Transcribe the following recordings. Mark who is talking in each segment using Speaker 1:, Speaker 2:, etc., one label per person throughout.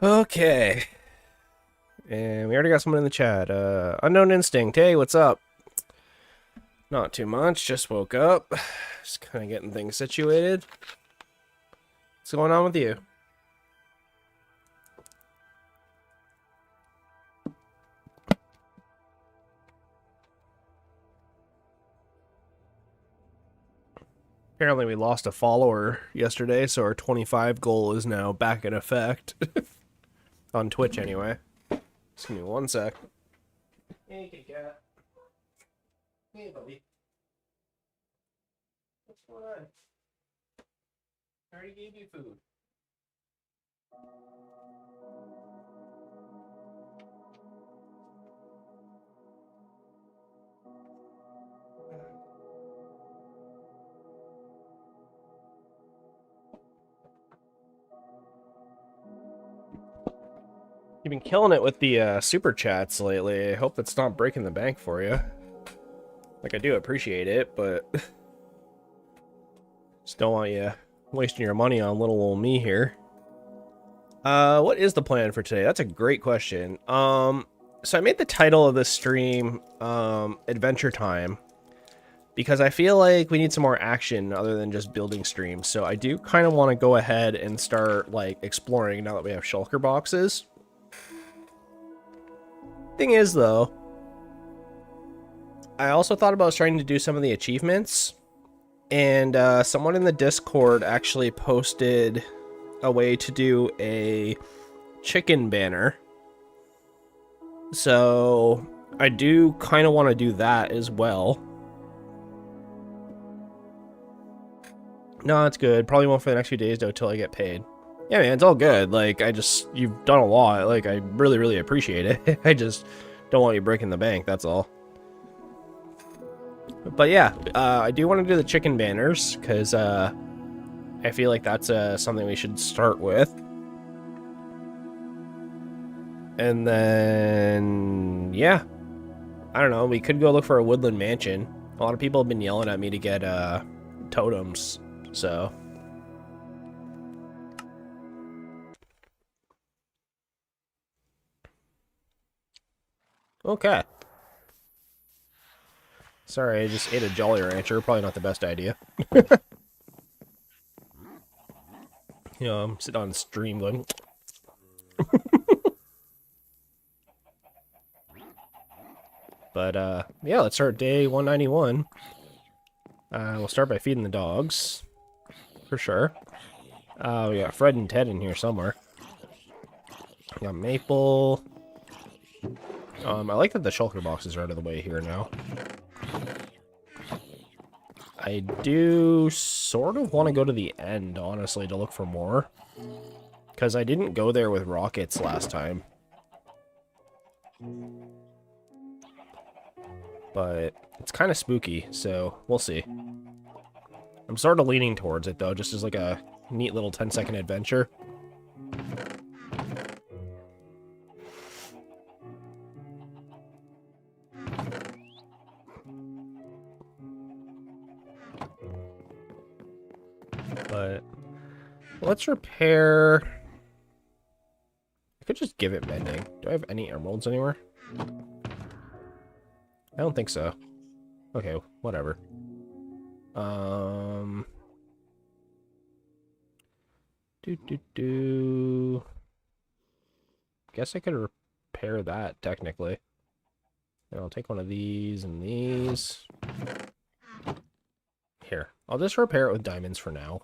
Speaker 1: Okay. And we already got someone in the chat. Unknown Instinct. Hey, what's up? Not too much. Just woke up. Just kind of getting things situated. What's going on with you? Apparently we lost a follower yesterday, so our 25 goal is now back in effect. On Twitch, anyway. Just give me one sec. Hey, Kit Kat. Hey, buddy. What's going on? I already gave you food. You've been killing it with the super chats lately. I hope that's not breaking the bank for you. Like, I do appreciate it, but just don't want you wasting your money on little old me here. What is the plan for today? That's a great question. So I made the title of this stream, Adventure Time, because I feel like we need some more action other than just building streams. So I do kind of want to go ahead and start, like, exploring now that we have shulker boxes. Thing is, though, I also thought about trying to do some of the achievements, and someone in the Discord actually posted a way to do a chicken banner. So I do kind of want to do that as well. No, it's good. Probably won't for the next few days, though, till I get paid. Yeah, man, it's all good. Like, you've done a lot. Like, I really, really appreciate it. I just don't want you breaking the bank, that's all. But yeah, I do want to do the chicken banners, because I feel like that's something we should start with. And then, yeah. I don't know, we could go look for a woodland mansion. A lot of people have been yelling at me to get totems, so... Okay. Sorry, I just ate a Jolly Rancher. Probably not the best idea. You know, I'm sitting on stream going... But, yeah, let's start day 191. We'll start by feeding the dogs. For sure. We got Fred and Ted in here somewhere. We got Maple. I like that the shulker boxes are out of the way here now. I do sort of want to go to the end, honestly, to look for more. Because I didn't go there with rockets last time. But it's kind of spooky, so we'll see. I'm sort of leaning towards it, though, just as like a neat little 10-second adventure. But let's repair... I could just give it mending. Do I have any emeralds anywhere? I don't think so. Okay, whatever. Guess I could repair that, technically. And I'll take one of these and these. Here, I'll just repair it with diamonds for now.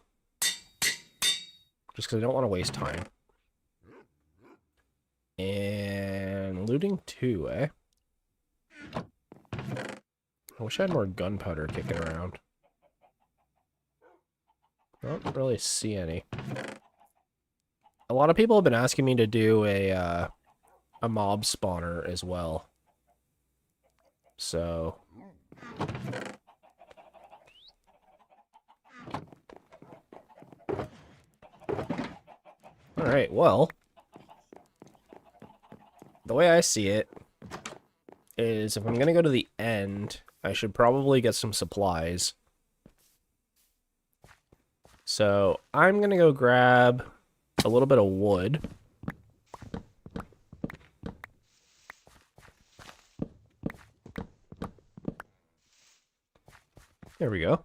Speaker 1: Just because I don't want to waste time. And looting 2, eh? I wish I had more gunpowder kicking around. I don't really see any. A lot of people have been asking me to do a mob spawner as well. So... Alright, well... The way I see it is if I'm going to go to the end, I should probably get some supplies. So I'm going to go grab a little bit of wood. There we go.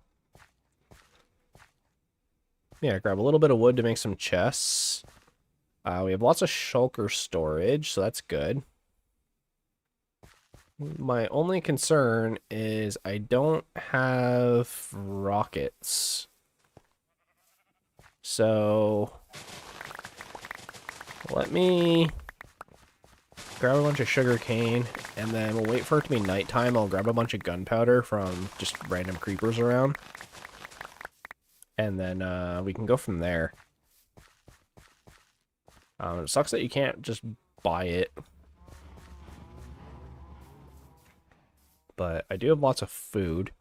Speaker 1: Yeah, grab a little bit of wood to make some chests. We have lots of shulker storage, so that's good. My only concern is I don't have rockets. So let me grab a bunch of sugar cane, and then we'll wait for it to be nighttime. I'll grab a bunch of gunpowder from just random creepers around. And then we can go from there. It sucks that you can't just buy it. But I do have lots of food.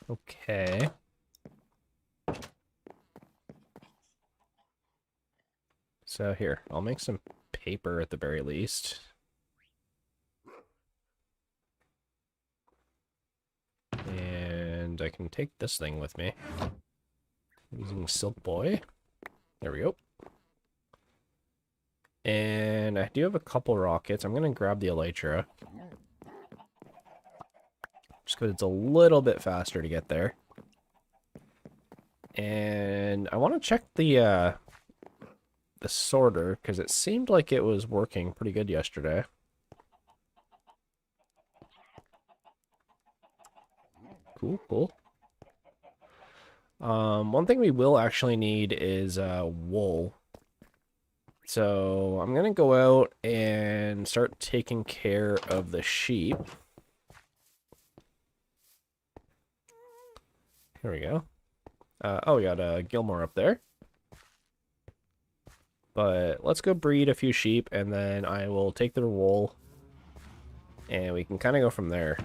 Speaker 1: Okay. So here, I'll make some paper at the very least. And I can take this thing with me. Using Silk Boy. There we go. And I do have a couple rockets. I'm going to grab the elytra. Just because it's a little bit faster to get there. And I want to check the sorter, because it seemed like it was working pretty good yesterday. Cool, cool. One thing we will actually need is wool. So I'm gonna go out and start taking care of the sheep. Here we go. Oh, we got Gilmore up there. But let's go breed a few sheep, and then I will take their wool, and we can kind of go from there.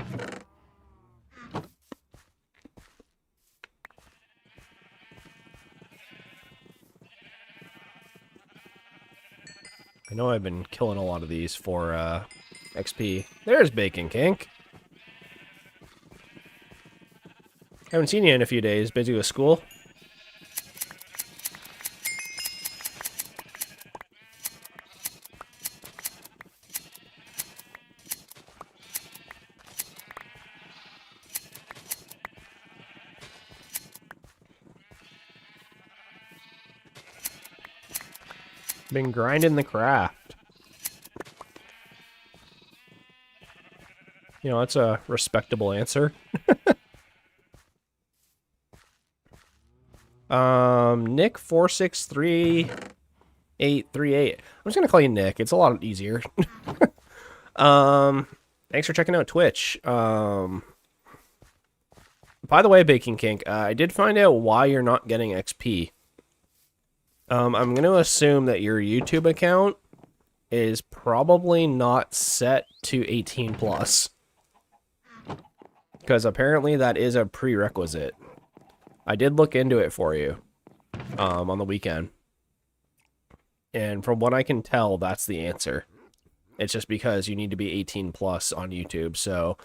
Speaker 1: I know I've been killing a lot of these for XP. There's Bacon Kink. Haven't seen you in a few days. Busy with school? Been grinding the craft. You know, that's a respectable answer. Nick 463838. I'm just gonna call you Nick. It's a lot easier. Thanks for checking out Twitch. By the way, Baking Kink, I did find out why you're not getting XP. I'm going to assume that your YouTube account is probably not set to 18 plus. Because apparently that is a prerequisite. I did look into it for you on the weekend. And from what I can tell, that's the answer. It's just because you need to be 18 plus on YouTube. So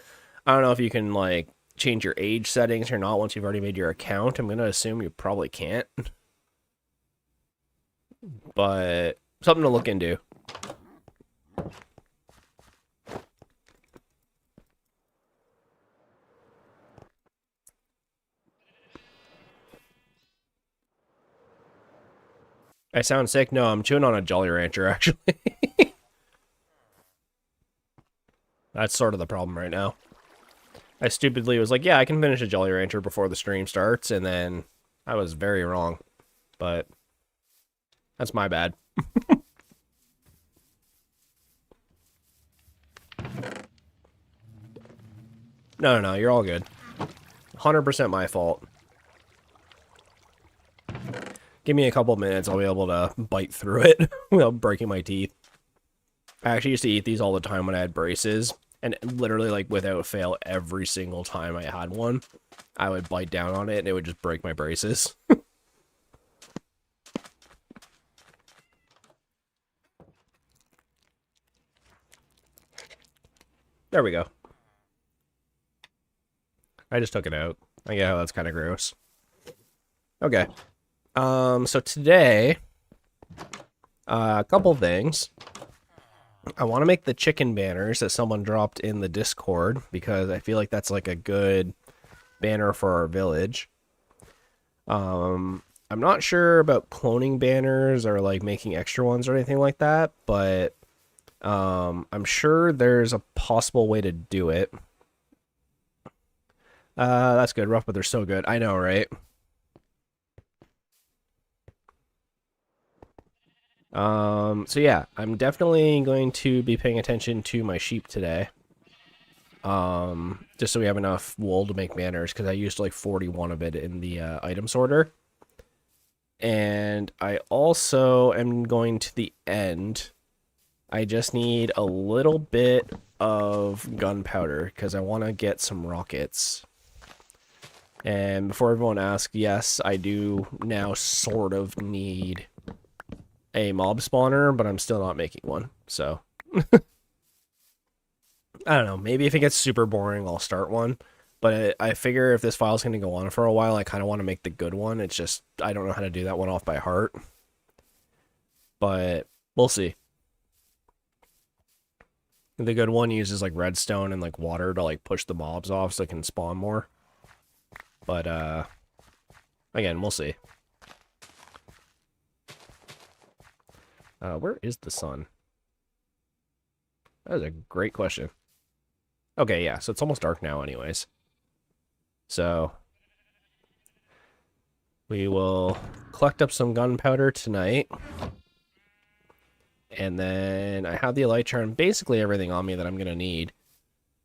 Speaker 1: I don't know if you can like change your age settings or not once you've already made your account. I'm going to assume you probably can't. But something to look into. I sound sick? No, I'm chewing on a Jolly Rancher, actually. That's sort of the problem right now. I stupidly was like, yeah, I can finish a Jolly Rancher before the stream starts, and then I was very wrong. But that's my bad. No, you're all good. 100% my fault. Give me a couple minutes, I'll be able to bite through it without breaking my teeth. I actually used to eat these all the time when I had braces, and literally, like, without fail, every single time I had one, I would bite down on it, and it would just break my braces. There we go. I just took it out. I get how that's kind of gross. Okay. So today, a couple things. I want to make the chicken banners that someone dropped in the Discord because I feel like that's like a good banner for our village. I'm not sure about cloning banners or like making extra ones or anything like that, but I'm sure there's a possible way to do it. That's good. Rough, but they're so good. I know, right? So yeah, I'm definitely going to be paying attention to my sheep today. Just so we have enough wool to make banners, because I used like 41 of it in the item sorter. And I also am going to the end. I just need a little bit of gunpowder, because I want to get some rockets. And before everyone asks, yes, I do now sort of need a mob spawner, but I'm still not making one, so I don't know, maybe if it gets super boring I'll start one, but I figure if this file's going to go on for a while I kind of want to make the good one. It's just I don't know how to do that one off by heart, but we'll see. The good one uses like redstone and like water to like push the mobs off so it can spawn more, but again, we'll see. Where is the sun? That is a great question. Okay, yeah, so it's almost dark now anyways. So we will collect up some gunpowder tonight. And then I have the elytra and basically everything on me that I'm going to need.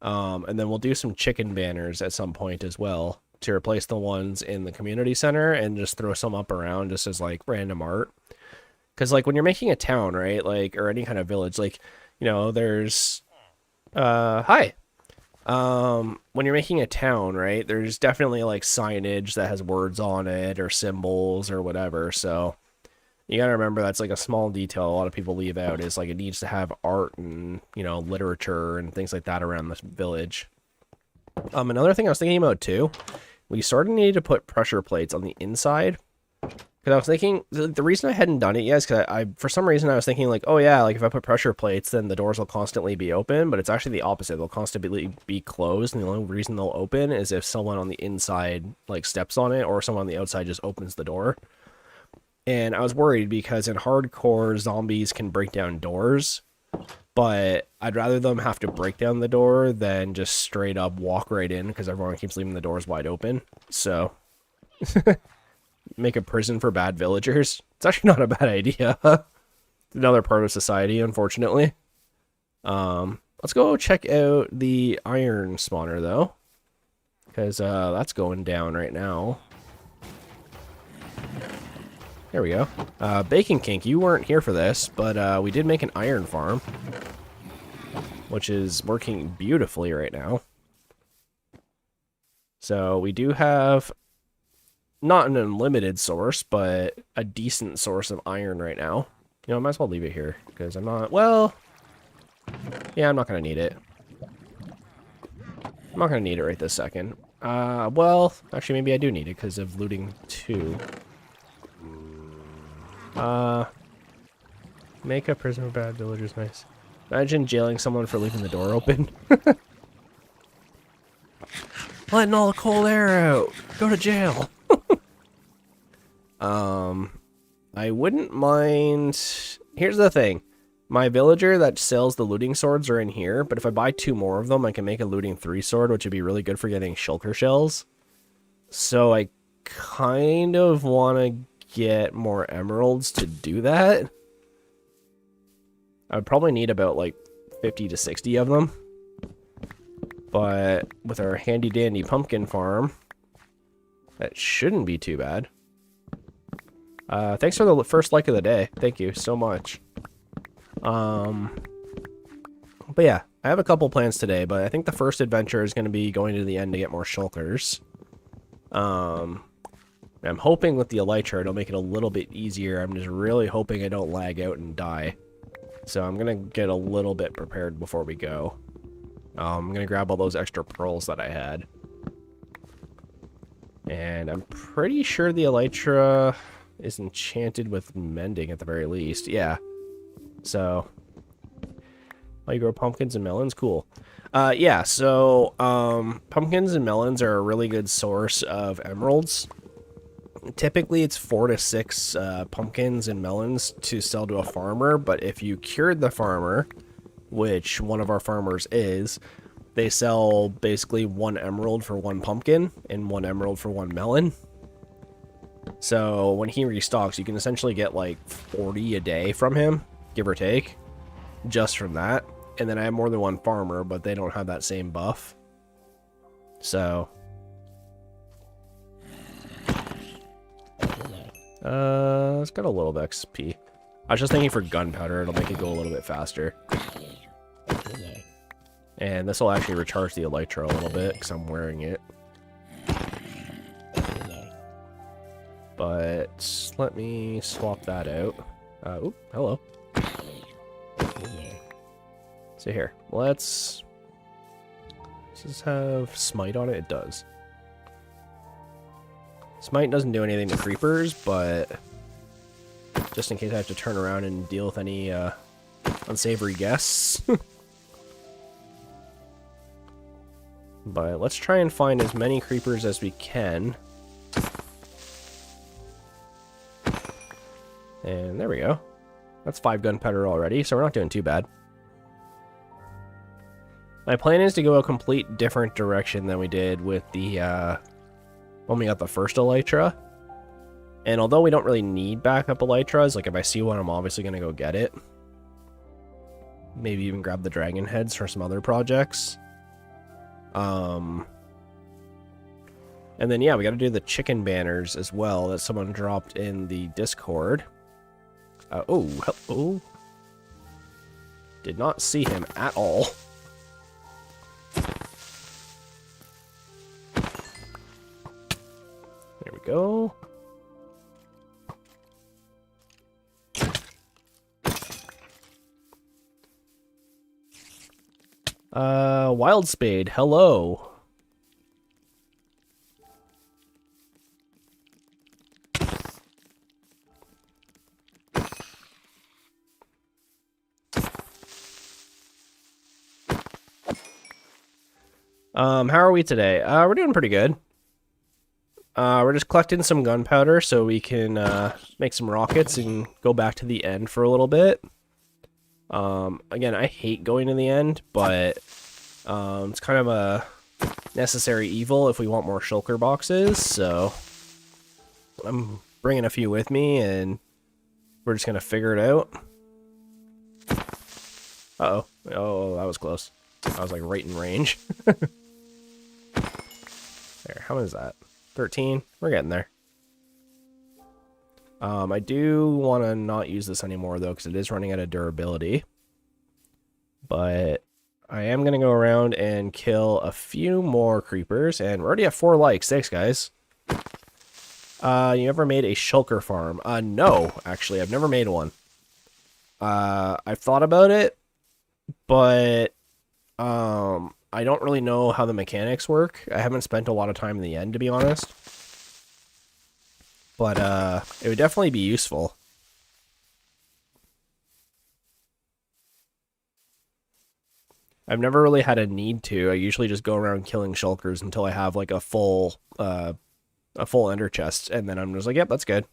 Speaker 1: And then we'll do some chicken banners at some point as well to replace the ones in the community center and just throw some up around just as like random art. Because, like, when you're making a town, right, like, or any kind of village, like, you know, there's, hi. When you're making a town, right, there's definitely, like, signage that has words on it or symbols or whatever, so you gotta remember that's, like, a small detail a lot of people leave out is, like, it needs to have art and, you know, literature and things like that around the village. Another thing I was thinking about, too, we sort of need to put pressure plates on the inside. Because I was thinking, the reason I hadn't done it yet is because I, for some reason, I was thinking, like, oh yeah, like, if I put pressure plates, then the doors will constantly be open, but it's actually the opposite. They'll constantly be closed, and the only reason they'll open is if someone on the inside, like, steps on it, or someone on the outside just opens the door. And I was worried because in hardcore, zombies can break down doors, but I'd rather them have to break down the door than just straight up walk right in, because everyone keeps leaving the doors wide open, so... Make a prison for bad villagers. It's actually not a bad idea. Another part of society, unfortunately. Let's go check out the iron spawner, though. Because that's going down right now. There we go. Bacon Kink, you weren't here for this, but we did make an iron farm. Which is working beautifully right now. So we do have... not an unlimited source, but a decent source of iron right now. You know, I might as well leave it here, because I'm not... well... yeah, I'm not going to need it. I'm not going to need it right this second. Well, actually, maybe I do need it, because of looting 2. Make a prison for bad villagers, nice. Imagine jailing someone for leaving the door open. Letting all the cold air out! Go to jail! I wouldn't mind... here's the thing. My villager that sells the looting swords are in here, but if I buy 2 more of them, I can make a looting 3 sword, which would be really good for getting shulker shells. So I kind of want to get more emeralds to do that. I would probably need about, like, 50 to 60 of them. But with our handy-dandy pumpkin farm, that shouldn't be too bad. Thanks for the first like of the day. Thank you so much. But yeah, I have a couple plans today, but I think the first adventure is going to be going to the end to get more shulkers. I'm hoping with the elytra it'll make it a little bit easier. I'm just really hoping I don't lag out and die. So I'm going to get a little bit prepared before we go. I'm going to grab all those extra pearls that I had. And I'm pretty sure the elytra is enchanted with mending at the very least. Yeah. So, oh, you grow pumpkins and melons? Cool. Yeah, so pumpkins and melons are a really good source of emeralds. Typically, it's 4 to 6 pumpkins and melons to sell to a farmer, but if you cured the farmer, which one of our farmers is, they sell basically 1 emerald for 1 pumpkin and 1 emerald for 1 melon. So when he restocks, you can essentially get like 40 a day from him, give or take, just from that. And then I have more than 1 farmer, but they don't have that same buff. So it's got a little bit of XP. I was just thinking for gunpowder, it'll make it go a little bit faster. And this will actually recharge the elytra a little bit because I'm wearing it. But let me swap that out. Oop, hello. So here, does this have smite on it? It does. Smite doesn't do anything to creepers, but just in case I have to turn around and deal with any unsavory guests. But let's try and find as many creepers as we can. And there we go. That's 5 gunpowder already, so we're not doing too bad. My plan is to go a complete different direction than we did with the, when we got the first elytra. And although we don't really need backup elytras, like if I see one, I'm obviously going to go get it. Maybe even grab the dragon heads for some other projects. And then, yeah, we got to do the chicken banners as well that someone dropped in the Discord. Oh, hello. Did not see him at all. There we go. Wild Spade, hello. How are we today? We're doing pretty good. We're just collecting some gunpowder so we can make some rockets and go back to the end for a little bit. Again, I hate going to the end, but it's kind of a necessary evil if we want more shulker boxes, so I'm bringing a few with me, and we're just going to figure it out. Uh-oh. Oh, that was close. I was like right in range. There, how much is that? 13? We're getting there. I do want to not use this anymore, though, because it is running out of durability. But I am going to go around and kill a few more creepers, and we're already at 4 likes. Thanks, guys. You ever made a shulker farm? No, actually, I've never made one. I've thought about it, but I don't really know how the mechanics work. I haven't spent a lot of time in the end, to be honest. But it would definitely be useful. I've never really had a need to. I usually just go around killing shulkers until I have like a full ender chest, and then I'm just like, yep, that's good.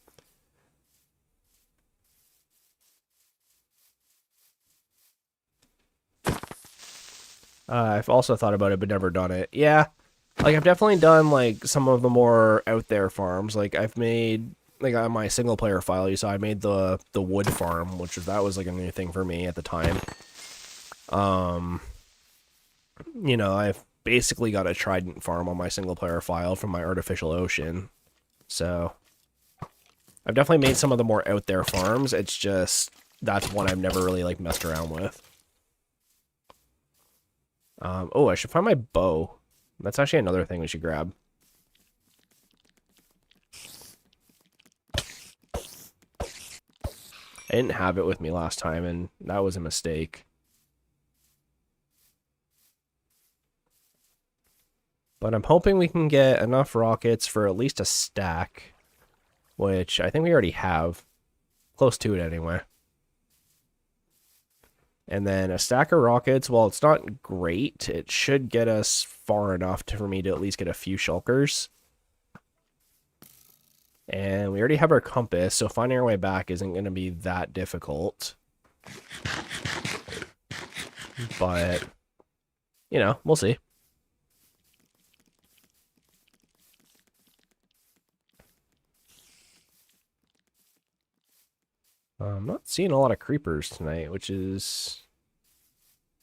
Speaker 1: I've also thought about it, but never done it. Yeah, like I've definitely done like some of the more out there farms. Like I've made like on my single player file, you saw I made the wood farm, that was like a new thing for me at the time. You know, I've basically got a trident farm on my single player file from my artificial ocean. So I've definitely made some of the more out there farms. It's just that's one I've never really like messed around with. Oh, I should find my bow. That's actually another thing we should grab. I didn't have it with me last time, and that was a mistake. But I'm hoping we can get enough rockets for at least a stack, which I think we already have. Close to it anyway. And then a stack of rockets, while it's not great, it should get us far enough for me to at least get a few shulkers. And we already have our compass, so finding our way back isn't going to be that difficult. But, you know, we'll see. I'm not seeing a lot of creepers tonight, which is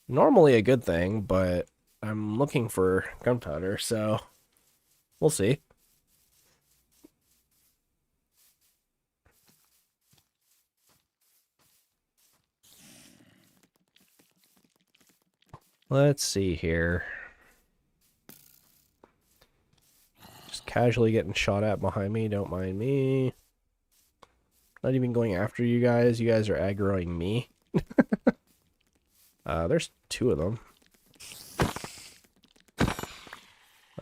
Speaker 1: normally a good thing, but I'm looking for gunpowder, so we'll see. Let's see here. Just casually getting shot at behind me, don't mind me. Not even going after you guys. You guys are aggroing me. There's two of them.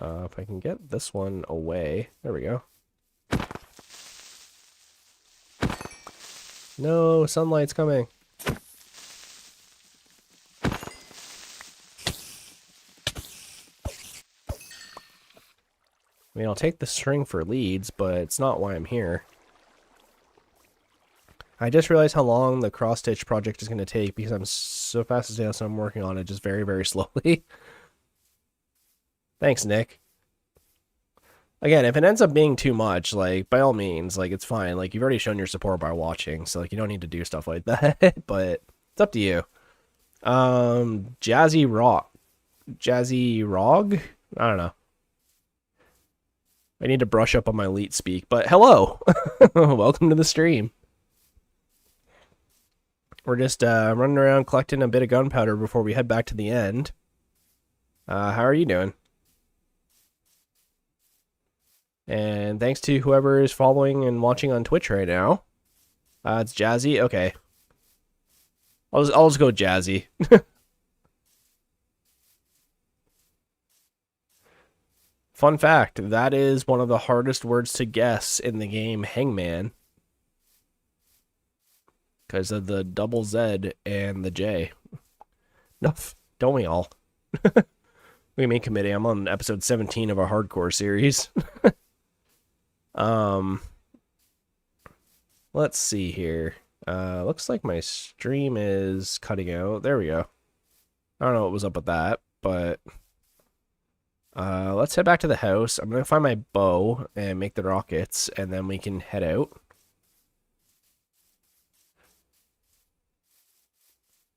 Speaker 1: If I can get this one away. There we go. No, sunlight's coming. I mean, I'll take the string for leads, but it's not why I'm here. I just realized how long the cross-stitch project is going to take because I'm so fast as hell, so I'm working on it just very, very slowly. Thanks, Nick. Again, if it ends up being too much, like, by all means, like, it's fine. Like, you've already shown your support by watching, so, like, you don't need to do stuff like that, but it's up to you. Jazzy Rog? I don't know. I need to brush up on my elite speak, but hello! Welcome to the stream. We're just running around collecting a bit of gunpowder before we head back to the end. How are you doing? And thanks to whoever is following and watching on Twitch right now. It's Jazzy? Okay. I'll just go Jazzy. Fun fact, that is one of the hardest words to guess in the game Hangman. Because of the double Z and the J. No, don't we all? We may committee. I'm on episode 17 of a hardcore series. Let's see here. Looks like my stream is cutting out. There we go. I don't know what was up with that, but let's head back to the house. I'm gonna find my bow and make the rockets, and then we can head out.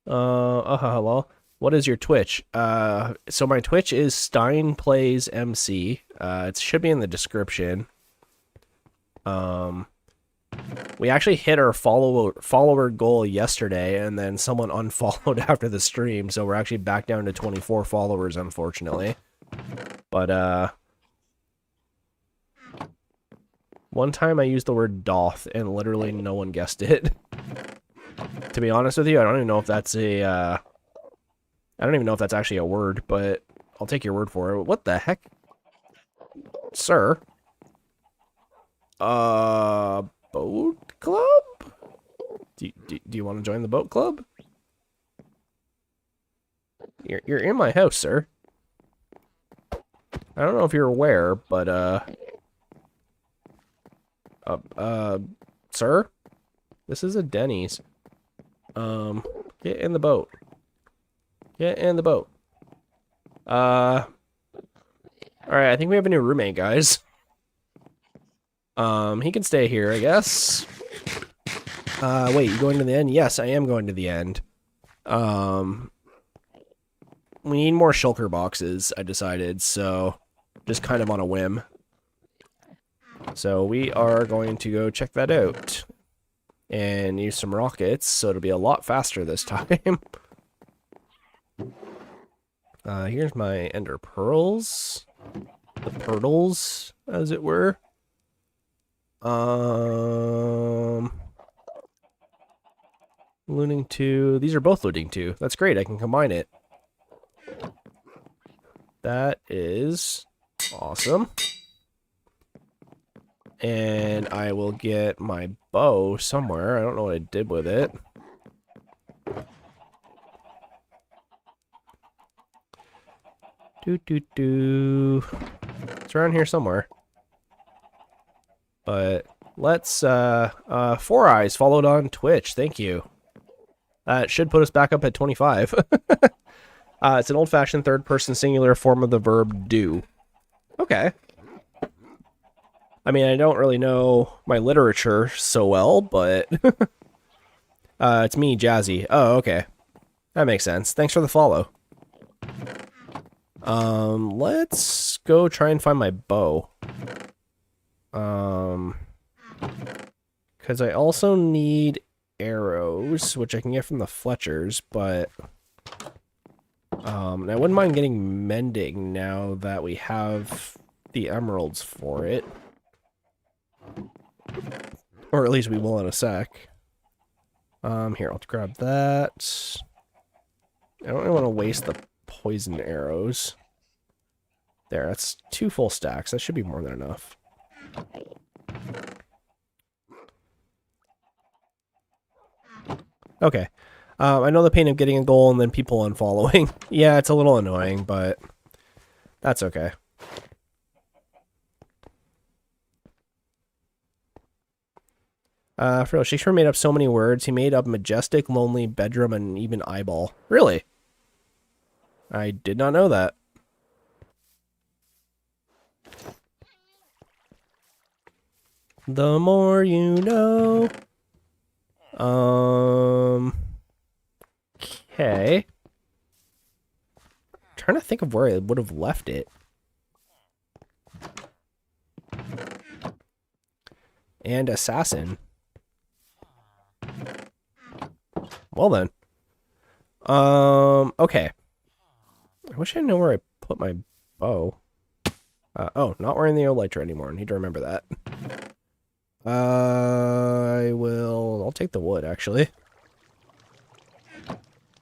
Speaker 1: Hello. What is your Twitch? So my Twitch is Stein Plays MC. It should be in the description. We actually hit our follower goal yesterday, and then someone unfollowed after the stream, so we're actually back down to 24 followers, unfortunately. But, one time I used the word doth, and literally no one guessed it. To be honest with you, I don't even know if that's I don't even know if that's actually a word, but I'll take your word for it. What the heck? Sir? Boat club? Do you want to join the boat club? You're in my house, sir. I don't know if you're aware, but, sir? This is a Denny's. Get in the boat. Get in the boat. Alright, I think we have a new roommate, guys. He can stay here, I guess. Wait, you going to the end? Yes, I am going to the end. We need more shulker boxes, I decided, so just kind of on a whim. So we are going to go check that out. And use some rockets, so it'll be a lot faster this time. Here's my ender pearls. The purtles, as it were. Looting 2. These are both looting 2. That's great, I can combine it. That is Awesome. And I will get my bow somewhere. I don't know what I did with it. It's around here somewhere. But let's, Four Eyes followed on Twitch. Thank you. It should put us back up at 25. It's an old-fashioned third-person singular form of the verb do. Okay. I mean, I don't really know my literature so well, but it's me, Jazzy. Oh, okay. That makes sense. Thanks for the follow. Let's go try and find my bow. Because I also need arrows, which I can get from the Fletchers, but and I wouldn't mind getting mending now that we have the emeralds for it. Or at least we will in a sec. Here, I'll grab that. I don't really want to waste the poison arrows. There, that's 2 full stacks. That should be more than enough. Okay. I know the pain of getting a goal and then people unfollowing. Yeah, it's a little annoying, but that's okay. For real, Shakespeare made up so many words. He made up majestic, lonely, bedroom, and even eyeball. Really? I did not know that. The more you know. Okay. Trying to think of where I would have left it. And assassin. Well then. Okay. I wish I knew where I put my bow. Oh, not wearing the elytra anymore. I need to remember that. I'll take the wood, actually.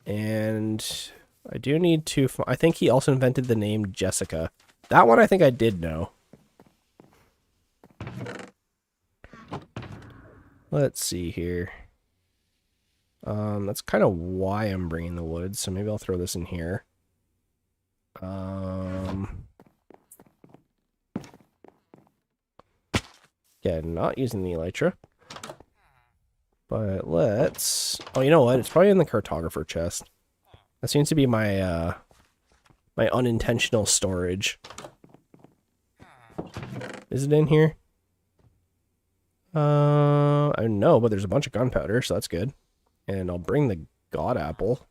Speaker 1: And I do need to, I think he also invented the name Jessica. That one I think I did know. Let's see here. That's kind of why I'm bringing the wood, so maybe I'll throw this in here. Yeah, not using the elytra. But let's... Oh, you know what? It's probably in the cartographer chest. That seems to be my, my unintentional storage. Is it in here? I don't know, but there's a bunch of gunpowder, so that's good. And I'll bring the god apple.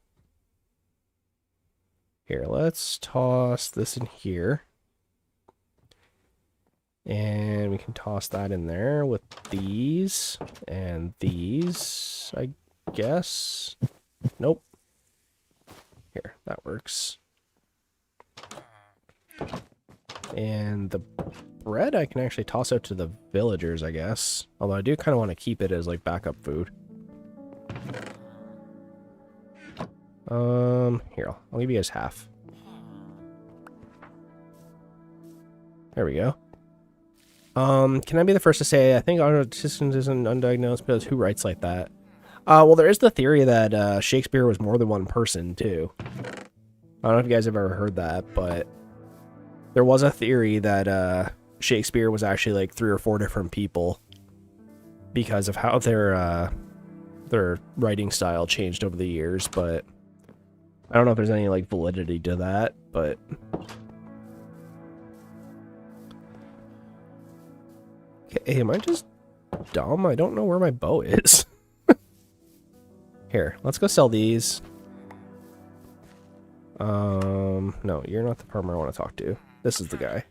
Speaker 1: Here, let's toss this in here. And we can toss that in there with these and these, I guess. Nope. Here, that works. And the bread I can actually toss out to the villagers, I guess. Although I do kind of want to keep it as like backup food. Here, I'll give you guys half. There we go. Can I be the first to say, I think autism isn't undiagnosed, because who writes like that? Well, there is the theory that Shakespeare was more than one person, too. I don't know if you guys have ever heard that, but there was a theory that Shakespeare was actually like 3 or 4 different people because of how their writing style changed over the years, but I don't know if there's any like validity to that, but... Okay, am I just dumb? I don't know where my bow is. Here, let's go sell these. No, you're not the farmer I want to talk to. This is the guy.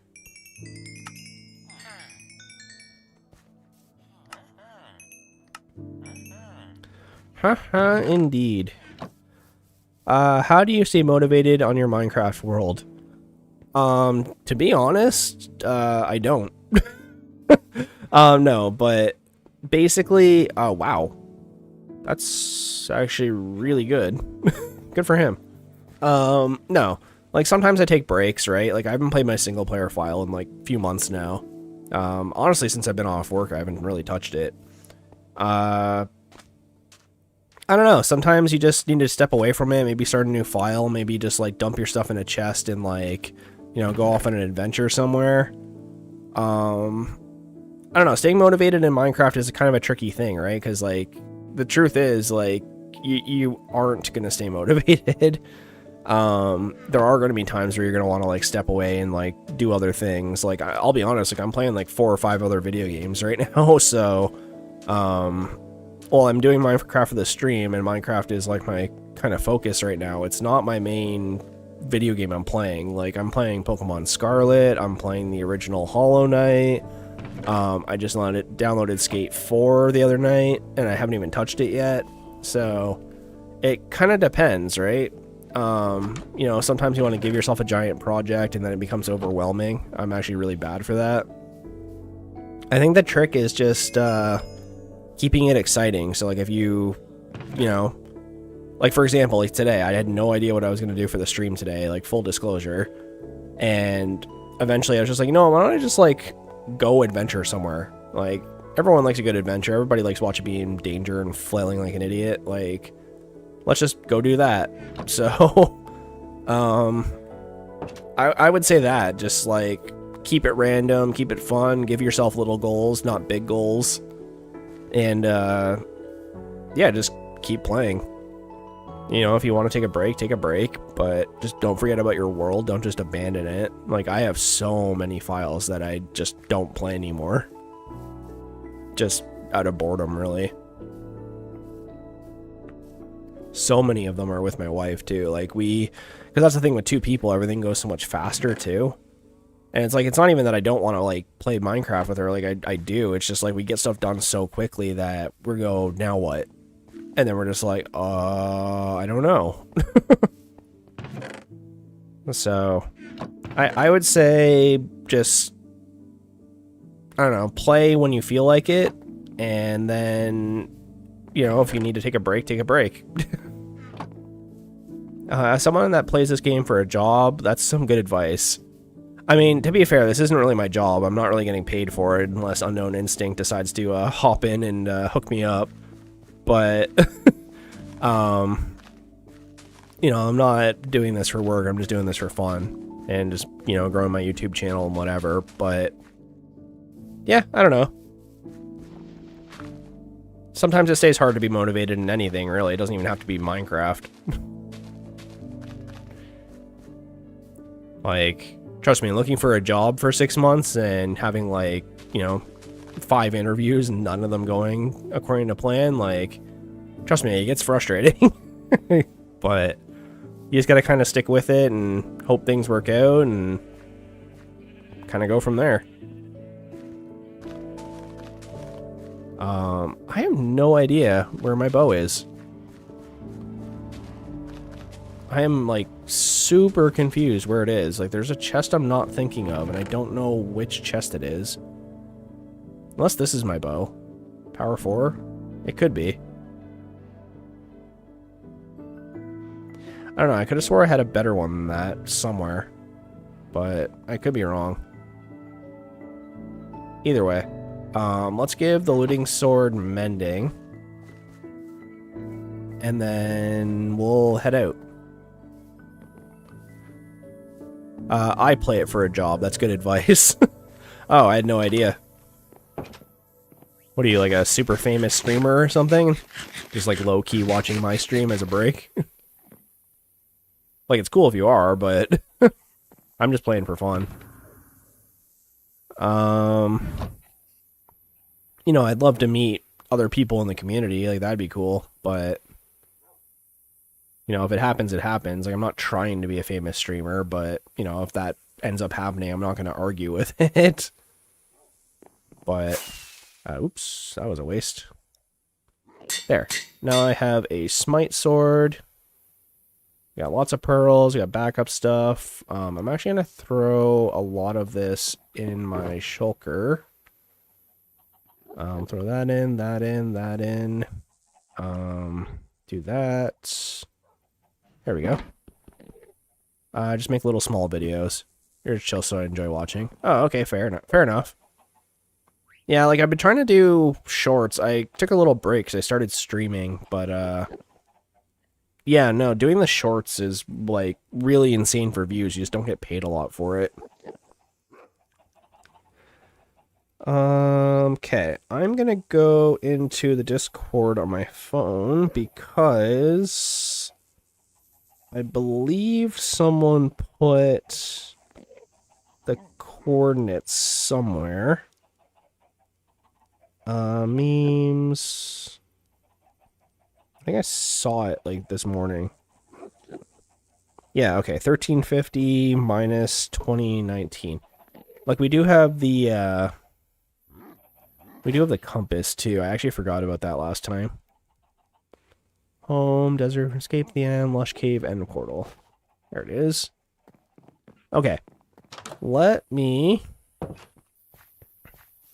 Speaker 1: Haha, indeed. How do you stay motivated on your Minecraft world? To be honest, I don't. No, but basically, oh wow. That's actually really good. Good for him. No. Like, sometimes I take breaks, right? Like, I haven't played my single player file in, like, a few months now. Honestly, since I've been off work, I haven't really touched it. I don't know. Sometimes you just need to step away from it, maybe start a new file, maybe just, like, dump your stuff in a chest and, like, you know, go off on an adventure somewhere. I don't know. Staying motivated in Minecraft is kind of a tricky thing, right? Because, like, the truth is, like, you aren't going to stay motivated. There are going to be times where you're going to want to, like, step away and, like, do other things. Like, I'll be honest, like, I'm playing, like, 4 or 5 other video games right now, so, well, I'm doing Minecraft for the stream, and Minecraft is, like, my kind of focus right now. It's not my main video game I'm playing. Like, I'm playing Pokemon Scarlet, I'm playing the original Hollow Knight, I just downloaded Skate 4 the other night, and I haven't even touched it yet, so it kind of depends, right? You know, sometimes you want to give yourself a giant project, and then it becomes overwhelming. I'm actually really bad for that. I think the trick is just, keeping it exciting. So, like, if you know, like, for example, like today, I had no idea what I was going to do for the stream today, like, full disclosure, and eventually I was just like, you know, why don't I just, like, go adventure somewhere? Like, everyone likes a good adventure. Everybody likes watching me in danger and flailing like an idiot. Like, let's just go do that. So, I would say that. Just, like, keep it random, keep it fun, give yourself little goals, not big goals. And, yeah, just keep playing. You know, if you want to take a break, but just don't forget about your world. Don't just abandon it. Like, I have so many files that I just don't play anymore. Just out of boredom, really. So many of them are with my wife, too. Like, because that's the thing with 2 people, everything goes so much faster, too. And it's like, it's not even that I don't want to, like, play Minecraft with her. Like, I do. It's just, like, we get stuff done so quickly that we go, now what? And then we're just like, I don't know. So, I would say just, I don't know, play when you feel like it. And then, you know, if you need to take a break, take a break. As someone that plays this game for a job, that's some good advice. I mean, to be fair, this isn't really my job. I'm not really getting paid for it unless Unknown Instinct decides to hop in and hook me up. But, you know, I'm not doing this for work. I'm just doing this for fun and just, you know, growing my YouTube channel and whatever. But, yeah, I don't know. Sometimes it stays hard to be motivated in anything, really. It doesn't even have to be Minecraft. Like, trust me, looking for a job for 6 months and having, like, you know, 5 interviews and none of them going according to plan, like, trust me, it gets frustrating. But you just gotta kind of stick with it and hope things work out and kind of go from there. I have no idea where my bow is. I am, like, super confused where it is. Like, there's a chest I'm not thinking of, and I don't know which chest it is. Unless this is my bow. Power 4? It could be. I don't know, I could have swore I had a better one than that somewhere. But I could be wrong. Either way. Let's give the looting sword mending. And then we'll head out. I play it for a job. That's good advice. Oh, I had no idea. What are you, like a super famous streamer or something? Just like low-key watching my stream as a break? Like, it's cool if you are, but I'm just playing for fun. You know, I'd love to meet other people in the community. Like, that'd be cool, but you know, if it happens, it happens. Like, I'm not trying to be a famous streamer, but, you know, if that ends up happening, I'm not going to argue with it. But, oops, that was a waste. There. Now I have a smite sword. We got lots of pearls. We got backup stuff. I'm actually going to throw a lot of this in my shulker. Throw that in, that in, that in. Do that. There we go. Just make little small videos. You're chill, so I enjoy watching. Oh, okay, fair enough. Fair enough. Yeah, like I've been trying to do shorts. I took a little break because I started streaming, but yeah, no, doing the shorts is like really insane for views. You just don't get paid a lot for it. Okay, I'm gonna go into the Discord on my phone because I believe someone put the coordinates somewhere. Memes. I think I saw it like this morning. Yeah, okay, 1350 minus 2019. Like we do have the compass too. I actually forgot about that last time. Home, desert, escape the end, lush cave, end portal. There it is. Okay. Let me...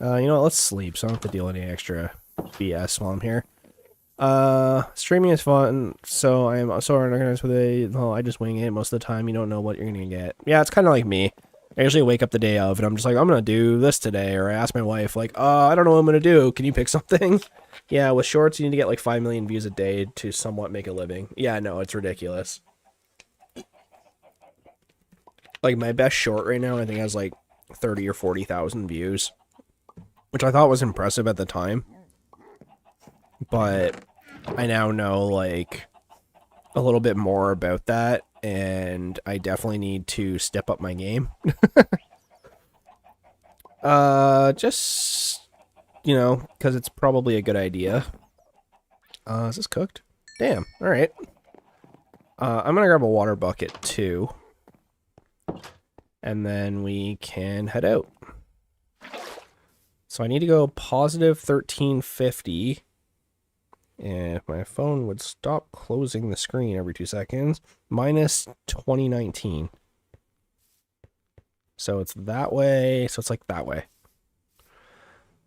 Speaker 1: you know what, let's sleep, so I don't have to deal with any extra BS while I'm here. Streaming is fun, so I am so unorganized with it. Well, I just wing it most of the time. You don't know what you're gonna get. Yeah, it's kind of like me. I usually wake up the day of, and I'm just like, I'm gonna do this today, or I ask my wife, like, I don't know what I'm gonna do. Can you pick something? Yeah, with shorts, you need to get like 5 million views a day to somewhat make a living. Yeah, no, it's ridiculous. Like, my best short right now, I think, has like 30 or 40,000 views, which I thought was impressive at the time. But I now know, like, a little bit more about that, and I definitely need to step up my game. Just, you know, because it's probably a good idea. Is this cooked? Damn, alright. I'm gonna grab a water bucket, too. And then we can head out. So I need to go positive 1350. And if my phone would stop closing the screen every 2 seconds, minus 2019. So it's that way. So it's like that way.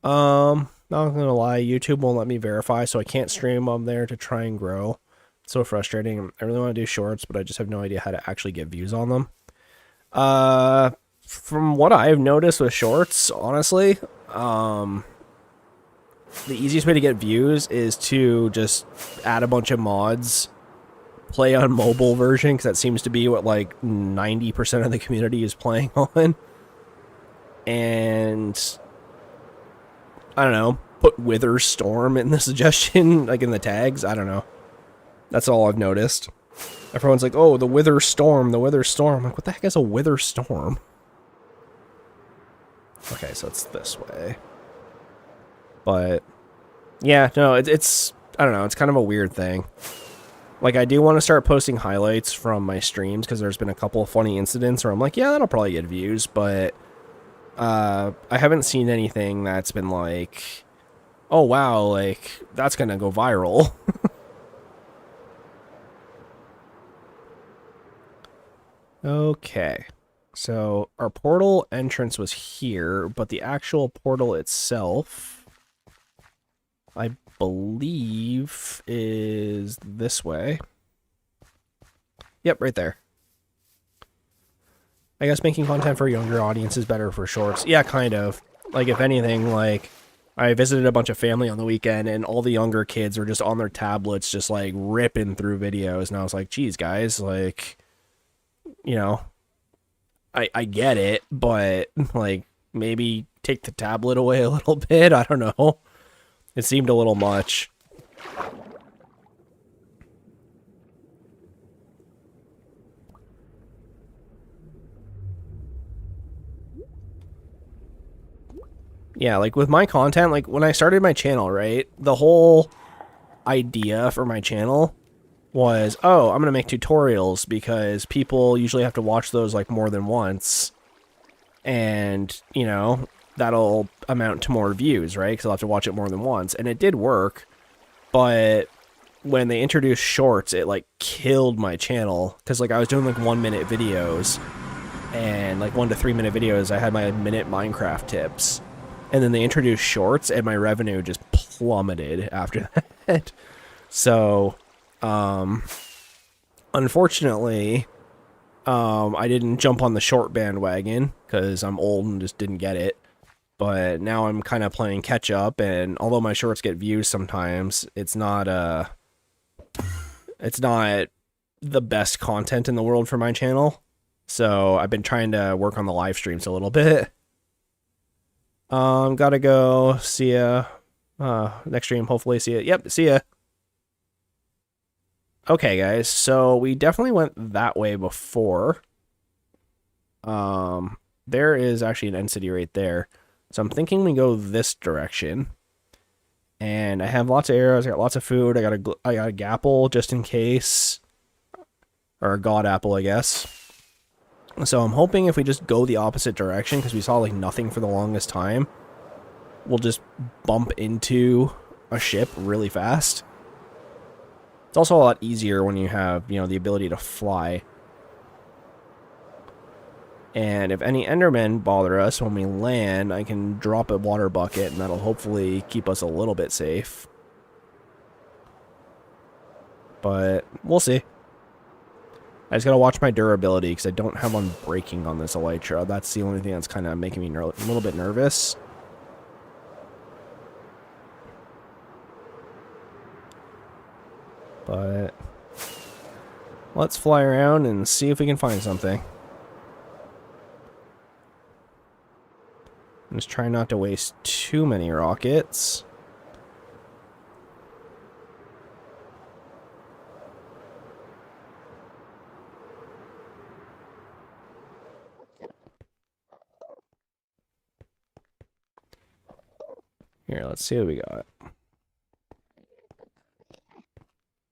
Speaker 1: Not gonna lie, YouTube won't let me verify, so I can't stream on there to try and grow. It's so frustrating. I really want to do shorts, but I just have no idea how to actually get views on them. From what I've noticed with shorts, honestly, the easiest way to get views is to just add a bunch of mods, play on mobile version, because that seems to be what like 90% of the community is playing on. And I don't know, put Wither Storm in the suggestion, like in the tags. I don't know. That's all I've noticed. Everyone's like, oh, the Wither Storm, the Wither Storm. I'm like, what the heck is a Wither Storm? Okay, so it's this way. But yeah, no, it's I don't know, it's kind of a weird thing. Like, I do want to start posting highlights from my streams, because there's been a couple of funny incidents where I'm like, yeah, that'll probably get views, but I haven't seen anything that's been like, oh wow, like, that's gonna go viral. Okay, so our portal entrance was here, but the actual portal itself, I believe, is this way. Yep, right there. I guess making content for a younger audience is better for shorts. Yeah, kind of. Like, if anything, like, I visited a bunch of family on the weekend, and all the younger kids were just on their tablets, just, like, ripping through videos, and I was like, geez, guys, like, you know, I get it, but, like, maybe take the tablet away a little bit? I don't know. It seemed a little much. Yeah, like, with my content, like, when I started my channel, right, the whole idea for my channel was, oh, I'm going to make tutorials, because people usually have to watch those, like, more than once, and, you know, that'll amount to more views, right, because I'll have to watch it more than once, and it did work, but when they introduced shorts, it, like, killed my channel, because, like, I was doing, like, 1-minute videos, and, like, 1 to 3 minute videos, I had my minute Minecraft tips, and then they introduced shorts, and my revenue just plummeted after that. So, unfortunately, I didn't jump on the short bandwagon because I'm old and just didn't get it. But now I'm kind of playing catch up, and although my shorts get views sometimes, it's not the best content in the world for my channel. So I've been trying to work on the live streams a little bit. Gotta go. See ya. Next stream, hopefully. See ya. Yep, see ya. Okay, guys, so we definitely went that way before. There is actually an end city right there. So I'm thinking we go this direction. And I have lots of arrows, I got lots of food, I got a gapple just in case. Or a god apple, I guess. So I'm hoping if we just go the opposite direction, because we saw like nothing for the longest time, we'll just bump into a ship really fast. It's also a lot easier when you have, you know, the ability to fly. And if any Endermen bother us when we land, I can drop a water bucket, and that'll hopefully keep us a little bit safe. But we'll see. I just gotta watch my durability, because I don't have unbreaking on this Elytra. That's the only thing that's kind of making me a little bit nervous. But let's fly around and see if we can find something. I'm just trying not to waste too many rockets. Here, let's see what we got.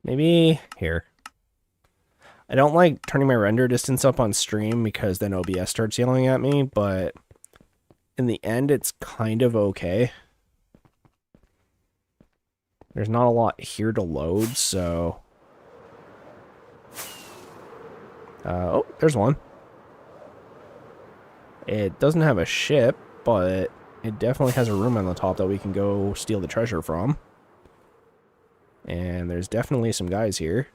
Speaker 1: Maybe here. I don't like turning my render distance up on stream because then OBS starts yelling at me, but in the end, it's kind of okay. There's not a lot here to load, so... oh, there's one. It doesn't have a ship, but it definitely has a room on the top that we can go steal the treasure from. And there's definitely some guys here.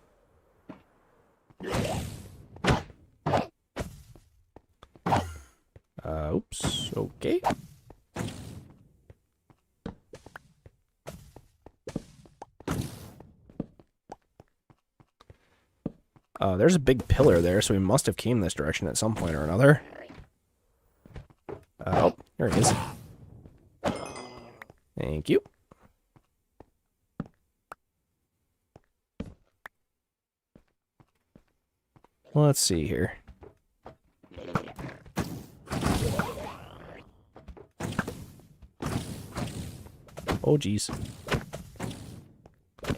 Speaker 1: Oops, okay. There's a big pillar there, so we must have came this direction at some point or another. Oh, here he is. Thank you. Let's see here. Oh, geez.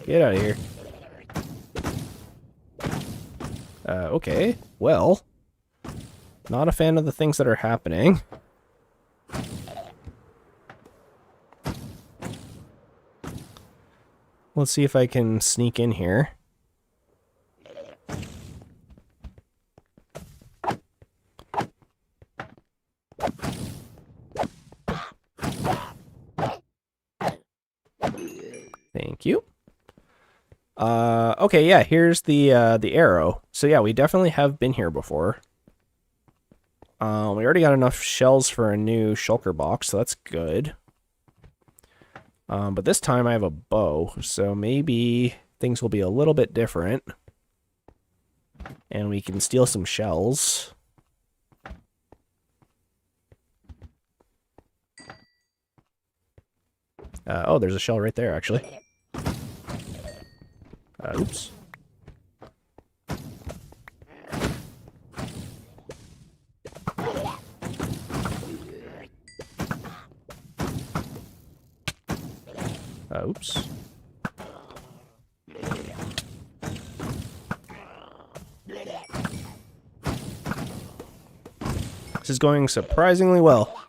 Speaker 1: Get out of here. Okay. Well, not a fan of the things that are happening. Let's see if I can sneak in here. Thank you. Okay, yeah, here's the arrow. So yeah, we definitely have been here before. We already got enough shells for a new shulker box, so that's good. But this time I have a bow, so maybe things will be a little bit different. And we can steal some shells. Oh, there's a shell right there, actually. Oops. Oops. This is going surprisingly well.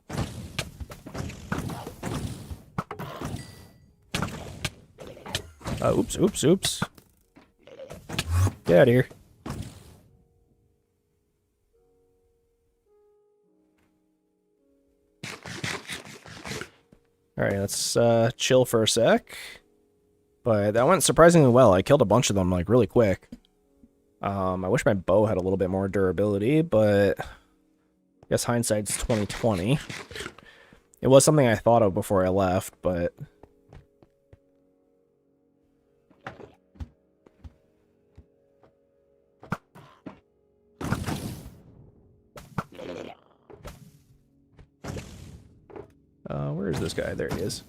Speaker 1: Oops, oops, oops. Get out of here. Alright, let's chill for a sec. But that went surprisingly well. I killed a bunch of them, like, really quick. I wish my bow had a little bit more durability, but I guess hindsight's 2020. It was something I thought of before I left, but... where is this guy? There he is.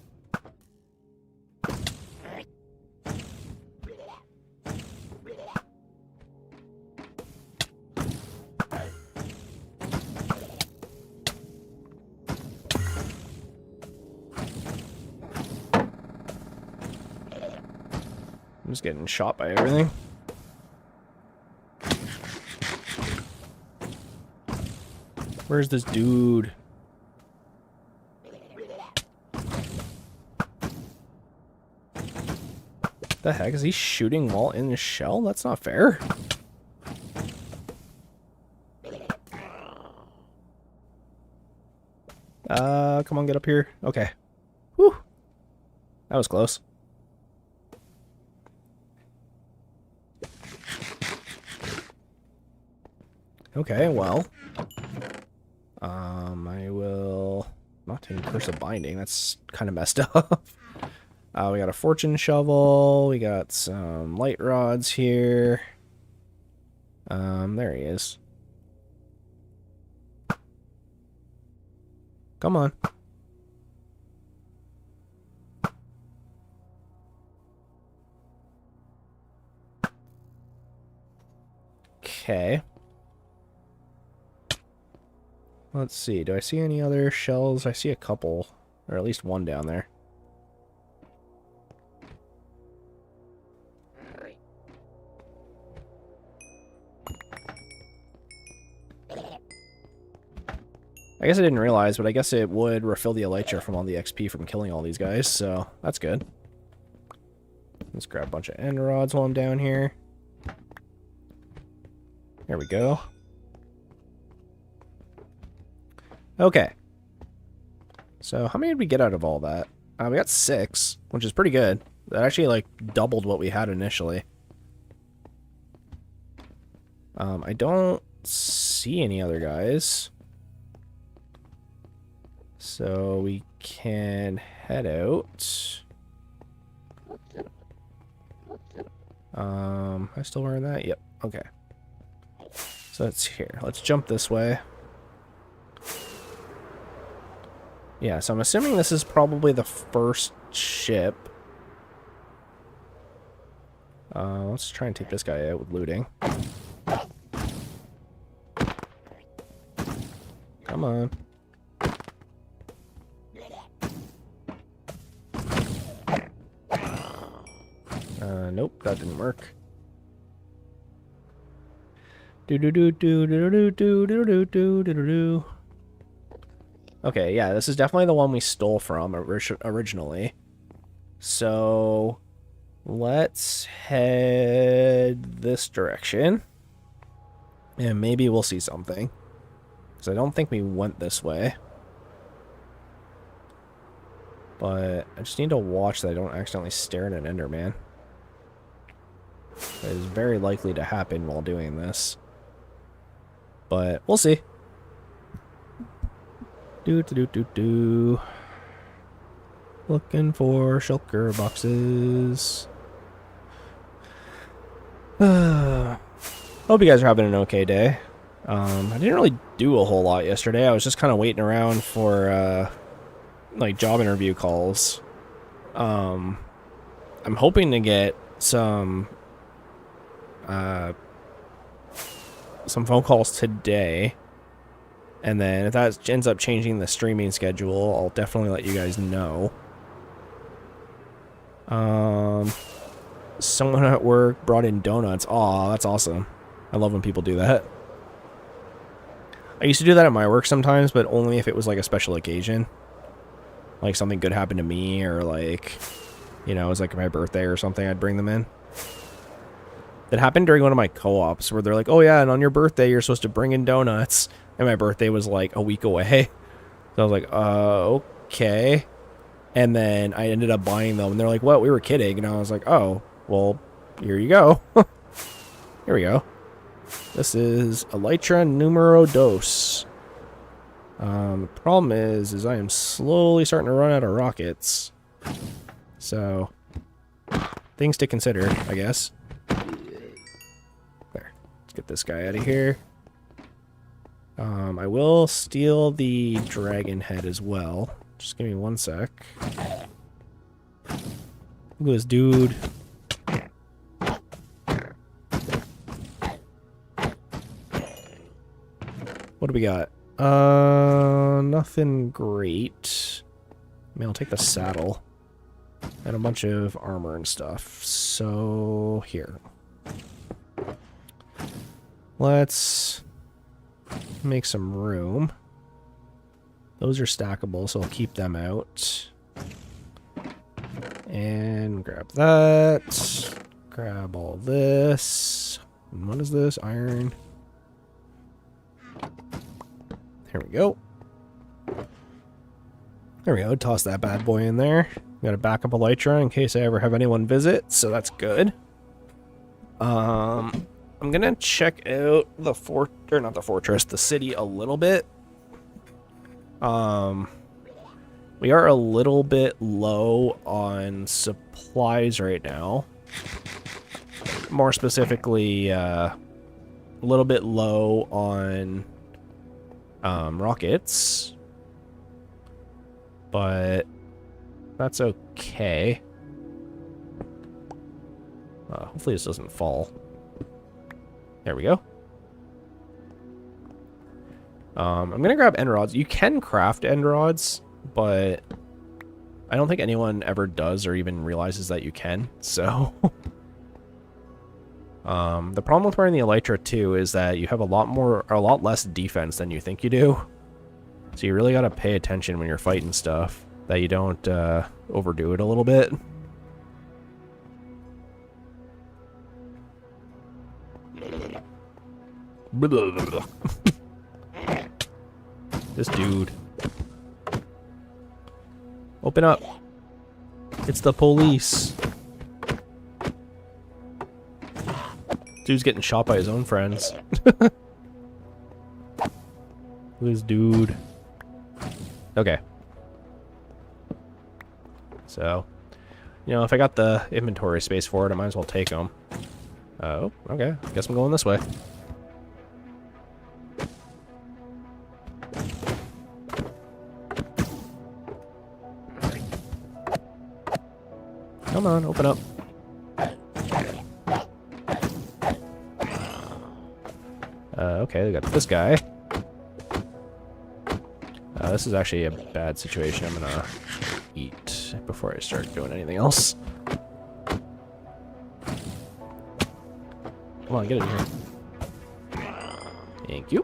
Speaker 1: I'm just getting shot by everything. Where's this dude? The heck? Is he shooting while in his shell? That's not fair. Come on, get up here. Okay. Whew. That was close. Okay, well. I will not take Curse of Binding. That's kind of messed up. We got a fortune shovel. We got some light rods here. There he is. Come on. Okay. Let's see. Do I see any other shells? I see a couple, or at least one down there. I guess I didn't realize, but I guess it would refill the elytra from all the XP from killing all these guys, so that's good. Let's grab a bunch of end rods while I'm down here. There we go. Okay. So how many did we get out of all that? We got 6, which is pretty good. That actually, like, doubled what we had initially. I don't see any other guys. So we can head out. Am I still wearing that? Yep. Okay. So it's here. Let's jump this way. Yeah, so I'm assuming this is probably the first ship. Let's try and take this guy out with looting. Come on. Nope, that didn't work. Do-do-do-do-do-do-do-do-do-do-do-do. Okay, yeah, this is definitely the one we stole from originally. So, let's head this direction. And maybe we'll see something. Because I don't think we went this way. But I just need to watch that I don't accidentally stare at an Enderman. That is very likely to happen while doing this. But we'll see. Do. Looking for shulker boxes. Hope you guys are having an okay day. I didn't really do a whole lot yesterday. I was just kind of waiting around for like job interview calls. I'm hoping to get some phone calls today. And then if that ends up changing the streaming schedule, I'll definitely let you guys know. Someone at work brought in donuts. Aw, that's awesome. I love when people do that. I used to do that at my work sometimes, but only if it was like a special occasion. Like something good happened to me, or like, you know, it was like my birthday or something, I'd bring them in. It happened during one of my co-ops where they're like, oh yeah, and on your birthday you're supposed to bring in donuts. And my birthday was like a week away. So I was like, okay. And then I ended up buying them. And they're like, what? We were kidding. And I was like, oh, well, here you go. Here we go. This is Elytra numero dos. The problem is I am slowly starting to run out of rockets. So, things to consider, I guess. There. Let's get this guy out of here. I will steal the dragon head as well. Just give me 1 sec. Look at this dude. What do we got? Nothing great. I mean, I'll take the saddle. And a bunch of armor and stuff. So, here. Let's make some room. Those are stackable, so I'll keep them out. And grab that. Grab all this. And what is this? Iron. There we go. There we go. Toss that bad boy in there. Got a backup elytra in case I ever have anyone visit, so that's good. I'm gonna check out the the city a little bit. We are a little bit low on supplies right now. More specifically, a little bit low on rockets. But that's okay. Hopefully this doesn't fall. There we go. I'm gonna grab end rods. You can craft end rods, but I don't think anyone ever does or even realizes that you can, so... the problem with wearing the elytra too is that you have a lot less defense than you think you do. So you really gotta pay attention when you're fighting stuff, that you don't overdo it a little bit. This dude. Open up. It's the police. Dude's getting shot by his own friends. This dude. Okay. So, you know, if I got the inventory space for it, I might as well take them. Oh, okay. I guess I'm going this way. Come on, open up. Okay, we got this guy. This is actually a bad situation. I'm gonna eat before I start doing anything else. Come on, get in here. Thank you.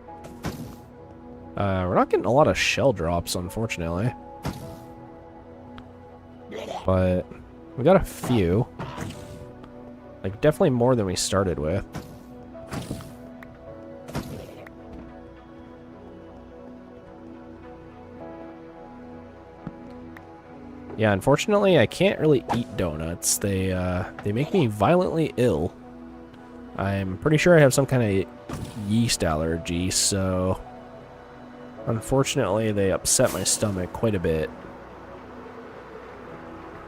Speaker 1: We're not getting a lot of shell drops, unfortunately. But we got a few. Like, definitely more than we started with. Yeah, unfortunately, I can't really eat donuts. They make me violently ill. I'm pretty sure I have some kind of yeast allergy, so... Unfortunately, they upset my stomach quite a bit.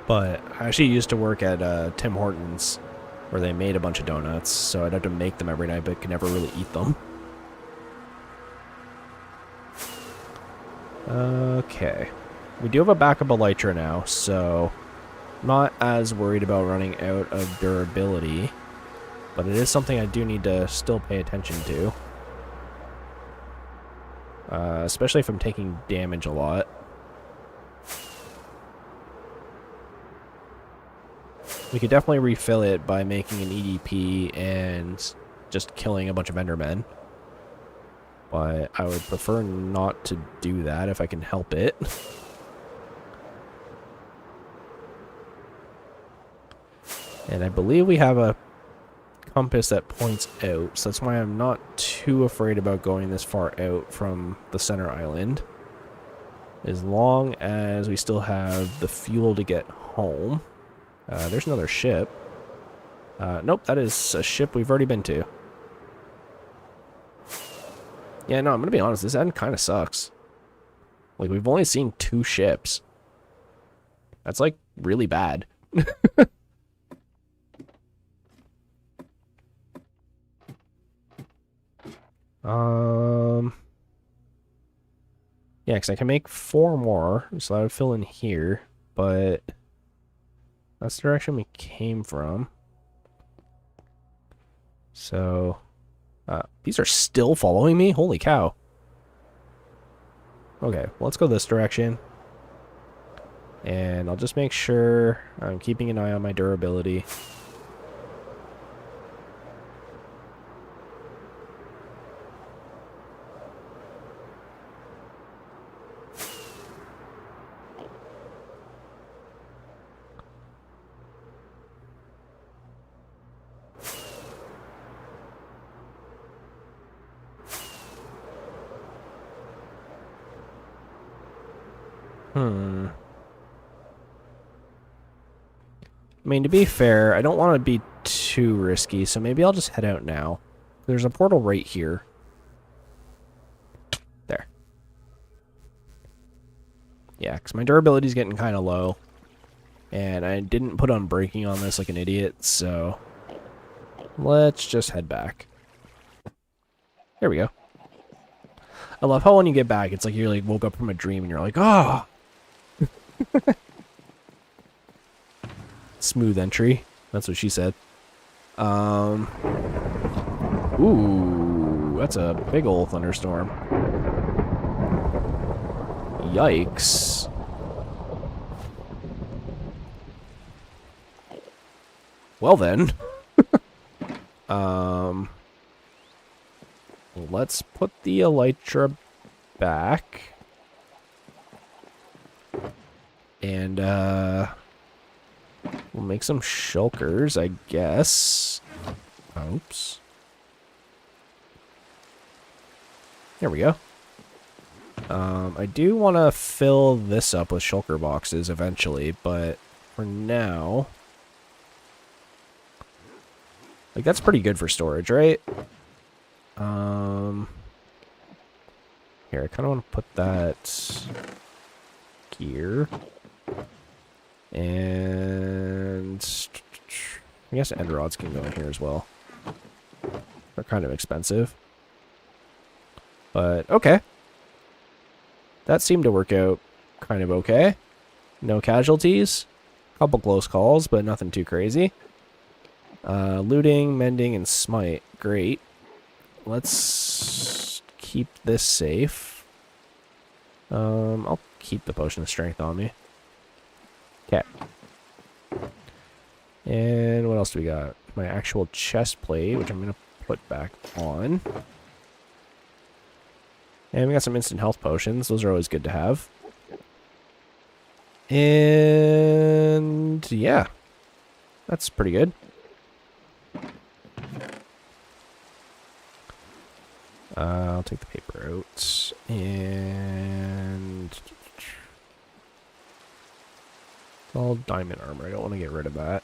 Speaker 1: But I actually used to work at Tim Hortons, where they made a bunch of donuts, so I'd have to make them every night, but could never really eat them. Okay. We do have a backup elytra now, so not as worried about running out of durability, but it is something I do need to still pay attention to. Especially if I'm taking damage a lot. We could definitely refill it by making an EDP and just killing a bunch of Endermen. But I would prefer not to do that if I can help it. And I believe we have a compass that points out, so that's why I'm not too afraid about going this far out from the center island. As long as we still have the fuel to get home. There's another ship. Nope, that is a ship we've already been to. Yeah, no, I'm gonna be honest, this end kind of sucks. Like, we've only seen 2 ships. That's, like, really bad. Yeah, because I can make 4 more, so that would fill in here, but that's the direction we came from. So, these are still following me? Holy cow. Okay, well, let's go this direction. And I'll just make sure I'm keeping an eye on my durability. I mean, to be fair, I don't want to be too risky, so maybe I'll just head out now. There's a portal right here. There. Yeah, because my durability's getting kind of low. And I didn't put on braking on this like an idiot, so let's just head back. There we go. I love how when you get back, it's like you like woke up from a dream and you're like, oh! Smooth entry. That's what she said. Ooh, that's a big old thunderstorm. Yikes. Well then. Let's put the elytra back. And, we'll make some shulkers, I guess. Oops. There we go. I do want to fill this up with shulker boxes eventually, but for now... Like, that's pretty good for storage, right? Here, I kind of want to put that here. And I guess end rods can go in here as well. They're kind of expensive. But, okay. That seemed to work out kind of okay. No casualties. Couple close calls, but nothing too crazy. Looting, mending, and smite. Great. Let's keep this safe. I'll keep the potion of strength on me. Okay. And what else do we got? My actual chest plate, which I'm going to put back on. And we got some instant health potions. Those are always good to have. And yeah. That's pretty good. I'll take the paper out. And... all diamond armor. I don't want to get rid of that.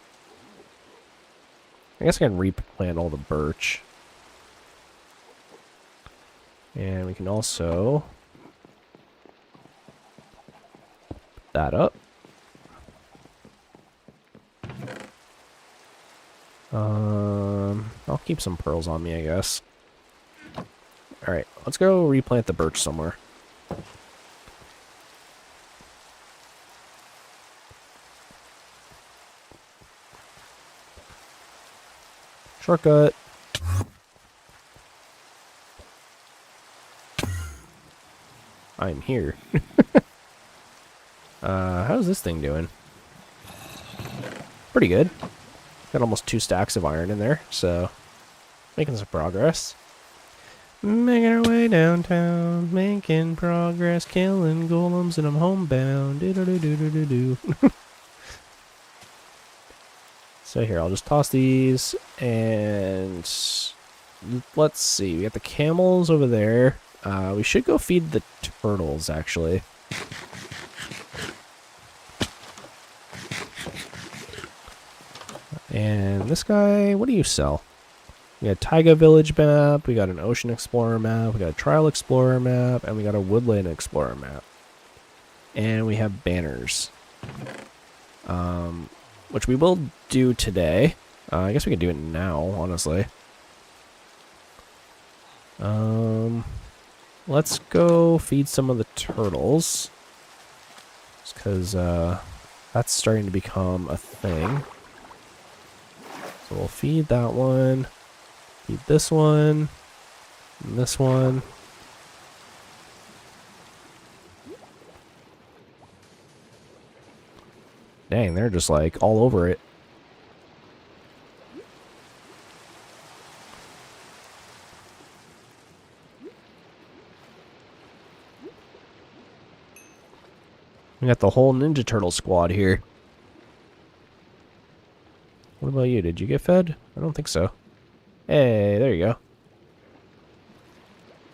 Speaker 1: I guess I can replant all the birch. And we can also... put that up. I'll keep some pearls on me, I guess. Alright, let's go replant the birch somewhere. Shortcut. I'm here. How's this thing doing? Pretty good. Got almost 2 stacks of iron in there, so making some progress. Making our way downtown, making progress, killing golems, and I'm homebound. Do-do-do-do-do-do. So here, I'll just toss these, and let's see. We got the camels over there. We should go feed the turtles, actually. And this guy, what do you sell? We got Taiga Village map, we got an Ocean Explorer map, we got a Trial Explorer map, and we got a Woodland Explorer map. And we have banners. Which we will do today. I guess we can do it now, honestly. Let's go feed some of the turtles. Just because that's starting to become a thing. So we'll feed that one. Feed this one. And this one. Dang, they're just like all over it. We got the whole Ninja Turtle squad here. What about you? Did you get fed? I don't think so. Hey, there you go. Look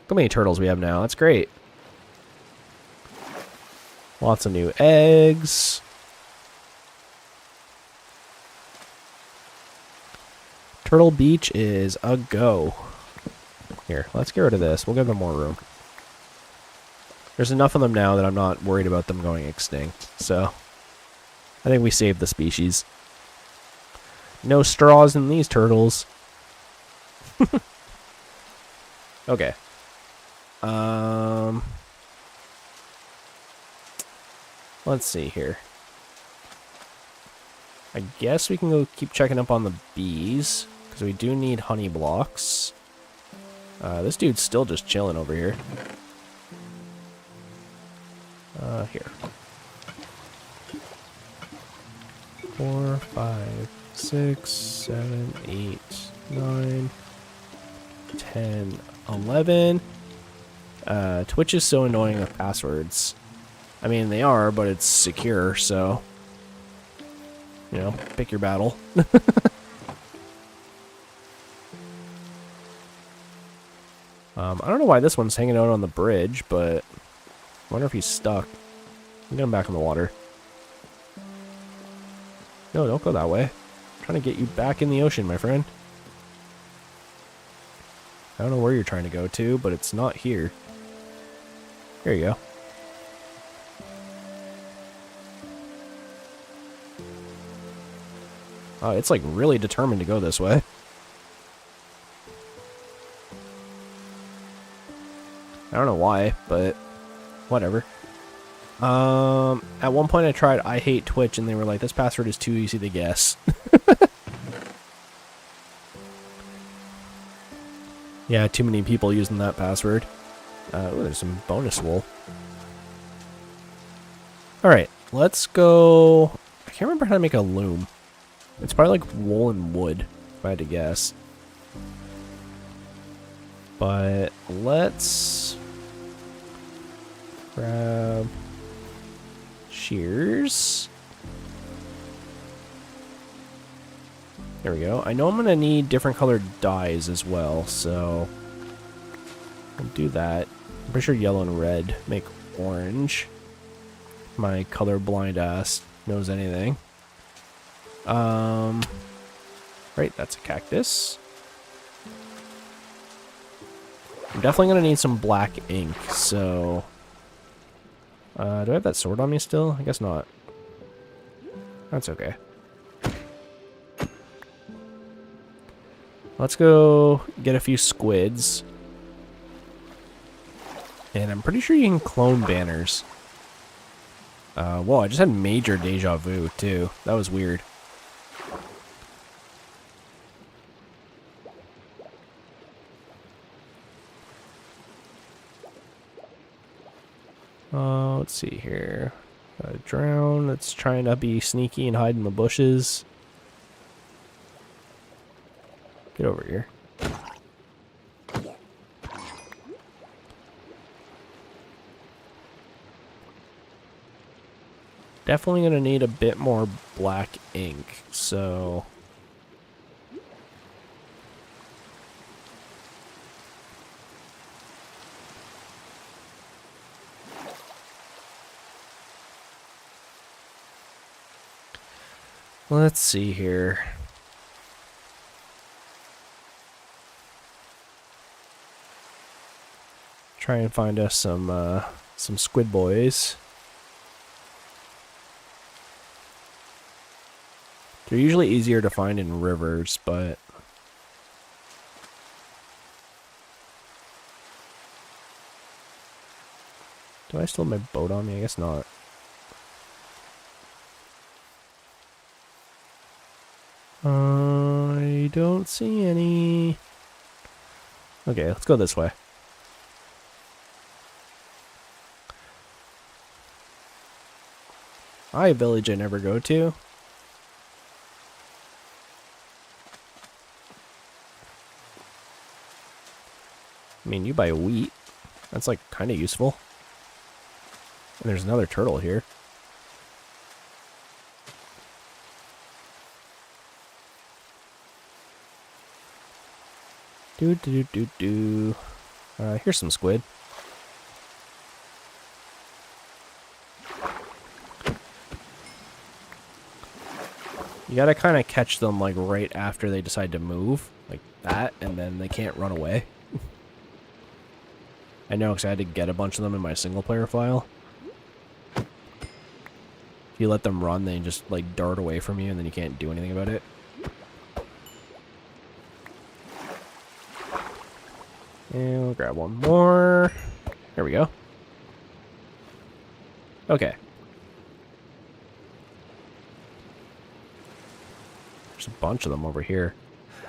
Speaker 1: how many turtles we have now. That's great. Lots of new eggs. Turtle Beach is a go. Here, let's get rid of this. We'll give them more room. There's enough of them now that I'm not worried about them going extinct. So, I think we saved the species. No straws in these turtles. Okay. Let's see here. I guess we can go keep checking up on the bees, because we do need honey blocks. This dude's still just chilling over here. Here. 4, 5, 6, 7, 8, 9, 10, 11. Twitch is so annoying with passwords. I mean, they are, but it's secure, so... You know, pick your battle. I don't know why this one's hanging out on the bridge, but... I wonder if he's stuck. I'm getting back in the water. No, don't go that way. I'm trying to get you back in the ocean, my friend. I don't know where you're trying to go to, but it's not here. Here you go. Oh, it's like really determined to go this way. I don't know why, but whatever. At one point I tried I hate Twitch and they were like, this password is too easy to guess. Yeah, too many people using that password. Ooh, there's some bonus wool. Alright, let's go... I can't remember how to make a loom. It's probably like wool and wood, if I had to guess. But let's grab shears. There we go. I know I'm going to need different colored dyes as well, so I'll do that. I'm pretty sure yellow and red make orange. My colorblind ass knows anything. Right, that's a cactus. I'm definitely going to need some black ink, so... do I have that sword on me still? I guess not. That's okay. Let's go get a few squids. And I'm pretty sure you can clone banners. Whoa, I just had major deja vu, too. That was weird. Let's see here. A drown that's trying to be sneaky and hide in the bushes. Get over here. Definitely gonna need a bit more black ink, so... Let's see here. try and find us some squid boys. They're usually easier to find in rivers, but do I still have my boat on me? I guess not. I don't see any. Okay, let's go this way. Hi, village I never go to. I mean, you buy wheat. That's like kind of useful. And there's another turtle here. Here's some squid. You gotta kind of catch them like right after they decide to move, like that, and then they can't run away. I know, because I had to get a bunch of them in my single player file. If you let them run, they just like dart away from you, and then you can't do anything about it. And we'll grab one more. There we go. Okay. There's a bunch of them over here.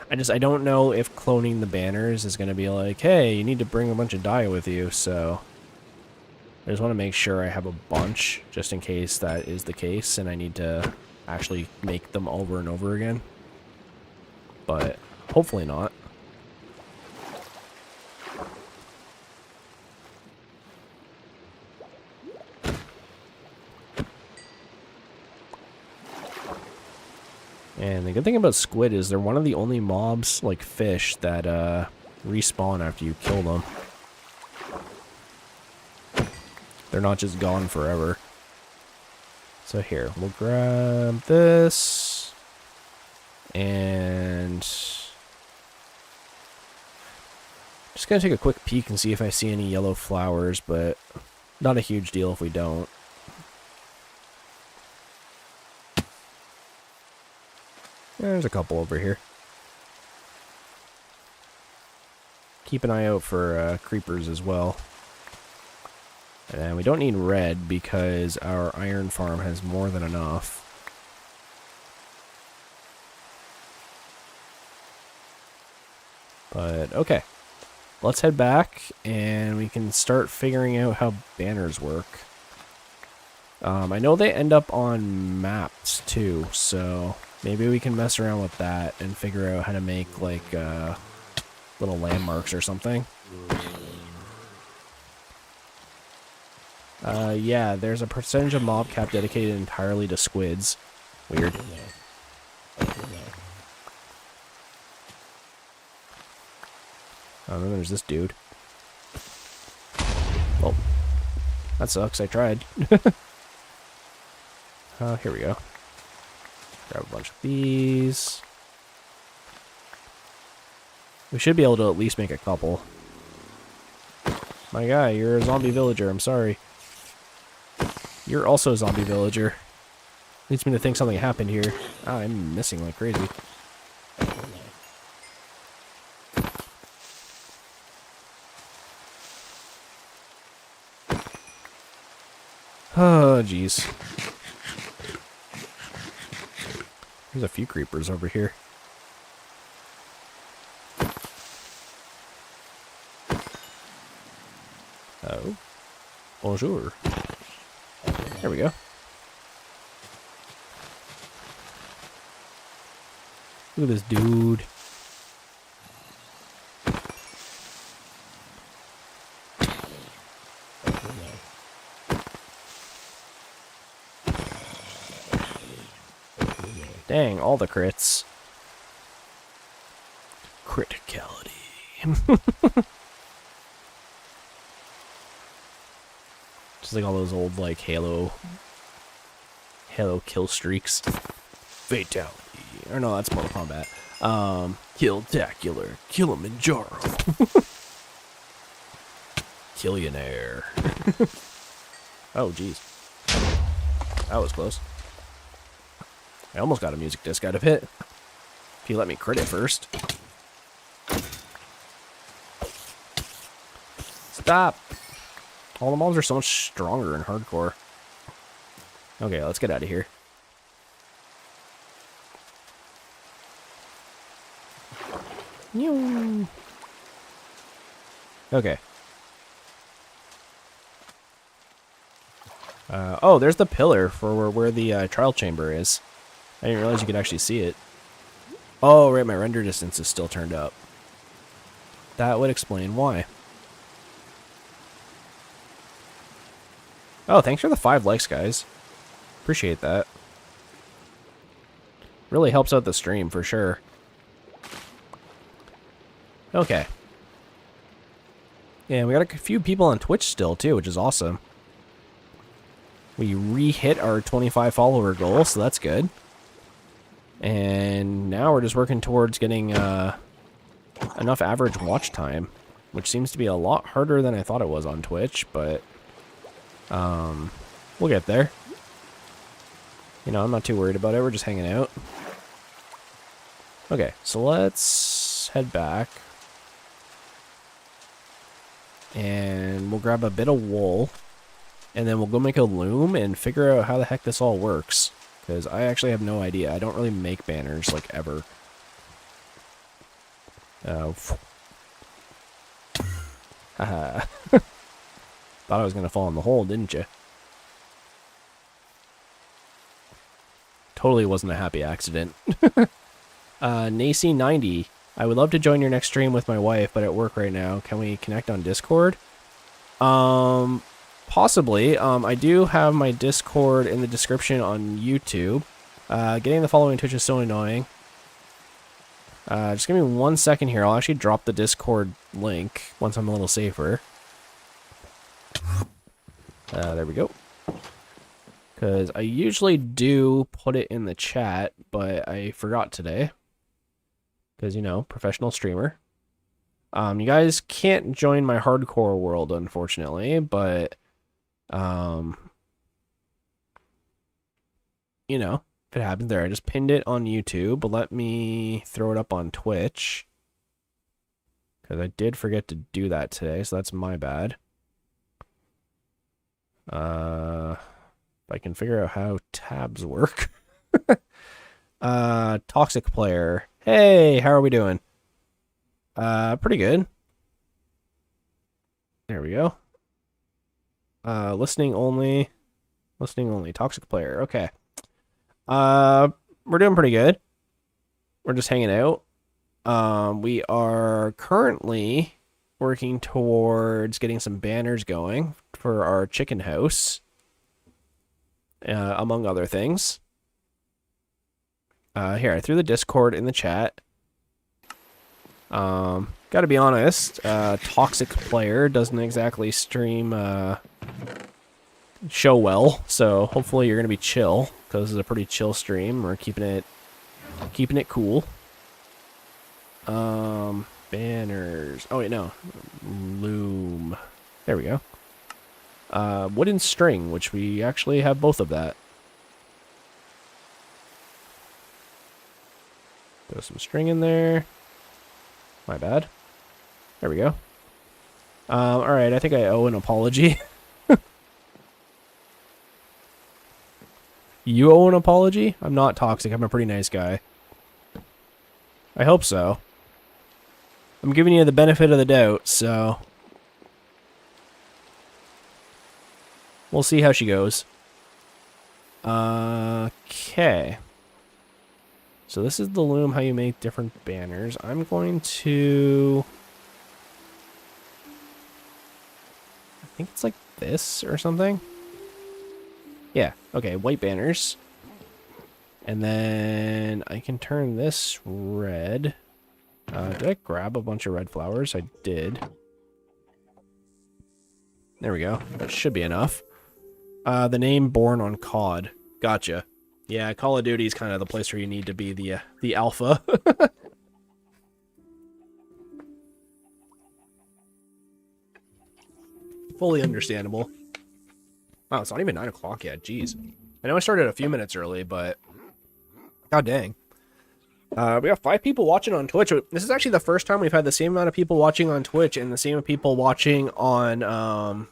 Speaker 1: I don't know if cloning the banners is going to be like, hey, you need to bring a bunch of dye with you, so I just want to make sure I have a bunch, just in case that is the case, and I need to actually make them over and over again. But hopefully not. And the good thing about squid is they're one of the only mobs, like fish, that respawn after you kill them. They're not just gone forever. So here, we'll grab this. And just gonna take a quick peek and see if I see any yellow flowers, but not a huge deal if we don't. There's a couple over here. Keep an eye out for creepers as well. And we don't need red because our iron farm has more than enough. But okay. Let's head back and we can start figuring out how banners work. I know they end up on maps too, so maybe we can mess around with that and figure out how to make like little landmarks or something. Yeah, there's a percentage of mob cap dedicated entirely to squids. Weird. Oh, then there's this dude. Well, that sucks. I tried. Here we go. Grab a bunch of these. We should be able to at least make a couple. My guy, you're a zombie villager. I'm sorry. You're also a zombie villager. Leads me to think something happened here. Ah, I'm missing like crazy. Oh, jeez. There's a few creepers over here. Oh. Bonjour. There we go. Look at this dude. Dang, all the crits. Criticality. Just like all those old, like, Halo kill streaks. Fatality. Or no, that's Mortal Kombat. Kill-tacular. Kilimanjaro. Killionaire. Oh, jeez. That was close. I almost got a music disc out of it. If you let me crit it first. Stop! All the mobs are so much stronger in hardcore. Okay, let's get out of here. Okay. Oh, there's the pillar for where the trial chamber is. I didn't realize you could actually see it. Oh, right, my render distance is still turned up. That would explain why. Oh, thanks for the 5 likes, guys. Appreciate that. Really helps out the stream, for sure. Okay. Yeah, we got a few people on Twitch still, too, which is awesome. We re-hit our 25 follower goal, so that's good. And now we're just working towards getting enough average watch time, which seems to be a lot harder than I thought it was on Twitch, but we'll get there. You know, I'm not too worried about it. We're just hanging out. Okay, so let's head back. And we'll grab a bit of wool. And then we'll go make a loom and figure out how the heck this all works. Because I actually have no idea. I don't really make banners, like, ever. Oh. Haha. Thought I was going to fall in the hole, didn't you? Totally wasn't a happy accident. Nacy90. I would love to join your next stream with my wife, but at work right now. Can we connect on Discord? Possibly. I do have my Discord in the description on YouTube. Getting the following Twitch is so annoying. Just give me 1 second here. I'll actually drop the Discord link once I'm a little safer. There we go. Because I usually do put it in the chat, but I forgot today. Because, you know, professional streamer. You guys can't join my hardcore world, unfortunately, but, you know, if it happens there, I just pinned it on YouTube, but let me throw it up on Twitch. Because I did forget to do that today, so that's my bad. If I can figure out how tabs work. Toxic player. Hey, how are we doing? Pretty good. There we go. Listening only. Listening only. Toxic player. Okay. We're doing pretty good. We're just hanging out. We are currently working towards getting some banners going for our chicken house. Among other things. Here, I threw the Discord in the chat. Gotta be honest, Toxic Player doesn't exactly stream, show well, so hopefully you're gonna be chill, because this is a pretty chill stream. We're keeping it cool. Banners. Oh wait, no. Loom. There we go. Wooden string, which we actually have both of that. Throw some string in there. My bad. There we go. Alright, I think I owe an apology. You owe an apology? I'm not toxic. I'm a pretty nice guy. I hope so. I'm giving you the benefit of the doubt, so... we'll see how she goes. Okay. So this is the loom, how you make different banners. I'm going to... I think it's like this or something. Yeah, okay, white banners. And then I can turn this red. Did I grab a bunch of red flowers? I did. There we go. That should be enough. The name Born on COD. Gotcha. Yeah, Call of Duty is kind of the place where you need to be the alpha. Fully understandable. Wow, it's not even 9 o'clock yet. Jeez. I know I started a few minutes early, but god dang. We have 5 people watching on Twitch. This is actually the first time we've had the same amount of people watching on Twitch and the same amount of people watching on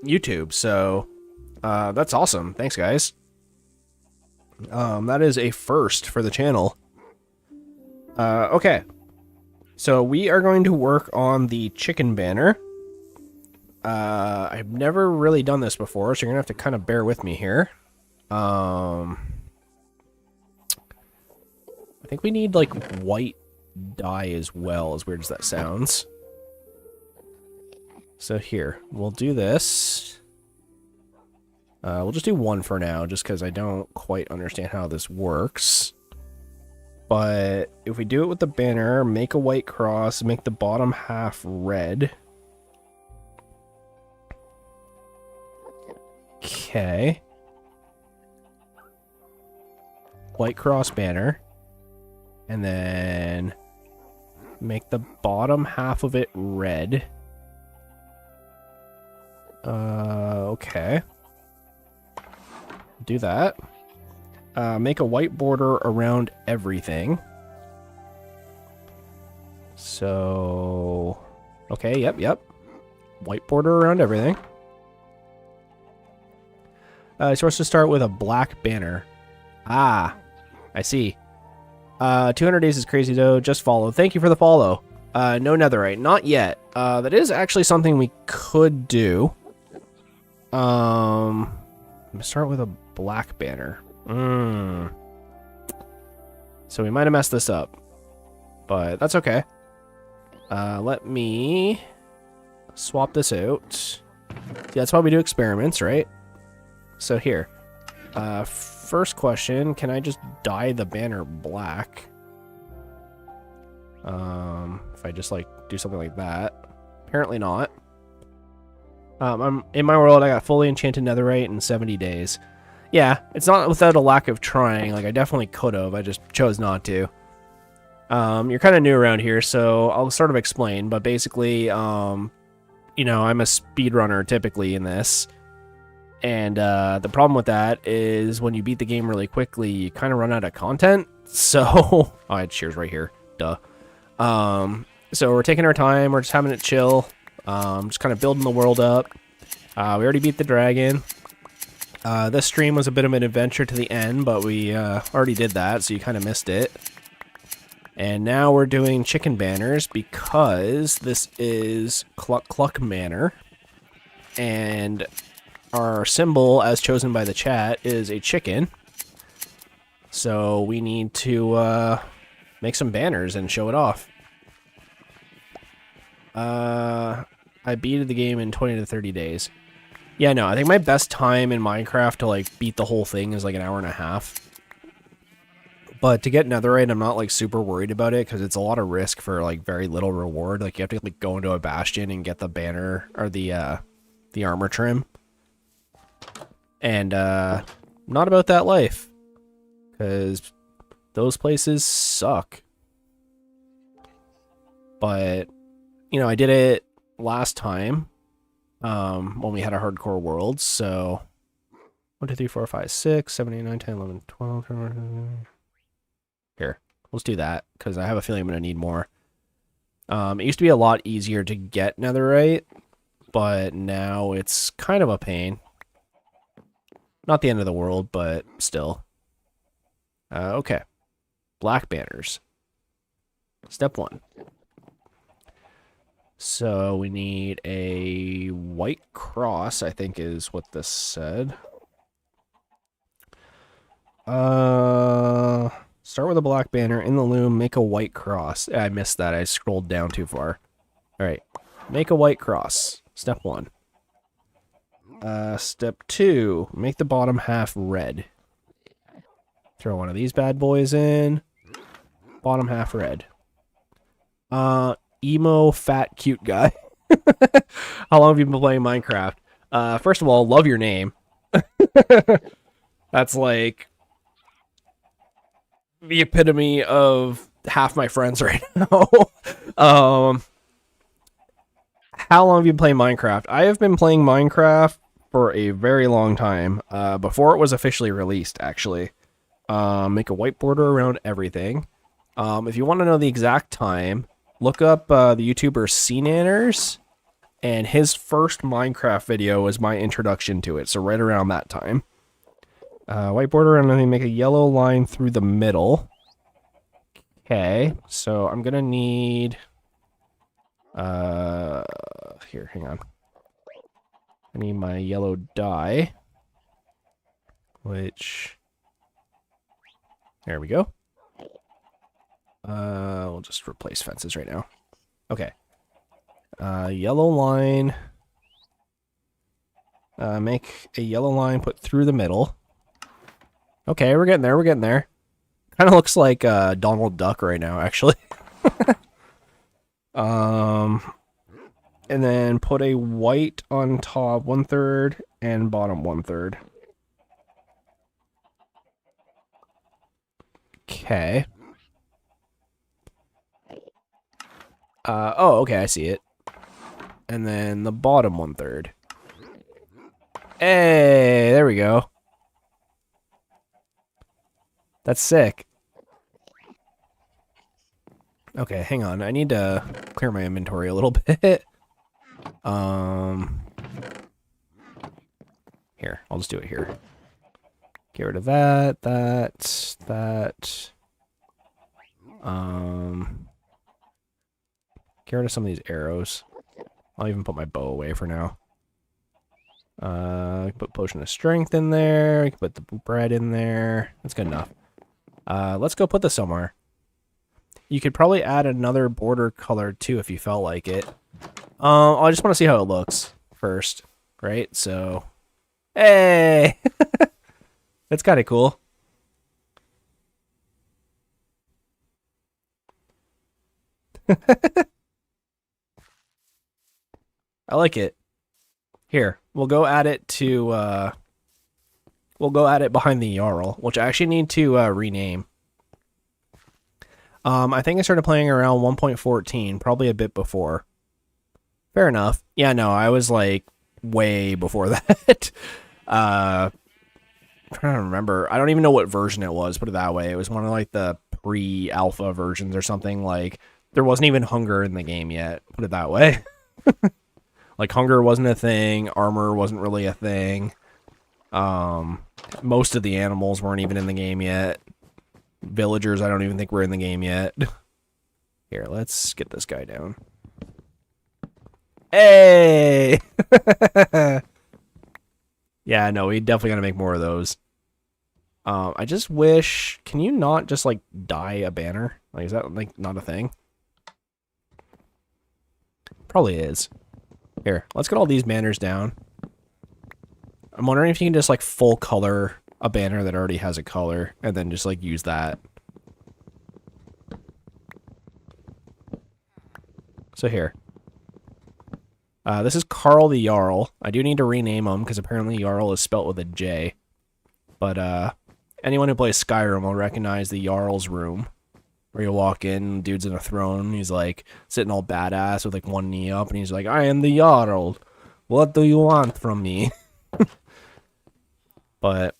Speaker 1: YouTube. So that's awesome. Thanks, guys. That is a first for the channel. Okay. So we are going to work on the chicken banner. I've never really done this before, so you're gonna have to kind of bear with me here. I think we need like white dye as well, as weird as that sounds. So here, we'll do this. We'll just do 1 for now, just because I don't quite understand how this works. But if we do it with the banner, make a white cross, make the bottom half red. Okay. White cross banner. And then make the bottom half of it red. Okay. Do that. Make a white border around everything. So... Okay, yep. White border around everything. You're supposed to start with a black banner. Ah, I see. 200 days is crazy, though. Just follow. Thank you for the follow. No netherite. Not yet. That is actually something we could do. I'm going to start with a black banner. So we might have messed this up. But that's okay. Let me swap this out. See, that's why we do experiments, right? So here. First question, can I just dye the banner black? If I just like do something like that. Apparently not. I'm in my world, I got fully enchanted netherite in 70 days. Yeah, it's not without a lack of trying. Like, I definitely could have. I just chose not to. You're kind of new around here, so I'll sort of explain. But basically, you know, I'm a speedrunner typically in this. And the problem with that is when you beat the game really quickly, you kind of run out of content. So, oh, I had shears right here. Duh. So we're taking our time. We're just having it chill. Just kind of building the world up. We already beat the dragon. This stream was a bit of an adventure to the end, but we already did that, so you kind of missed it. And now we're doing chicken banners because this is Cluck Cluck Manor. And our symbol, as chosen by the chat, is a chicken. So we need to make some banners and show it off. I beat the game in 20 to 30 days. Yeah, no, I think my best time in Minecraft to like beat the whole thing is like an hour and a half. But to get netherite, I'm not like super worried about it because it's a lot of risk for like very little reward. Like you have to like go into a bastion and get the banner or the armor trim. And not about that life, because those places suck. But you know, I did it last time when we had a hardcore world. So 1, 2, 3, 4, 5, 6, 7, 8, 9, 10, 11, 12. Here, let's do that because I have a feeling I'm gonna need more. It used to be a lot easier to get netherite, but now it's kind of a pain. Not the end of the world, but still. Okay. Black banners. Step 1. So we need a white cross, I think is what this said. Start with a black banner in the loom, make a white cross. I missed that. I scrolled down too far. All right. Make a white cross. Step 1. Step 2, make the bottom half red. Throw one of these bad boys in. Bottom half red. Emo, fat, cute guy. How long have you been playing Minecraft? First of all, love your name. That's like the epitome of half my friends right now. How long have you been playing Minecraft? I have been playing Minecraft for a very long time. Before it was officially released, actually. Make a white border around everything. If you want to know the exact time, look up the YouTuber Cnanners, and his first Minecraft video was my introduction to it, so right around that time. White border, and then make a yellow line through the middle. Okay, so I'm gonna need... here, hang on. I need my yellow dye, which... There we go. We'll just replace fences right now. Okay. Yellow line. Make a yellow line, put through the middle. Okay, we're getting there, we're getting there. Kind of looks like Donald Duck right now, actually. And then put a white on top 1/3 and bottom 1/3. Okay. Oh, okay, I see it. And then the bottom 1/3. Hey, there we go. That's sick. Okay, hang on. I need to clear my inventory a little bit. Here, I'll just do it here. Get rid of that. Get rid of some of these arrows. I'll even put my bow away for now. Put potion of strength in there. We can put the bread in there. That's good enough. Let's go put this somewhere. You could probably add another border color too if you felt like it. I just want to see how it looks first, right? So, hey, that's kind of cool. I like it. Here, we'll go add it to, we'll go add it behind the Jarl, which I actually need to rename. I think I started playing around 1.14, probably a bit before. Fair enough. Yeah, no, I was like way before that. I'm trying to remember. I don't even know what version it was, put it that way. It was one of like the pre-alpha versions or something. Like, there wasn't even hunger in the game yet, put it that way. Like, hunger wasn't a thing, armor wasn't really a thing. Most of the animals weren't even in the game yet. Villagers, I don't even think were in the game yet. Here, let's get this guy down. Hey! Yeah, no, we definitely gotta make more of those. I just wish... Can you not just, like, dye a banner? Like, is that, like, not a thing? Probably is. Here, let's get all these banners down. I'm wondering if you can just, like, full color a banner that already has a color, and then just, like, use that. So here. This is Carl the Jarl. I do need to rename him, because apparently Jarl is spelt with a J. But, anyone who plays Skyrim will recognize the Jarl's room. Where you walk in, dude's in a throne, he's, like, sitting all badass with, like, one knee up, and he's like, I am the Jarl. What do you want from me? But...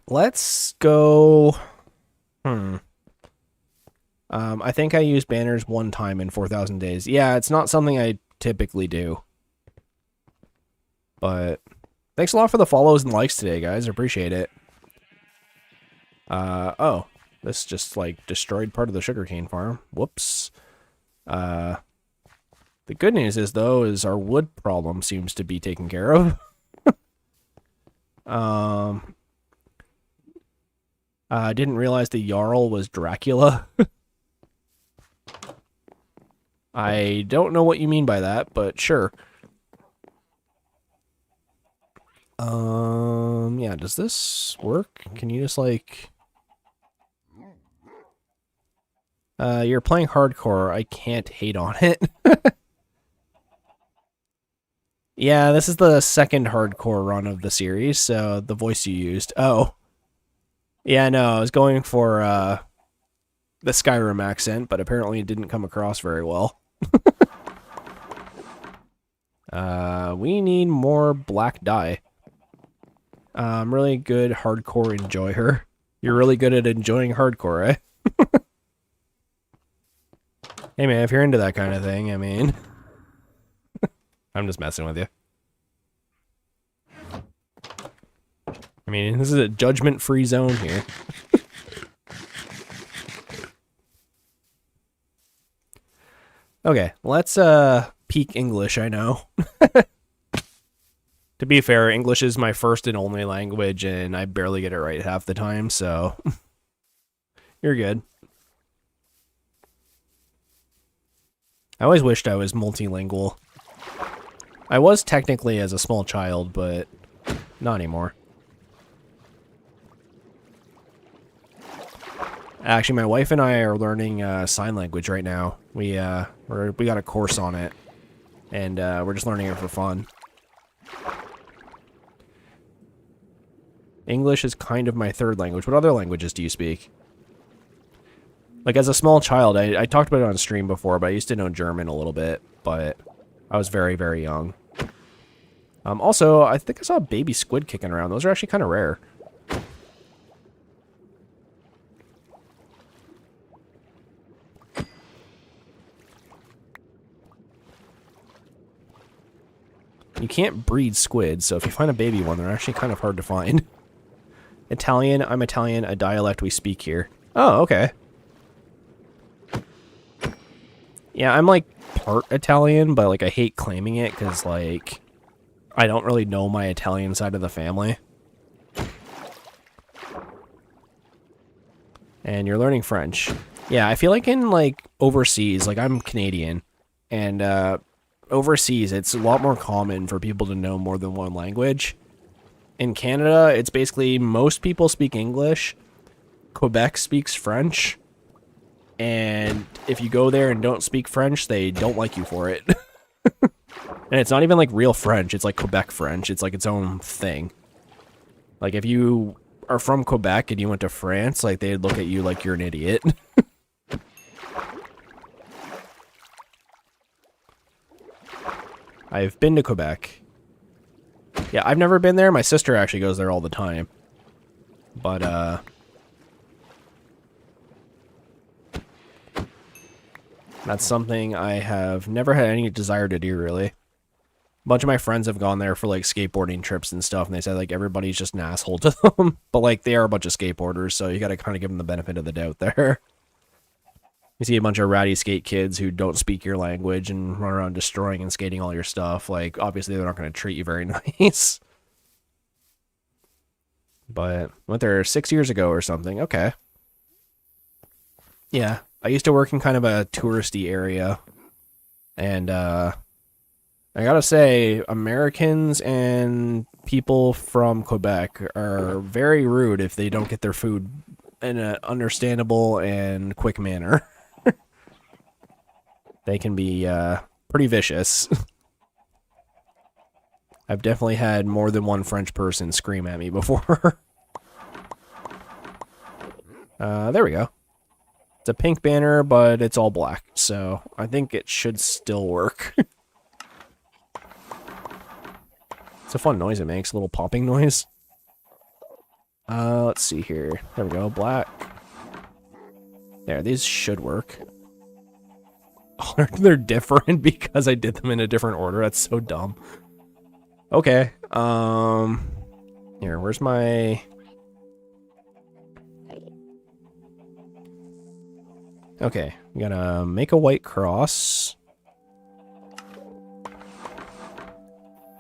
Speaker 1: let's go... I think I used banners one time in 4,000 days. Yeah, it's not something I typically do. But thanks a lot for the follows and likes today, guys. I appreciate it. Oh. This just, like, destroyed part of the sugarcane farm. Whoops. The good news is, though, is our wood problem seems to be taken care of. I didn't realize the Jarl was Dracula. I don't know what you mean by that, but sure. Yeah, does this work? Can you just, like... you're playing hardcore. I can't hate on it. Yeah, this is the second hardcore run of the series, so the voice you used. Oh. Yeah, no, I was going for the Skyrim accent, but apparently it didn't come across very well. We need more black dye. I'm really good hardcore enjoyer. You're really good at enjoying hardcore, eh? Hey man, if you're into that kind of thing, I mean... I'm just messing with you. I mean, this is a judgment-free zone here. Okay, let's peak English, I know. To be fair, English is my first and only language, and I barely get it right half the time, so... You're good. I always wished I was multilingual. I was technically as a small child, but not anymore. Actually, my wife and I are learning sign language right now. We got a course on it, and we're just learning it for fun. English is kind of my third language. What other languages do you speak? Like, as a small child, I talked about it on stream before, but I used to know German a little bit, but I was very, very young. Also, I think I saw a baby squid kicking around. Those are actually kind of rare. You can't breed squids, so if you find a baby one, they're actually kind of hard to find. Italian, I'm Italian, a dialect we speak here. Oh, okay. Yeah, I'm like part Italian, but like I hate claiming it because like I don't really know my Italian side of the family. And you're learning French. Yeah, I feel like in like overseas, like I'm Canadian, and overseas it's a lot more common for people to know more than one language. In Canada, it's basically most people speak English, Quebec speaks French, and if you go there and don't speak French, they don't like you for it. And it's not even like real French, it's like Quebec French, it's like its own thing. Like if you are from Quebec and you went to France, like they'd look at you like you're an idiot. I've been to Quebec. Yeah, I've never been there. My sister actually goes there all the time. But, that's something I have never had any desire to do, really. A bunch of my friends have gone there for, like, skateboarding trips and stuff, and they said, like, everybody's just an asshole to them. But, like, they are a bunch of skateboarders, so you gotta kind of give them the benefit of the doubt there. You see a bunch of ratty skate kids who don't speak your language and run around destroying and skating all your stuff. Like, obviously they're not going to treat you very nice. But went there 6 years ago or something. Okay. Yeah, I used to work in kind of a touristy area. And, I gotta say, Americans and people from Quebec are very rude if they don't get their food in an understandable and quick manner. They can be pretty vicious. I've definitely had more than one French person scream at me before. There we go. It's a pink banner, but it's all black, so I think it should still work. It's a fun noise it makes, a little popping noise. Let's see here. There we go, black. There, these should work. Oh, they're different because I did them in a different order. That's so dumb. Okay. Here, where's my... Okay, I'm gonna make a white cross.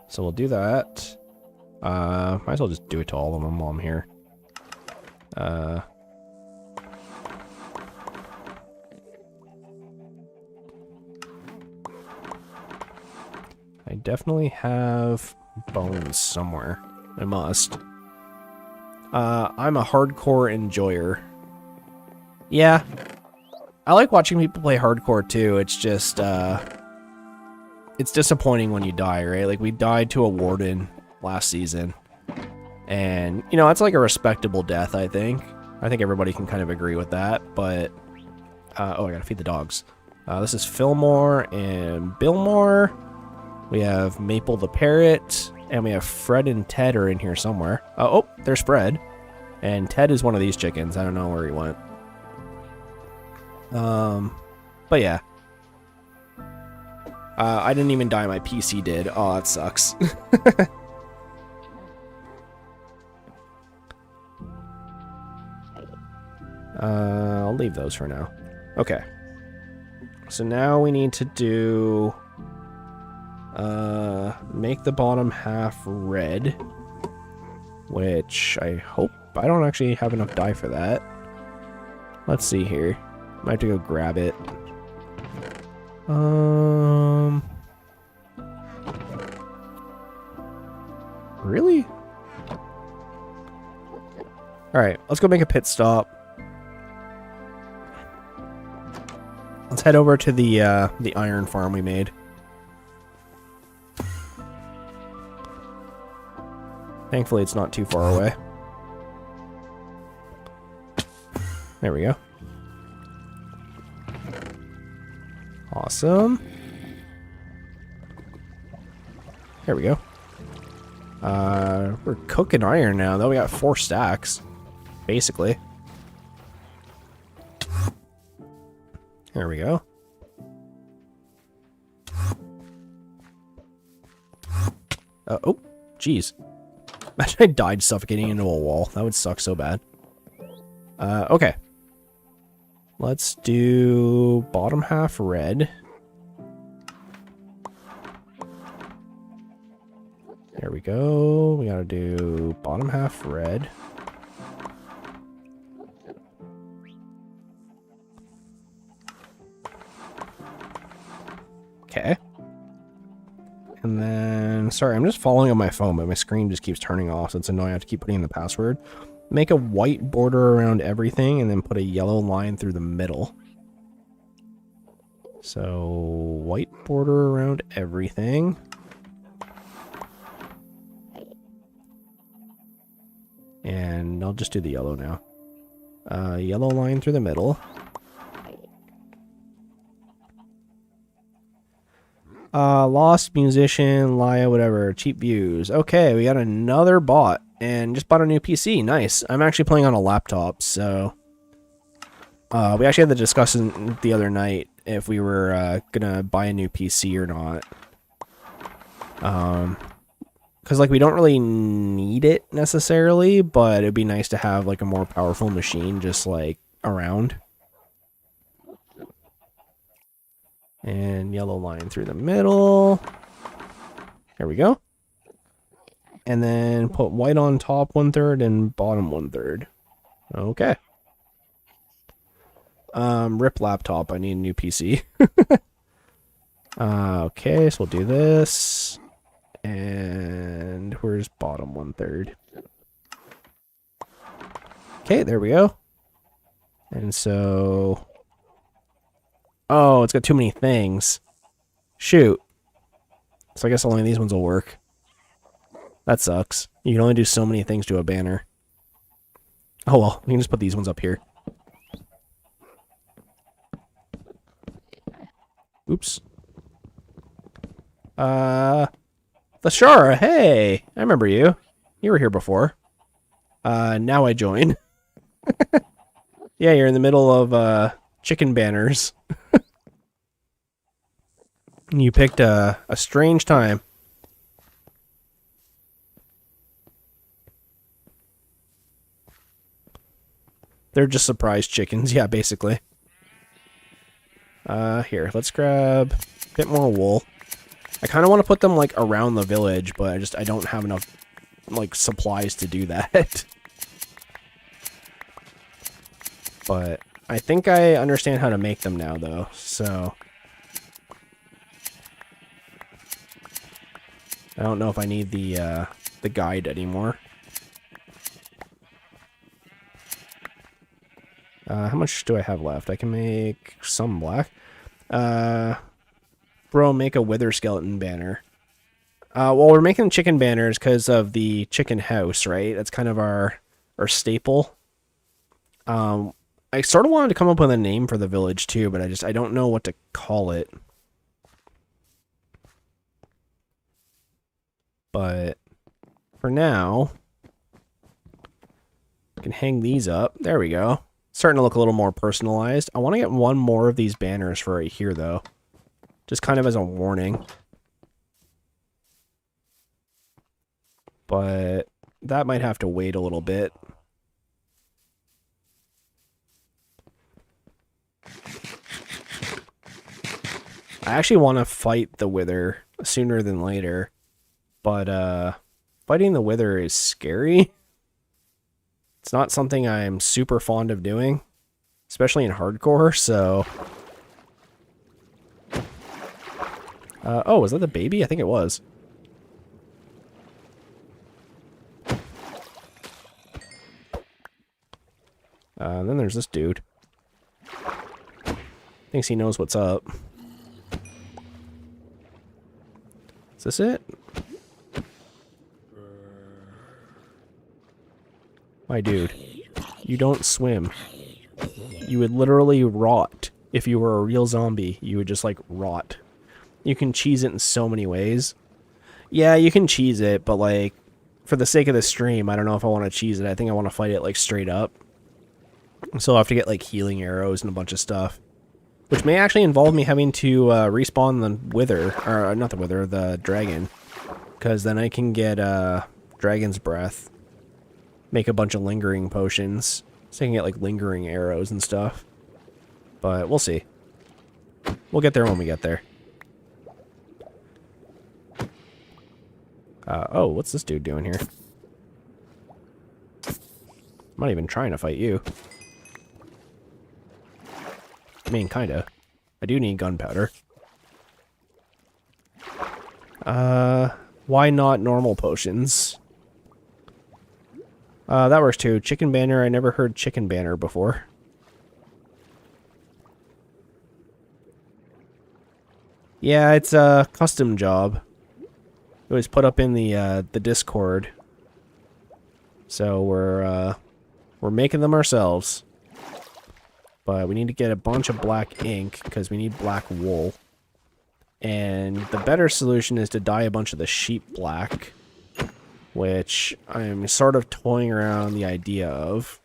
Speaker 1: So we'll do that. Might as well just do it to all of them while I'm here. I definitely have bones somewhere. I must. I'm a hardcore enjoyer. Yeah. I like watching people play hardcore too. It's just, it's disappointing when you die, right? Like, we died to a warden last season. And, you know, that's like a respectable death, I think. I think everybody can kind of agree with that, but... oh, I gotta feed the dogs. This is Fillmore and Billmore. We have Maple the parrot, and we have Fred and Ted are in here somewhere. Oh, there's Fred. And Ted is one of these chickens. I don't know where he went. But yeah. I didn't even die, my PC did. Oh, that sucks. I'll leave those for now. Okay. So now we need to do... make the bottom half red. Which I hope... I don't actually have enough dye for that. Let's see here. Might have to go grab it. Really? Alright, let's go make a pit stop. Let's head over to the iron farm we made. Thankfully, it's not too far away. There we go. Awesome. There we go. We're cooking iron now, though. We got 4 stacks, basically. There we go. Oh, jeez. Imagine I died suffocating into a wall. That would suck so bad. Okay. Let's do bottom half red. There we go. We gotta do bottom half red. Okay. And then, sorry, I'm just following on my phone, but my screen just keeps turning off, so it's annoying. I have to keep putting in the password. Make a white border around everything, and then put a yellow line through the middle. So, white border around everything. And I'll just do the yellow now. Yellow line through the middle. Lost musician, Laya, whatever. Cheap views. Okay, we got another bot. And just bought a new PC. Nice. I'm actually playing on a laptop, so... we actually had the discussion the other night if we were gonna buy a new PC or not. Because, like, we don't really need it necessarily, but it'd be nice to have, like, a more powerful machine just, like, around. And yellow line through the middle. There we go. And then put white on top 1/3 and bottom 1/3. Okay. Rip laptop. I need a new PC. Okay, so we'll do this. And where's bottom 1/3? Okay, there we go. And so... Oh, it's got too many things. Shoot. So I guess only these ones will work. That sucks. You can only do so many things to a banner. Oh well, we can just put these ones up here. Oops. Lashara, hey! I remember you. You were here before. Now I join. Yeah, you're in the middle of, chicken banners. You picked a strange time. They're just surprise chickens, yeah, basically. Here, let's grab a bit more wool. I kind of want to put them, like, around the village, but I don't have enough, like, supplies to do that. But I think I understand how to make them now, though, so... I don't know if I need the guide anymore. How much do I have left? I can make some black. Bro, make a wither skeleton banner. Well, we're making chicken banners because of the chicken house, right? That's kind of our staple. I sort of wanted to come up with a name for the village too, but I don't know what to call it. But for now, I can hang these up. There we go. Starting to look a little more personalized. I want to get one more of these banners for right here, though. Just kind of as a warning. But that might have to wait a little bit. I actually want to fight the Wither sooner than later. But fighting the Wither is scary. It's not something I'm super fond of doing, especially in hardcore, so... oh, was that the baby? I think it was. And then there's this dude. Thinks he knows what's up. Is this it? My dude, you don't swim. You would literally rot. If you were a real zombie, you would just, like, rot. You can cheese it in so many ways. Yeah, you can cheese it, but, like, for the sake of the stream, I don't know if I want to cheese it. I think I want to fight it, like, straight up. So I'll have to get, like, healing arrows and a bunch of stuff. Which may actually involve me having to respawn the Wither. Or, not the Wither, the Dragon. Because then I can get Dragon's Breath. Make a bunch of lingering potions. So I can get, like, lingering arrows and stuff. But we'll see. We'll get there when we get there. Oh, what's this dude doing here? I'm not even trying to fight you. I mean, kinda. I do need gunpowder. Why not normal potions? That works too. Chicken banner, I never heard chicken banner before. Yeah, it's a custom job. It was put up in the Discord. So we're making them ourselves. But we need to get a bunch of black ink because we need black wool. And the better solution is to dye a bunch of the sheep black, which I'm sort of toying around the idea of.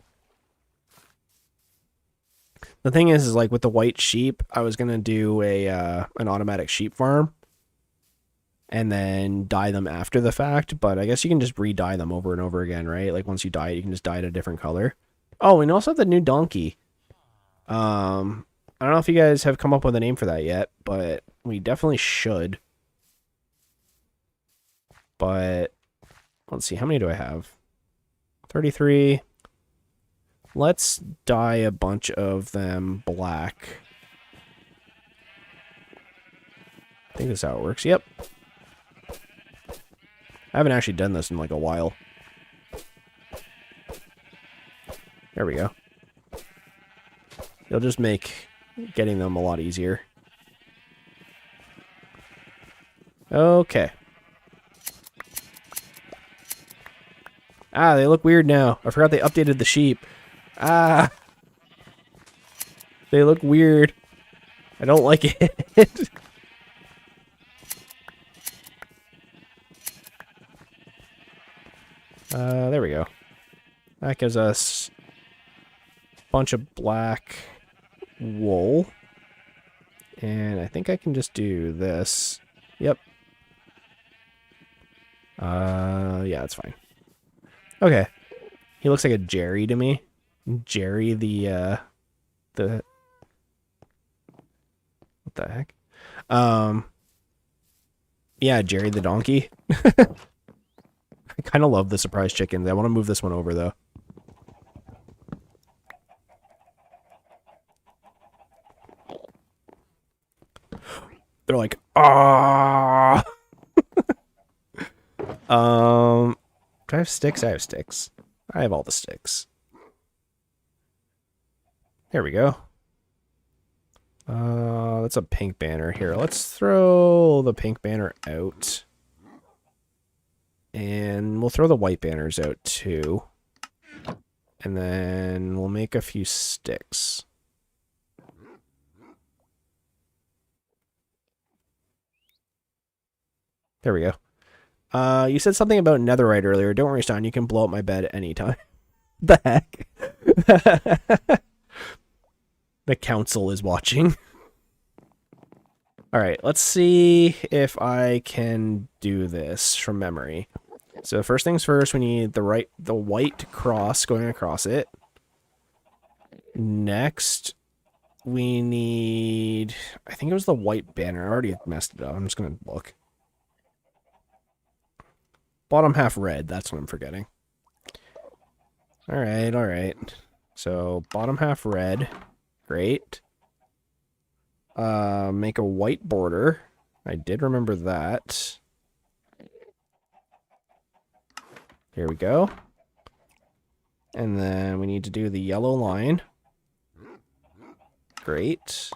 Speaker 1: The thing is like with the white sheep, I was gonna do an automatic sheep farm and then dye them after the fact, but I guess you can just re-dye them over and over again, right? Like once you dye it, you can just dye it a different color. Oh, and also the new donkey. I don't know if you guys have come up with a name for that yet, but we definitely should. But let's see, how many do I have? 33. Let's dye a bunch of them black. I think that's how it works. Yep. I haven't actually done this in like a while. There we go. It'll just make getting them a lot easier. Okay. Ah, they look weird now. I forgot they updated the sheep. Ah. They look weird. I don't like it. There we go. That gives us a bunch of black wool. And I think I can just do this. Yep. Yeah, that's fine. Okay. He looks like a Jerry to me. Jerry the what the heck? Yeah, Jerry the donkey. I kind of love the surprise chickens. I want to move this one over though. They're like, ah. Do I have sticks? I have sticks. I have all the sticks. There we go. That's a pink banner here. Let's throw the pink banner out. And we'll throw the white banners out too. And then we'll make a few sticks. There we go. You said something about netherite earlier. Don't worry, Stein. You can blow up my bed anytime. The heck? The council is watching. Alright, let's see if I can do this from memory. So first things first, we need the white cross going across it. Next, we need... I think it was the white banner. I already messed it up. I'm just going to look. Bottom half red. That's what I'm forgetting. Alright, alright. So, bottom half red. Great. Make a white border. I did remember that. Here we go. And then we need to do the yellow line. Great.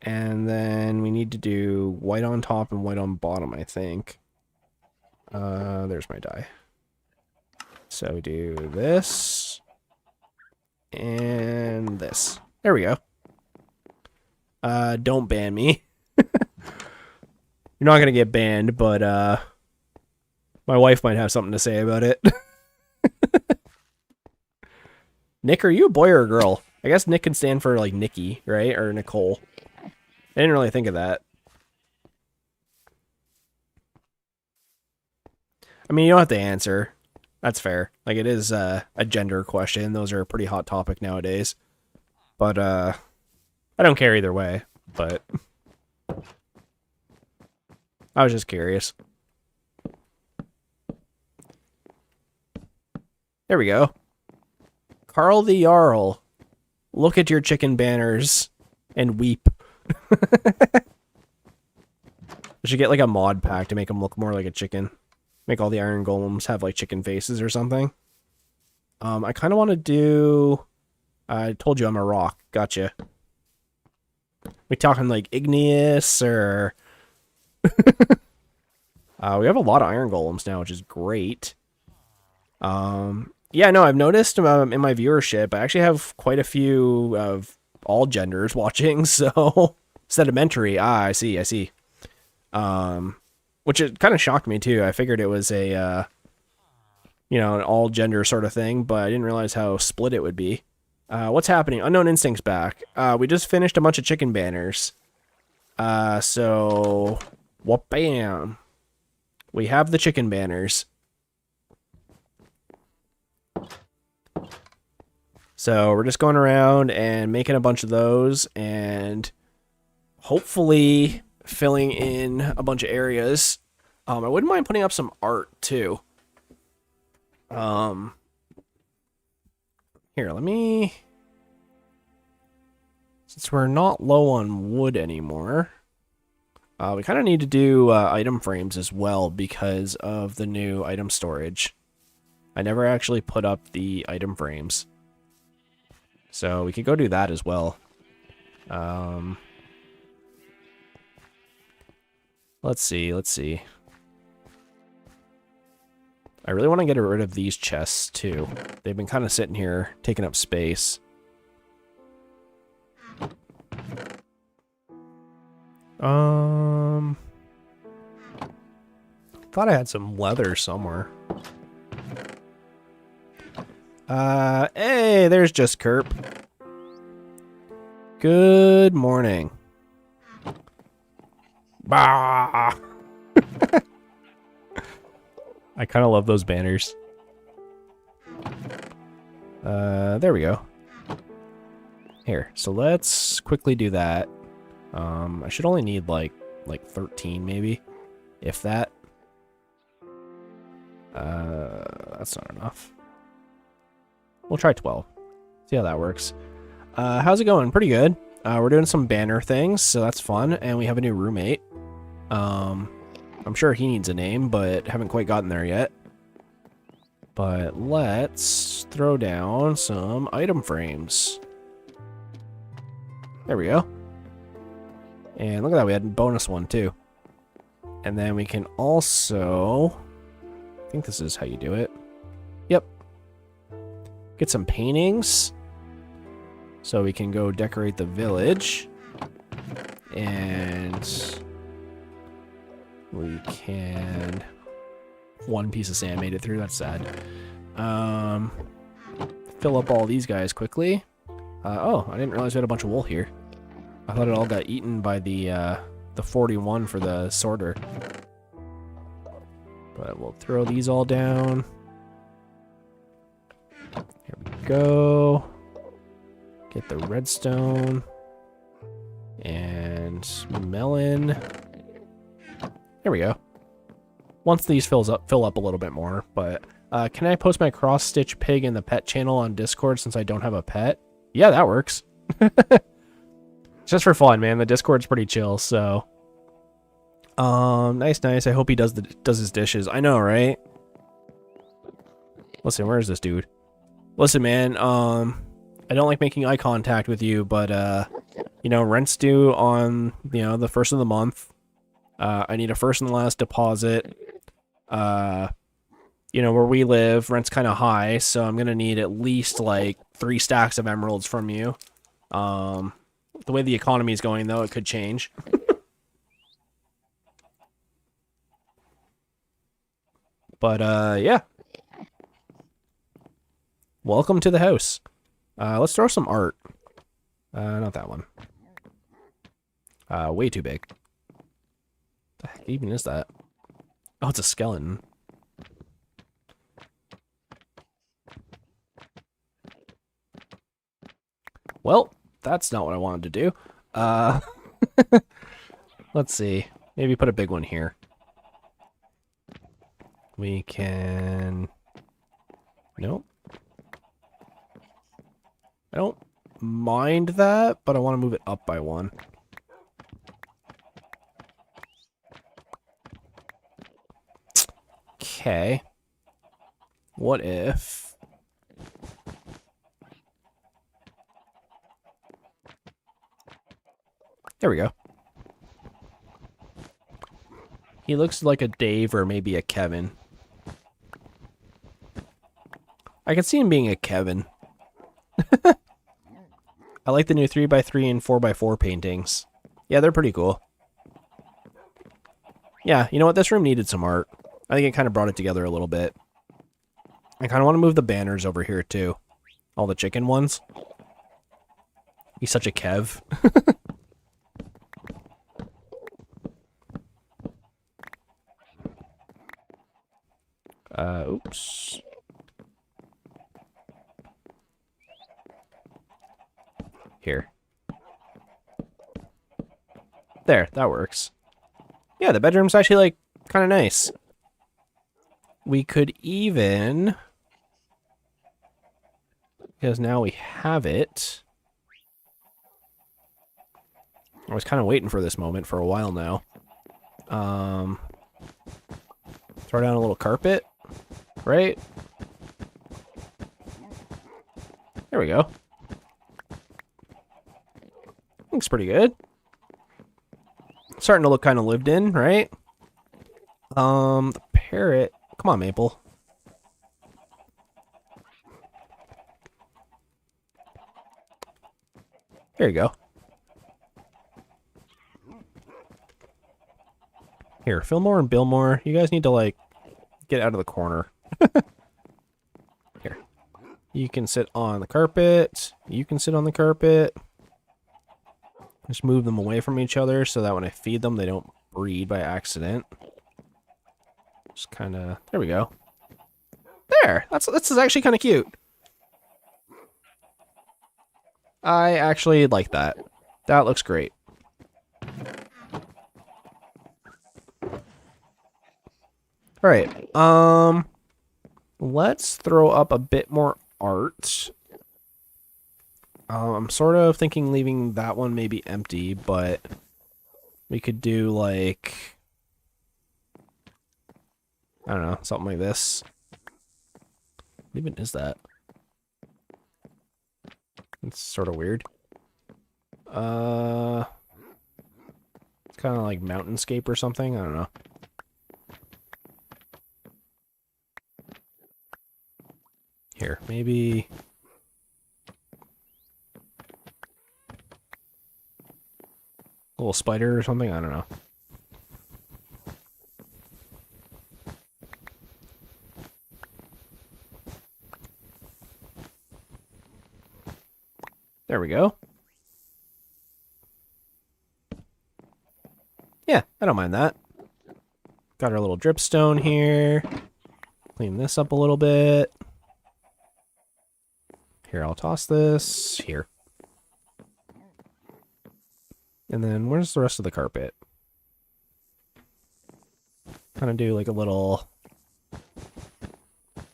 Speaker 1: And then we need to do white on top and white on bottom, I think. There's my die. So we do this. And this. There we go. Don't ban me. You're not gonna get banned, but, my wife might have something to say about it. Nick, are you a boy or a girl? I guess Nick can stand for, like, Nikki, right? Or Nicole. I didn't really think of that. I mean, you don't have to answer. That's fair. Like, it is a gender question. Those are a pretty hot topic nowadays. But, I don't care either way. But I was just curious. There we go. Carl the Jarl. Look at your chicken banners and weep. I should get like a mod pack to make them look more like a chicken. Make all the iron golems have like chicken faces or something. I kind of want to do... I told you I'm a rock. Gotcha. We talking like igneous or... we have a lot of iron golems now, which is great. Yeah, no, I've noticed in my viewership, I actually have quite a few of all genders watching, so... Sedimentary. Ah, I see. Which it kind of shocked me, too. I figured it was a, you know, an all-gender sort of thing, but I didn't realize how split it would be. What's happening? Unknown Instinct's back. We just finished a bunch of chicken banners. So... Whoop-bam! We have the chicken banners. So we're just going around and making a bunch of those and hopefully filling in a bunch of areas. I wouldn't mind putting up some art too. Here, let me... Since we're not low on wood anymore, we kind of need to do item frames as well because of the new item storage. I never actually put up the item frames. So we could go do that as well. Let's see. I really want to get rid of these chests too. They've been kind of sitting here, taking up space. Thought I had some leather somewhere. Hey, there's just Kerp. Good morning. Bah! I kind of love those banners. There we go. Here, so let's quickly do that. I should only need like 13 maybe, if that. That's not enough. We'll try 12. See how that works. How's it going? Pretty good. We're doing some banner things, so that's fun, and we have a new roommate. I'm sure he needs a name, but haven't quite gotten there yet. But let's throw down some item frames. There we go. And look at that, we had a bonus one too. And then we can also... I think this is how you do it. Yep. Get some paintings. So we can go decorate the village. And...
Speaker 2: We can... One piece of sand made it through. That's sad. Fill up all these guys quickly. Oh, I didn't realize we had a bunch of wool here. I thought it all got eaten by the 41 for the sorter. But we'll throw these all down. Here we go. Get the redstone. And melon. There we go. Once these fill up a little bit more, but can I post my cross-stitch pig in the pet channel on Discord since I don't have a pet? Yeah, that works. Just for fun, man. The Discord's pretty chill, so. Nice. I hope he does his dishes. I know, right? Listen, where is this dude? Listen, man. I don't like making eye contact with you, but you know, rent's due on the first of the month. I need a first and last deposit. You know, where we live, rent's kind of high, so I'm gonna need at least like 3 stacks of emeralds from you. The way the economy is going, though, it could change. But yeah. Welcome to the house. Let's throw some art. Not that one. Way too big. The heck even is that? Oh, it's a skeleton. Well, that's not what I wanted to do. Let's see. Maybe put a big one here. We can... Nope. I don't mind that, but I want to move it up by 1. Okay. What if... There we go. He looks like a Dave or maybe a Kevin. I can see him being a Kevin. I like the new 3x3 and 4x4 paintings. Yeah, they're pretty cool. Yeah, you know what? This room needed some art. I think it kind of brought it together a little bit. I kind of want to move the banners over here, too. All the chicken ones. He's such a Kev. Oops. Here. There, that works. Yeah, the bedroom's actually, like, kind of nice. We could even... Because now we have it. I was kind of waiting for this moment for a while now. Throw down a little carpet. Right? There we go. Looks pretty good. Starting to look kind of lived in, right? The parrot. Come on, Maple. There you go. Here, Fillmore and Billmore, you guys need to, like, get out of the corner. Here. You can sit on the carpet. You can sit on the carpet. Just move them away from each other so that when I feed them, they don't breed by accident. Just kind of... There we go. There! This is actually kind of cute. I actually like that. That looks great. Alright, let's throw up a bit more art. I'm sort of thinking leaving that one maybe empty, but we could do, like, I don't know, something like this. What even is that? It's sort of weird. It's kind of like mountainscape or something, I don't know. Here, maybe... a little spider or something? I don't know. There we go. Yeah, I don't mind that. Got our little dripstone here. Clean this up a little bit. Here, I'll toss this. Here. And then where's the rest of the carpet? Kind of do like a little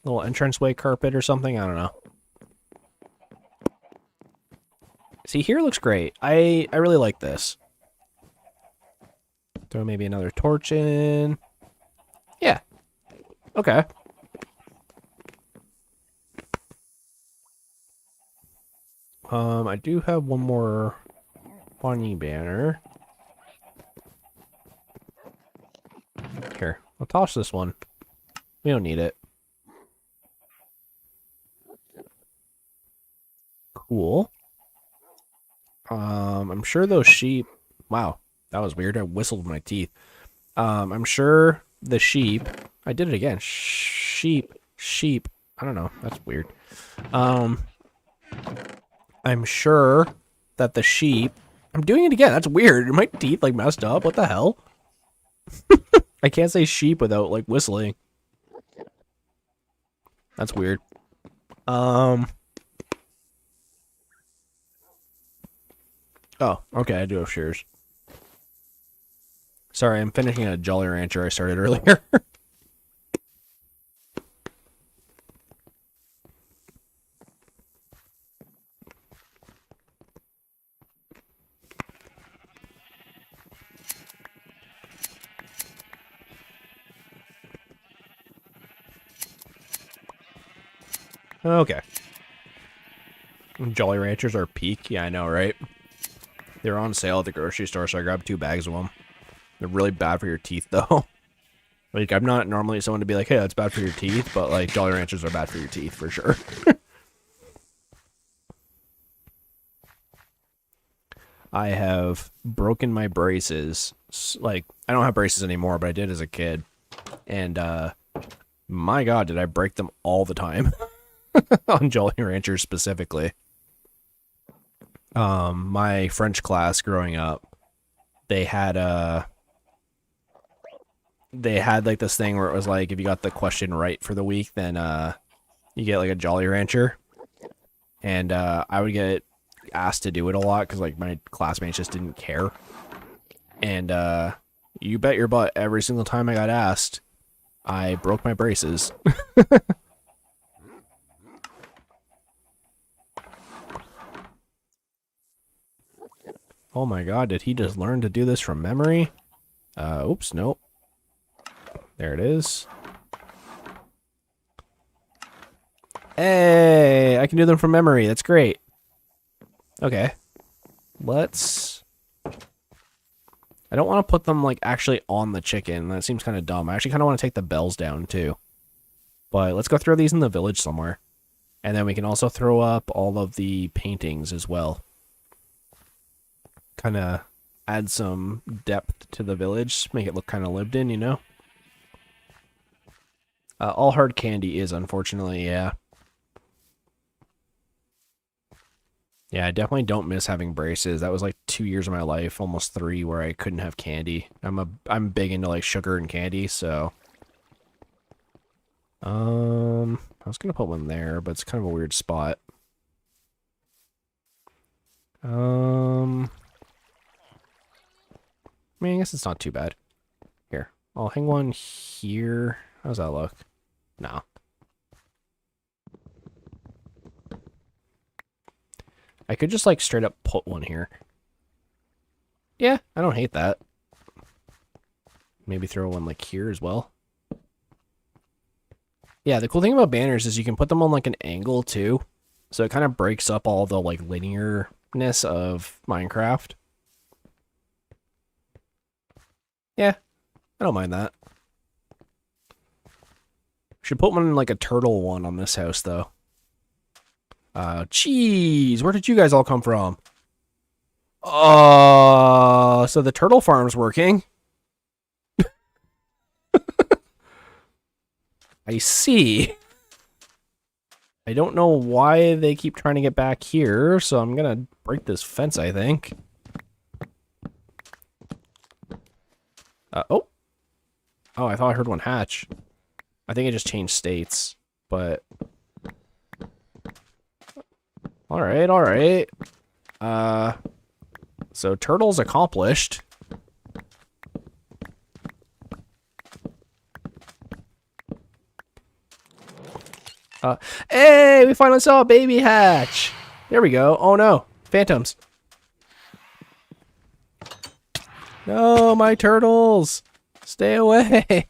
Speaker 2: entranceway carpet or something. I don't know. See, here looks great. I really like this. Throw maybe another torch in. Yeah. Okay. I do have one more funny banner. Here, I'll toss this one. We don't need it. Cool. I'm sure those sheep... Wow, that was weird. I whistled with my teeth. I'm sure the sheep... I did it again. Sheep. I don't know. That's weird. I'm sure that the sheep... I'm doing it again. That's weird. Are my teeth, like, messed up? What the hell? I can't say sheep without, like, whistling. That's weird. Oh, okay. I do have shears. Sorry, I'm finishing a Jolly Rancher I started earlier. Okay. Jolly Ranchers are peak. Yeah, I know, right? They're on sale at the grocery store, so I grabbed 2 bags of them. They're really bad for your teeth, though. Like, I'm not normally someone to be like, hey, that's bad for your teeth, but, like, Jolly Ranchers are bad for your teeth, for sure. I have broken my braces. Like, I don't have braces anymore, but I did as a kid. And, my God, did I break them all the time. On Jolly Ranchers specifically. My French class growing up, they had like this thing where it was like if you got the question right for the week, then you get like a Jolly Rancher. And I would get asked to do it a lot because like my classmates just didn't care. And you bet your butt every single time I got asked, I broke my braces. Oh my God, did he just learn to do this from memory? Oops, nope. There it is. Hey, I can do them from memory. That's great. Okay. Let's... I don't want to put them, like, actually on the chicken. That seems kind of dumb. I actually kind of want to take the bells down, too. But let's go throw these in the village somewhere. And then we can also throw up all of the paintings as well. Kind of add some depth to the village, make it look kind of lived in, you know? All hard candy is, unfortunately, yeah. Yeah, I definitely don't miss having braces. That was like 2 years of my life, almost 3, where I couldn't have candy. I'm big into like sugar and candy, so... I was gonna put one there, but it's kind of a weird spot. I mean, I guess it's not too bad. Here, I'll hang one here. How's that look? No. I could just, like, straight up put one here. Yeah, I don't hate that. Maybe throw one, like, here as well. Yeah, the cool thing about banners is you can put them on, like, an angle, too. So it kind of breaks up all the, like, linearness of Minecraft. Yeah, I don't mind that. Should put one in, like, a turtle one on this house, though. Cheese! Where did you guys all come from? Oh, so the turtle farm's working. I see. I don't know why they keep trying to get back here, so I'm gonna break this fence, I think. Oh. Oh, I thought I heard one hatch. I think it just changed states, but... Alright, alright. So turtles accomplished. Hey, we finally saw a baby hatch. There we go. Oh no, phantoms. No, my turtles. Stay away.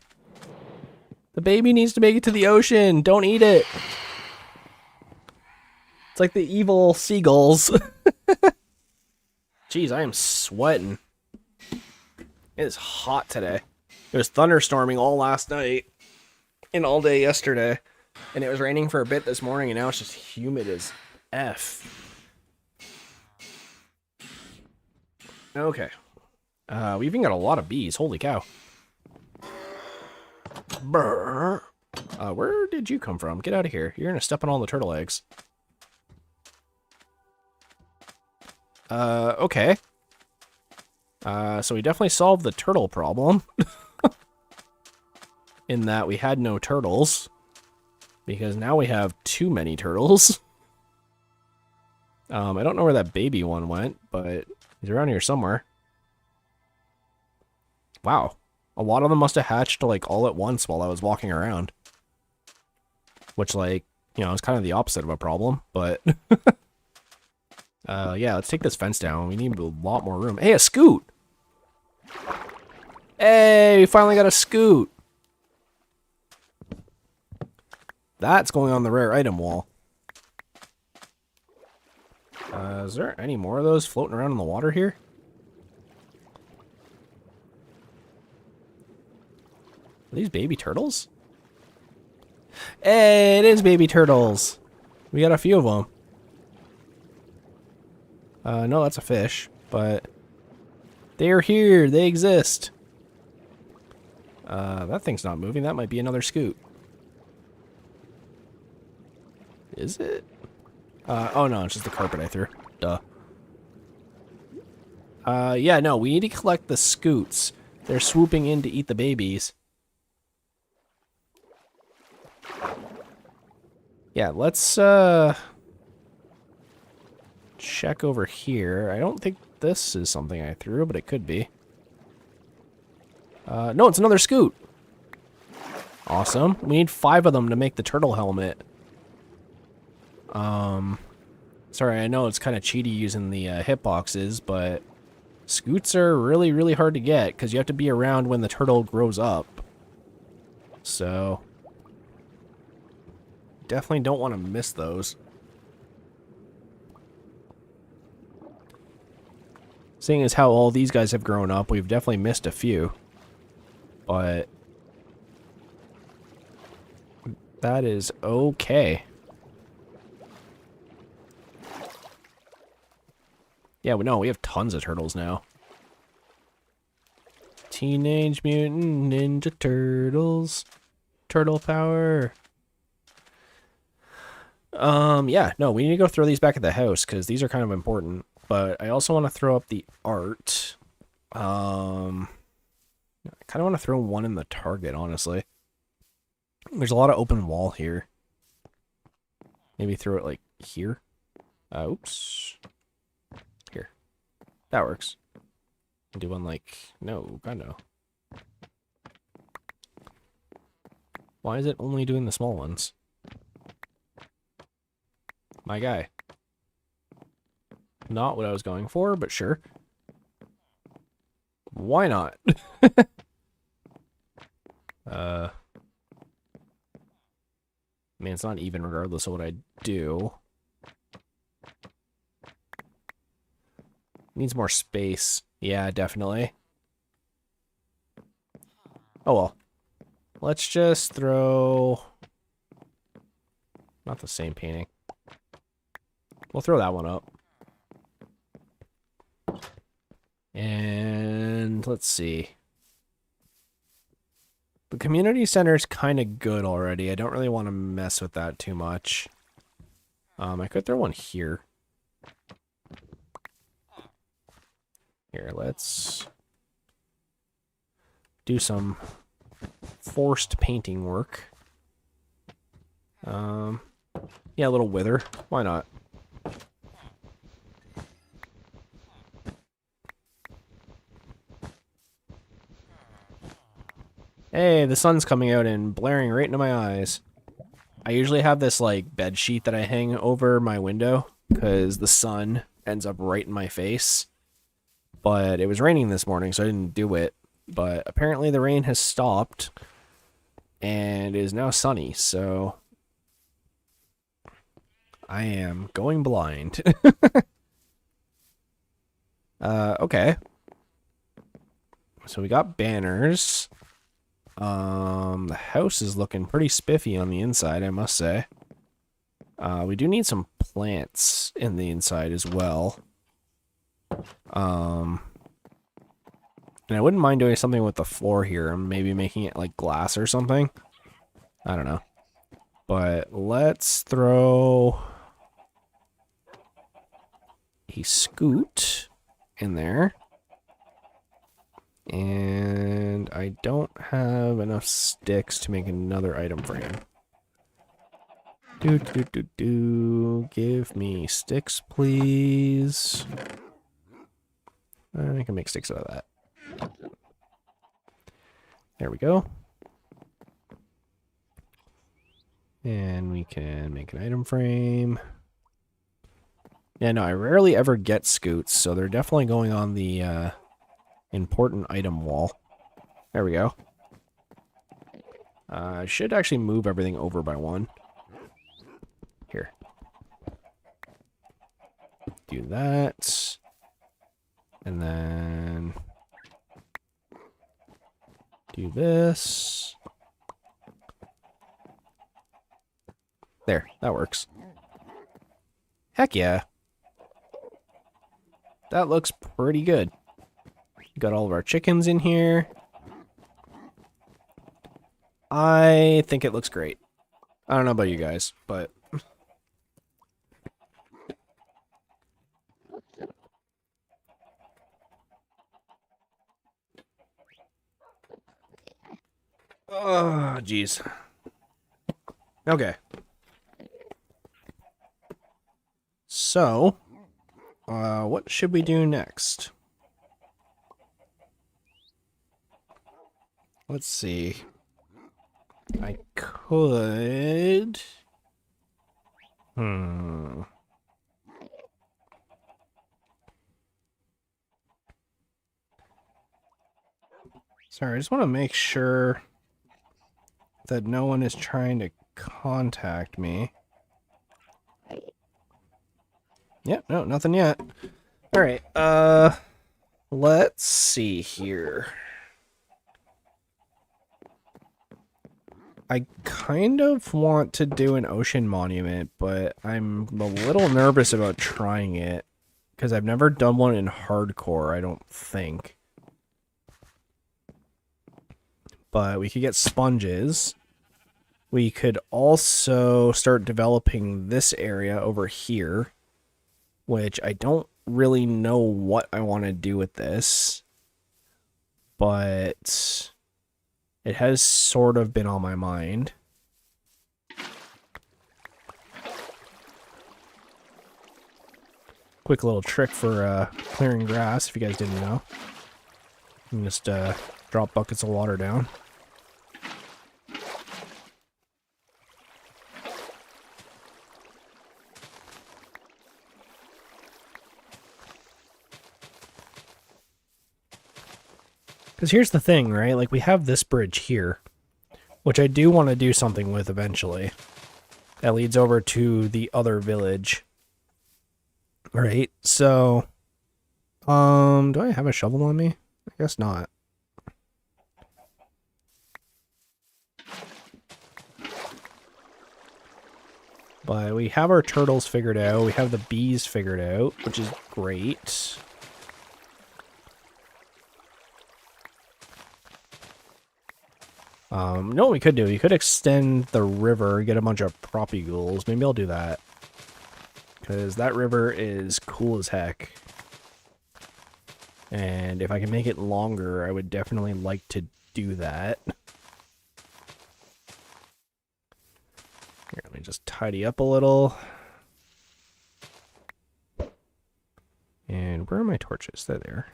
Speaker 2: The baby needs to make it to the ocean. Don't eat it. It's like the evil seagulls. Jeez, I am sweating. It is hot today. It was thunderstorming all last night and all day yesterday. And it was raining for a bit this morning, and now it's just humid as F. Okay. We even got a lot of bees. Holy cow. Brr. Where did you come from? Get out of here. You're gonna step on all the turtle eggs. Okay. So we definitely solved the turtle problem. In that we had no turtles. Because now we have too many turtles. I don't know where that baby one went, but he's around here somewhere. Wow. A lot of them must have hatched like all at once while I was walking around. Which, like, you know, is kind of the opposite of a problem, but... yeah, let's take this fence down. We need a lot more room. Hey, a scoot! Hey, we finally got a scoot! That's going on the rare item wall. Is there any more of those floating around in the water here? Are these baby turtles? Hey, it is baby turtles! We got a few of them. No, that's a fish, but they're here. They exist. That thing's not moving. That might be another scoot. Is it? Oh no, it's just the carpet I threw. Duh. Yeah, no, we need to collect the scoots. They're swooping in to eat the babies. Yeah, let's, check over here. I don't think this is something I threw, but it could be. No, it's another scoot. Awesome. We need 5 of them to make the turtle helmet. Sorry, I know it's kind of cheaty using the hitboxes, but scoots are really, really hard to get because you have to be around when the turtle grows up. So, definitely don't want to miss those. Seeing as how all these guys have grown up, we've definitely missed a few. But that is okay. Yeah, no, we have tons of turtles now. Teenage Mutant Ninja Turtles. Turtle power. Yeah, no, we need to go throw these back at the house because these are kind of important. But I also want to throw up the art. I kind of want to throw one in the target, honestly. There's a lot of open wall here. Maybe throw it like here. Oops. Here. That works. Do one like, no, God no. Why is it only doing the small ones? My guy. Not what I was going for, but sure. Why not? I mean, it's not even regardless of what I do. Needs more space. Yeah, definitely. Oh well. Let's just throw... Not the same painting. We'll throw that one up. And let's see. The community center is kind of good already. I don't really want to mess with that too much. I could throw one here. Here, let's do some forced painting work. Yeah, a little wither. Why not? Hey, the sun's coming out and blaring right into my eyes. I usually have this, like, bed sheet that I hang over my window because the sun ends up right in my face. But it was raining this morning, so I didn't do it. But apparently the rain has stopped and is now sunny, so I am going blind. Okay. So we got banners. The house is looking pretty spiffy on the inside, I must say. We do need some plants in the inside as well. And I wouldn't mind doing something with the floor here, maybe making it like glass or something. I don't know. But let's throw a scoot in there. And I don't have enough sticks to make another item frame. Give me sticks, please. I can make sticks out of that. There we go. And we can make an item frame. Yeah, no, I rarely ever get scoots, so they're definitely going on the important item wall. There we go. I should actually move everything over by one. Here. Do that. And then do this. There, that works. Heck yeah. That looks pretty good. Got all of our chickens in here. I think it looks great. I don't know about you guys, but oh, jeez. Okay. So, what should we do next? Let's see. I could... Sorry, I just want to make sure that no one is trying to contact me. Yep, no, nothing yet. Alright, let's see here. I kind of want to do an ocean monument, but I'm a little nervous about trying it because I've never done one in hardcore, I don't think. But we could get sponges. We could also start developing this area over here, which I don't really know what I want to do with this, but it has sort of been on my mind. Quick little trick for clearing grass, if you guys didn't know. You can just drop buckets of water down. Because here's the thing, right? Like, we have this bridge here, which I do want to do something with eventually. That leads over to the other village. Right? So, do I have a shovel on me? I guess not. But we have our turtles figured out. We have the bees figured out, which is great. You know what we could do? We could extend the river, get a bunch of proppy ghouls. Maybe I'll do that. because that river is cool as heck. And if I can make it longer, I would definitely like to do that. Here, let me just tidy up a little. And where are my torches? They're there.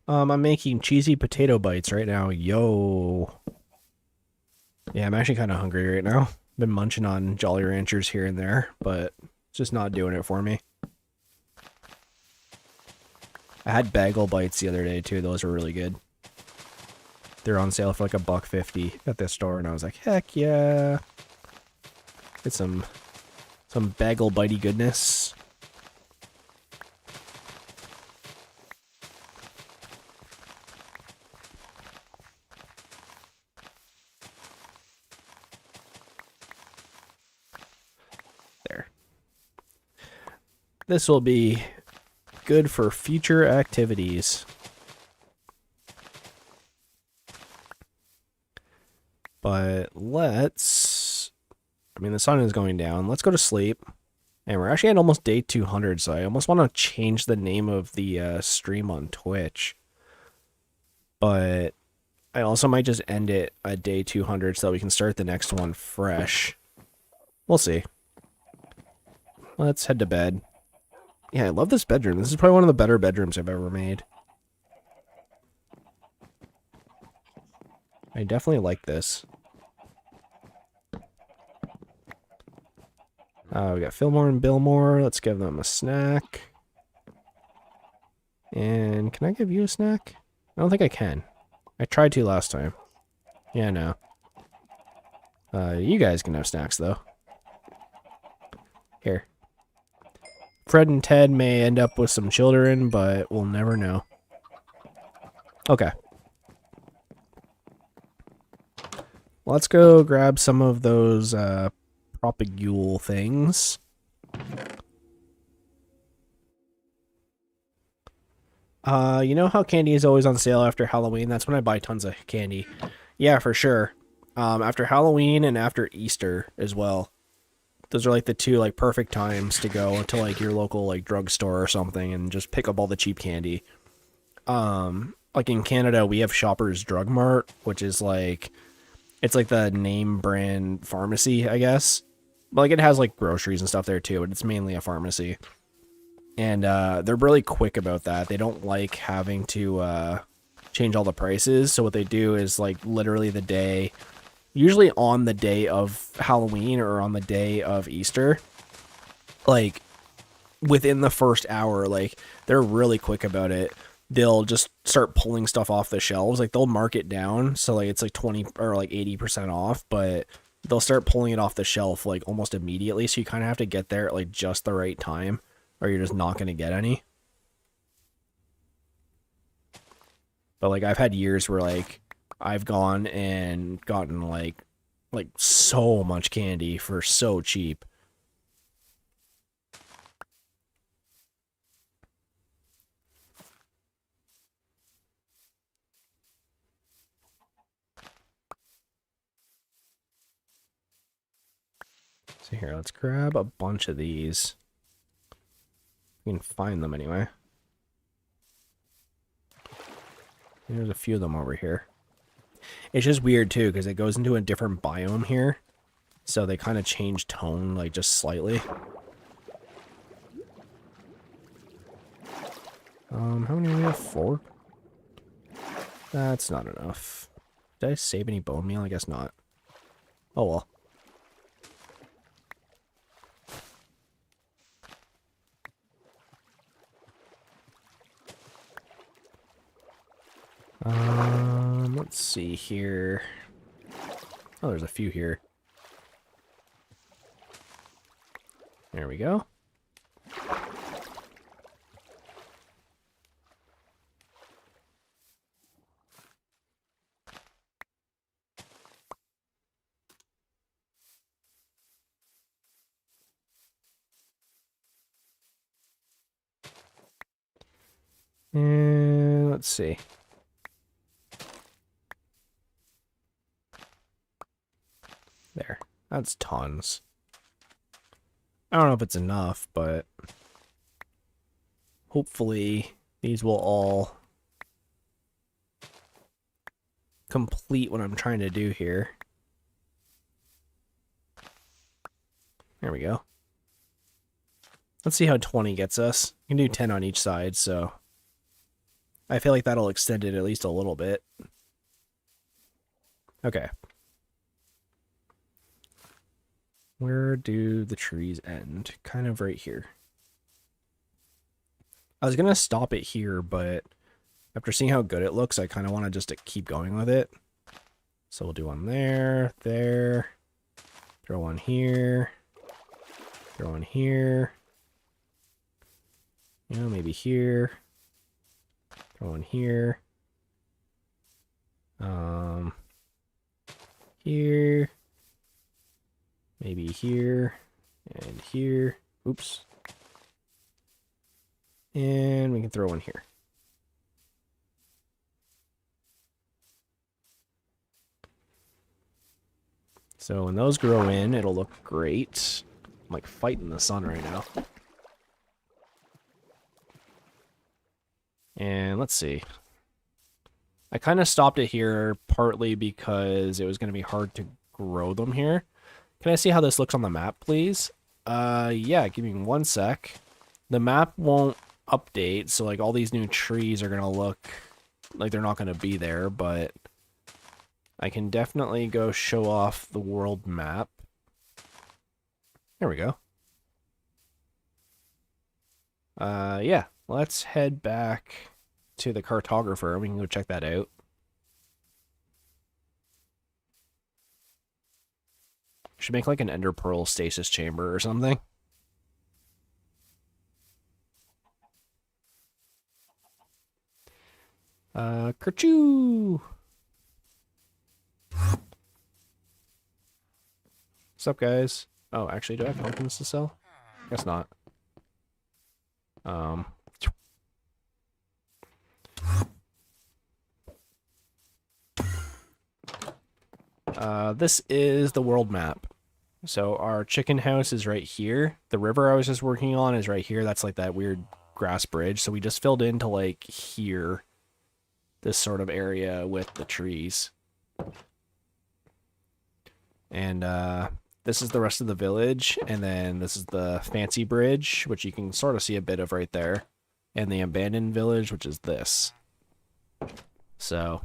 Speaker 2: I'm making cheesy potato bites right now. Yo. Yeah, I'm actually kind of hungry right now. Been munching on Jolly Ranchers here and there, but it's just not doing it for me. I had bagel bites the other day too. Those were really good. They're on sale for like $1.50 at the store, and I was like, heck yeah. Get some bagel bitey goodness. There. This will be good for future activities. But let's... I mean, the sun is going down. Let's go to sleep. And we're actually at almost day 200, so I almost want to change the name of the stream on Twitch. But I also might just end it at day 200 so that we can start the next one fresh. We'll see. Let's head to bed. Yeah, I love this bedroom. This is probably one of the better bedrooms I've ever made. I definitely like this. We got Fillmore and Billmore. Let's give them a snack. And can I give you a snack? I don't think I can. I tried to last time. Yeah, no. You guys can have snacks, though. Here. Fred and Ted may end up with some children, but we'll never know. Okay. Let's go grab some of those propagule things. You know how candy is always on sale after Halloween? That's when I buy tons of candy. Yeah, for sure. After Halloween and after Easter as well. Those are like the two like perfect times to go to like your local like drugstore or something and just pick up all the cheap candy. Like in Canada, we have Shoppers Drug Mart, which is like it's like the name brand pharmacy, I guess. But like it has like groceries and stuff there too, but it's mainly a pharmacy. And they're really quick about that. They don't like having to change all the prices. So what they do is like literally the day, usually on the day of Halloween or on the day of Easter, like within the first hour, like they're really quick about it. They'll just start pulling stuff off the shelves. Like they'll mark it down. So like it's like 20 or like 80% off, but they'll start pulling it off the shelf like almost immediately. So you kind of have to get there at like just the right time or you're just not going to get any. But like I've had years where like I've gone and gotten like so much candy for so cheap. So here, let's grab a bunch of these. We can find them anyway. There's a few of them over here. It's just weird too, because it goes into a different biome here. So they kind of change tone, like just slightly. How many do we have? 4? That's not enough. Did I save any bone meal? I guess not. Oh well. Let's see here. Oh, there's a few here. There we go. And let's see. There. That's tons. I don't know if it's enough, but hopefully these will all complete what I'm trying to do here. There we go. Let's see how 20 gets us. You can do 10 on each side, so I feel like that'll extend it at least a little bit. Okay. Where do the trees end? Kind of right here. I was going to stop it here, but after seeing how good it looks, I kind of want to just keep going with it. So we'll do one there, there, throw one here, throw one here, you know, maybe here, throw one here, here, maybe here, and here, oops, and we can throw one here. So when those grow in, it'll look great. I'm like fighting the sun right now. And let's see. I kind of stopped it here partly because it was going to be hard to grow them here. Can I see how this looks on the map, please? Yeah, give me 1 sec. The map won't update, so like all these new trees are going to look like they're not going to be there, but I can definitely go show off the world map. There we go. Yeah, let's head back to the cartographer. We can go check that out. Should make like an ender pearl stasis chamber or something. Kerchoo! What's up, guys? Oh, actually, do I have pumpkins to sell? Guess not. This is the world map. So our chicken house is right here. The river I was just working on is right here. That's like that weird grass bridge. So we just filled into like here, this sort of area with the trees. And this is the rest of the village, and then this is the fancy bridge, which you can sort of see a bit of right there, and the abandoned village, which is this. So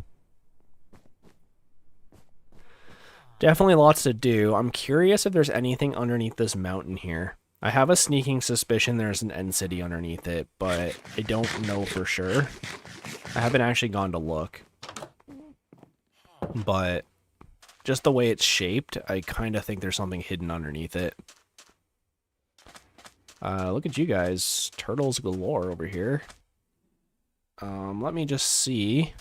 Speaker 2: definitely lots to do. I'm curious if there's anything underneath this mountain here. I have a sneaking suspicion there's an end city underneath it, but I don't know for sure. I haven't actually gone to look. But just the way it's shaped, I kind of think there's something hidden underneath it. Look at you guys. Turtles galore over here. Let me just see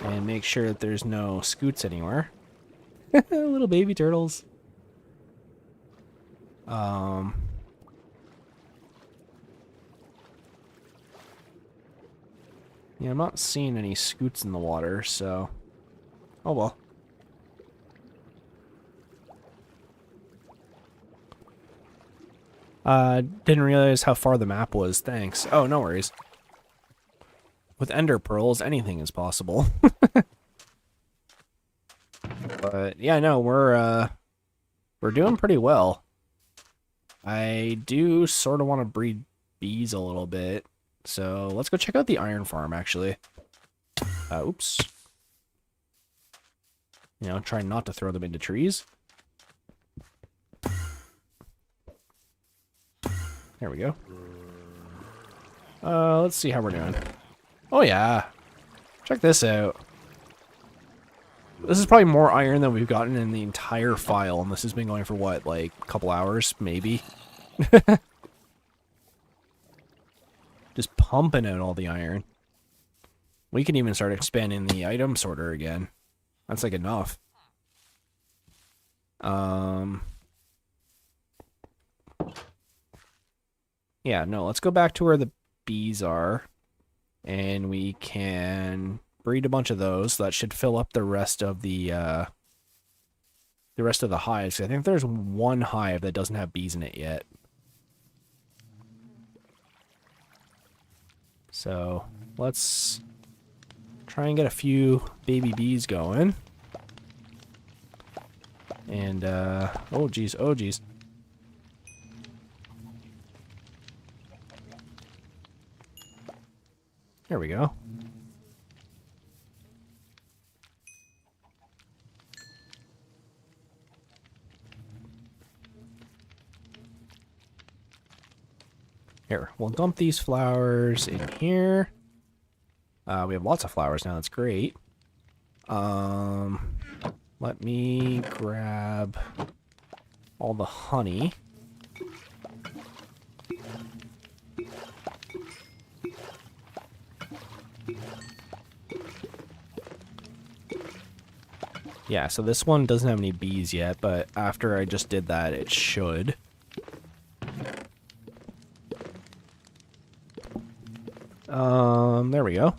Speaker 2: and make sure that there's no scoots anywhere. Little baby turtles. Yeah, I'm not seeing any scoots in the water, so oh well. Didn't realize how far the map was. Thanks. Oh, no worries. With ender pearls, anything is possible. But yeah, no, we're doing pretty well. I do sort of want to breed bees a little bit, so let's go check out the iron farm. Actually, oops. You know, try not to throw them into trees. There we go. Let's see how we're doing. Oh yeah, check this out. This is probably more iron than we've gotten in the entire file, and this has been going for what, like a couple hours, maybe? Just pumping out all the iron. We can even start expanding the item sorter again. That's like enough. Yeah, no, let's go back to where the bees are, and we can breed a bunch of those. That should fill up the rest of the the rest of the hives. I think there's one hive that doesn't have bees in it yet. So let's try and get a few baby bees going. And, oh geez, oh geez. There we go. Here, we'll dump these flowers in here. We have lots of flowers now, that's great. Let me grab all the honey. Yeah, so this one doesn't have any bees yet, but after I just did that, it should. There we go.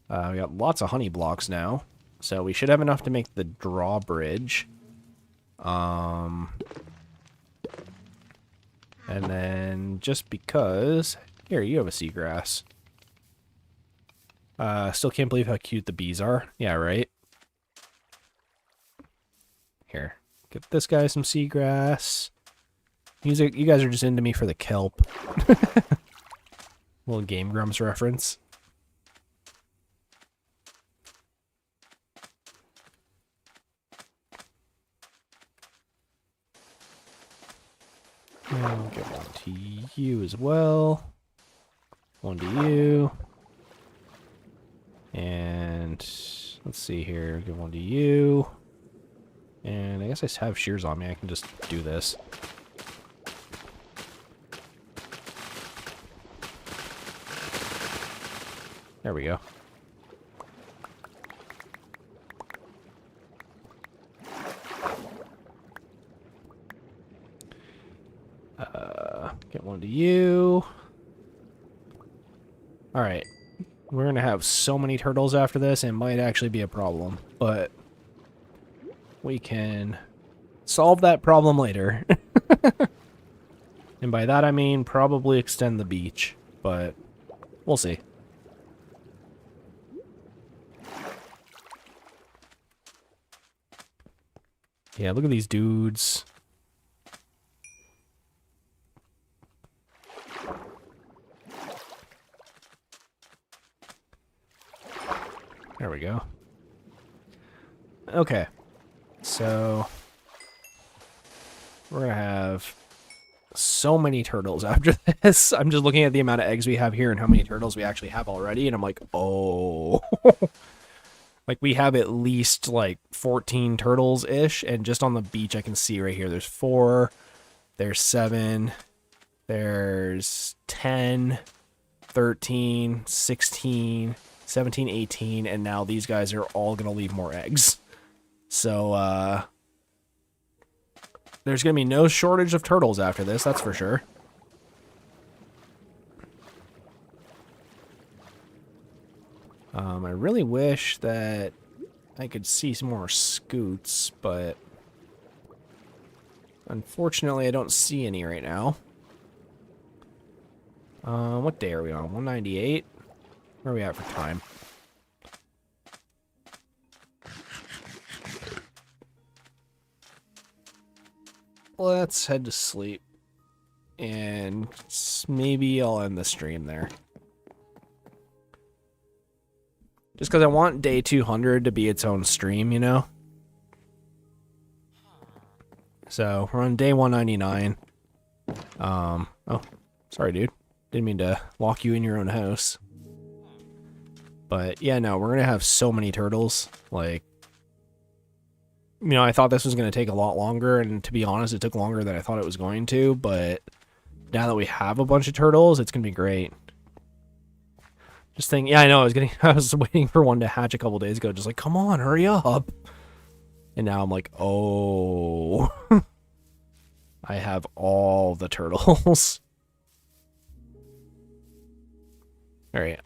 Speaker 2: We got lots of honey blocks now, so we should have enough to make the drawbridge. And then just because... Here, you have a seagrass. Still can't believe how cute the bees are. Yeah, right? Here, get this guy some seagrass. You guys are just into me for the kelp. Little Game Grumps reference. I'll get one to you as well. One to you. And let's see here. Give one to you. And I guess I have shears on me. I can just do this. There we go. Get one to you. Alright. We're gonna have so many turtles after this, it might actually be a problem. But we can solve that problem later. And by that I mean probably extend the beach. But we'll see. Yeah, look at these dudes. There we go. Okay. So we're gonna have so many turtles after this. I'm just looking at the amount of eggs we have here and how many turtles we actually have already, and I'm like, oh. Like, we have at least, like, 14 turtles-ish, and just on the beach I can see right here, there's 4, there's 7, there's 10, 13, 16, 17, 18, and now these guys are all going to leave more eggs. So, there's going to be no shortage of turtles after this, that's for sure. I really wish that I could see some more scoots, but unfortunately I don't see any right now. What day are we on? 198? Where are we at for time? Let's head to sleep. And maybe I'll end the stream there. Just because I want day 200 to be its own stream, you know? So, we're on day 199. Oh, sorry, dude. Didn't mean to lock you in your own house. But, yeah, no, we're going to have so many turtles. Like, you know, I thought this was going to take a lot longer, and to be honest, it took longer than I thought it was going to, but now that we have a bunch of turtles, it's going to be great. Just thinking, yeah, I know, I was waiting for one to hatch a couple days ago, just like, come on, hurry up. And now I'm like, oh. I have all the turtles. Alright,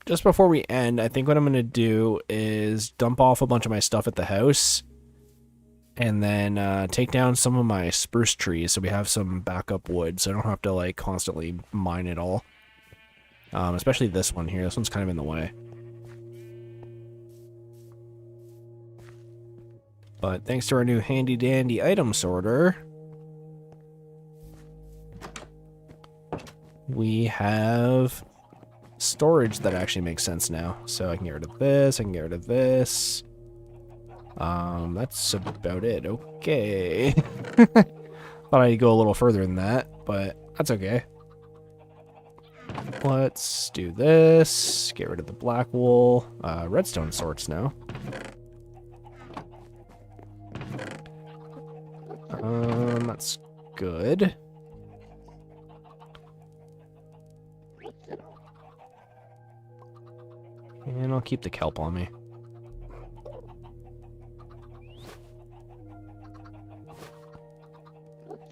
Speaker 2: just before we end, I think what I'm going to do is dump off a bunch of my stuff at the house. And then take down some of my spruce trees so we have some backup wood so I don't have to like constantly mine it all. Especially this one here. This one's kind of in the way. But thanks to our new handy dandy item sorter, we have storage that actually makes sense now. So I can get rid of this, I can get rid of this. That's about it. Okay. Thought I'd go a little further than that, but that's okay. Let's do this. Get rid of the black wool. Redstone sorts now. That's good. And I'll keep the kelp on me.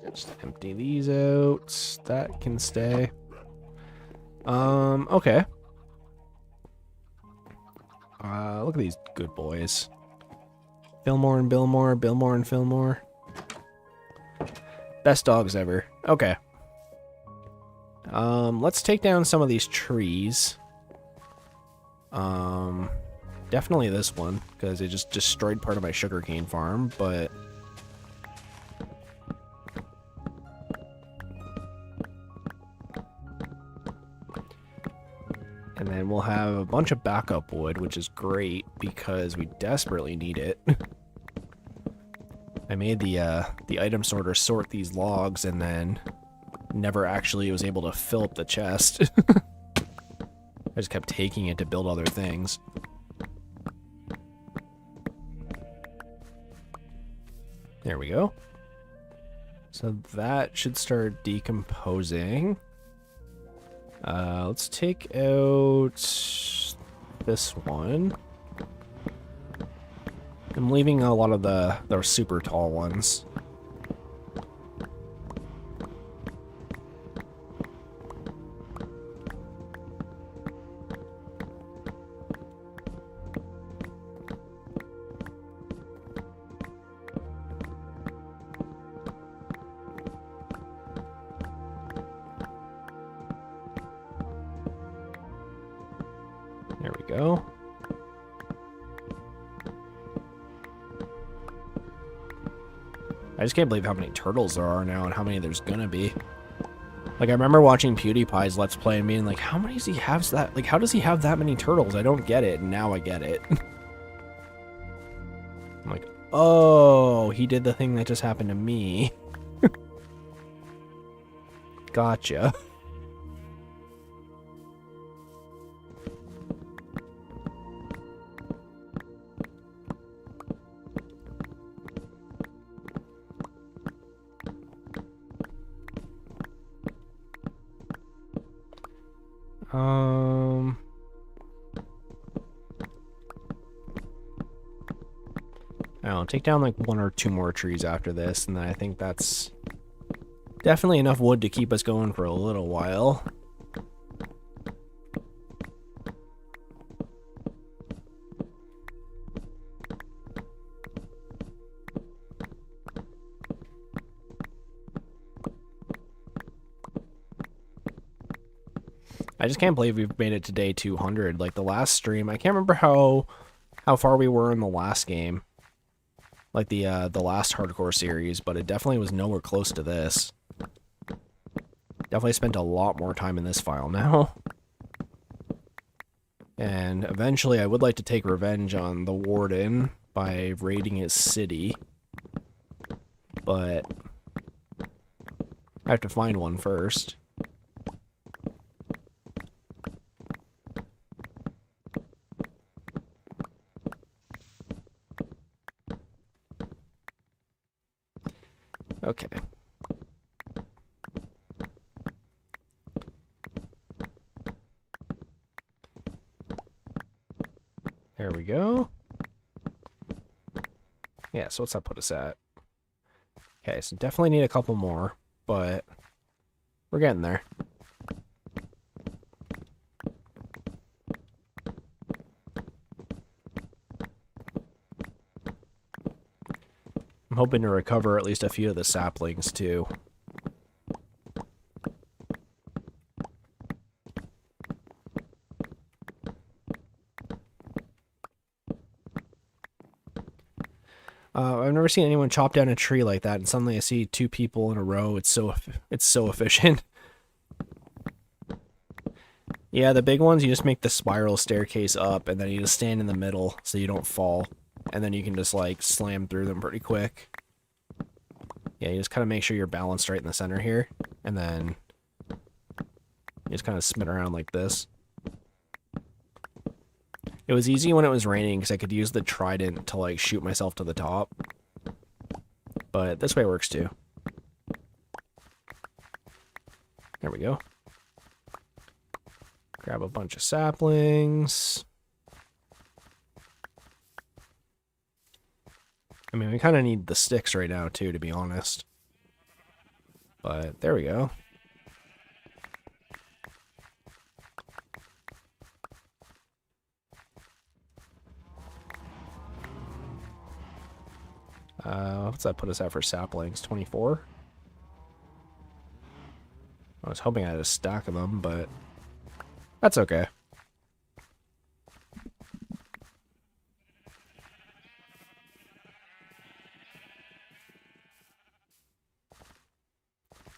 Speaker 2: Just empty these out. That can stay. Okay. Look at these good boys. Fillmore and Billmore, Billmore and Fillmore. Best dogs ever. Okay. Let's take down some of these trees. Definitely this one, because it just destroyed part of my sugarcane farm, but... And then we'll have a bunch of backup wood, which is great, because we desperately need it. I made the item sorter sort these logs, and then never actually was able to fill up the chest. I just kept taking it to build other things. There we go. So that should start decomposing. Let's take out this one. I'm leaving a lot of the super tall ones. There we go. I just can't believe how many turtles there are now and how many there's gonna be. Like, I remember watching PewDiePie's Let's Play and being like, how many does he have that? Like, how does he have that many turtles? I don't get it, and now I get it. I'm like, oh, he did the thing that just happened to me. Gotcha. I don't know, take down like 1 or 2 more trees after this, and then I think that's definitely enough wood to keep us going for a little while. I just can't believe we've made it to day 200. Like the last stream, I can't remember how far we were in the last game. Like the last hardcore series, but it definitely was nowhere close to this. Definitely spent a lot more time in this file now. And eventually I would like to take revenge on the Warden by raiding his city. But I have to find one first. Okay. There we go. Yeah, so what's that put us at? Okay, so definitely need a couple more, but we're getting there. I'm hoping to recover at least a few of the saplings, too. I've never seen anyone chop down a tree like that, and suddenly I see 2 people in a row. It's so efficient. Yeah, the big ones, you just make the spiral staircase up, and then you just stand in the middle so you don't fall. And then you can just, like, slam through them pretty quick. Yeah, you just kind of make sure you're balanced right in the center here. And then you just kind of spin around like this. It was easy when it was raining because I could use the trident to, like, shoot myself to the top. But this way works, too. There we go. Grab a bunch of saplings. I mean, we kind of need the sticks right now, too, to be honest. But there we go. What's that put us at for saplings? 24? I was hoping I had a stack of them, but that's okay.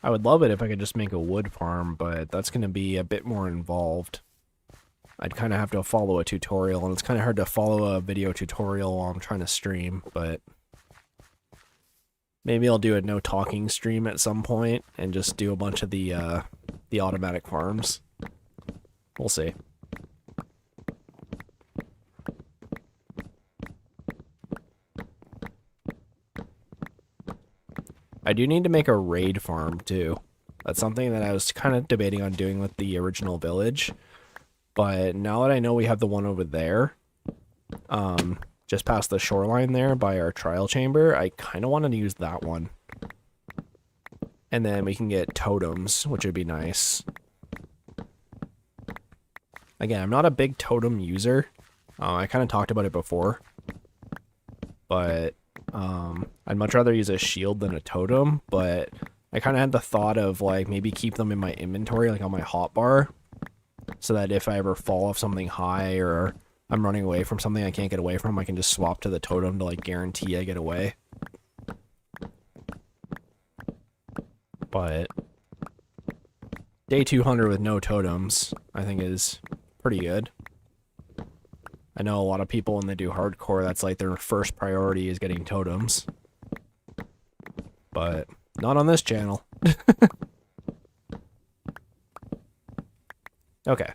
Speaker 2: I would love it if I could just make a wood farm, but that's going to be a bit more involved. I'd kind of have to follow a tutorial, and it's kind of hard to follow a video tutorial while I'm trying to stream, but maybe I'll do a no talking stream at some point and just do a bunch of the automatic farms. We'll see. I do need to make a raid farm too. That's something that I was kind of debating on doing with the original village. But now that I know we have the one over there, just past the shoreline there by our trial chamber, I kind of wanted to use that one. And then we can get totems, which would be nice. Again, I'm not a big totem user. I kind of talked about it before. But I'd much rather use a shield than a totem. But I kind of had the thought of like maybe keep them in my inventory, like on my hotbar. So that if I ever fall off something high or I'm running away from something I can't get away from, I can just swap to the totem to like guarantee I get away. But day 200 with no totems, I think is pretty good. I know a lot of people when they do hardcore, that's like their first priority is getting totems. But not on this channel. Okay.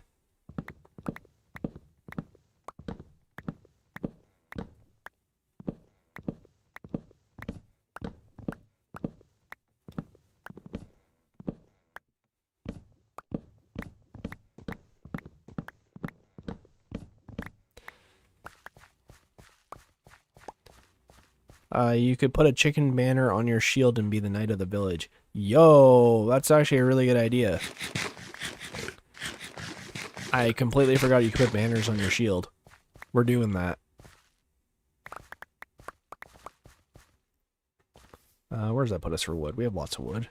Speaker 2: You could put a chicken banner on your shield and be the knight of the village. Yo, that's actually a really good idea. I completely forgot you could put banners on your shield. We're doing that. Where does that put us for wood? We have lots of wood.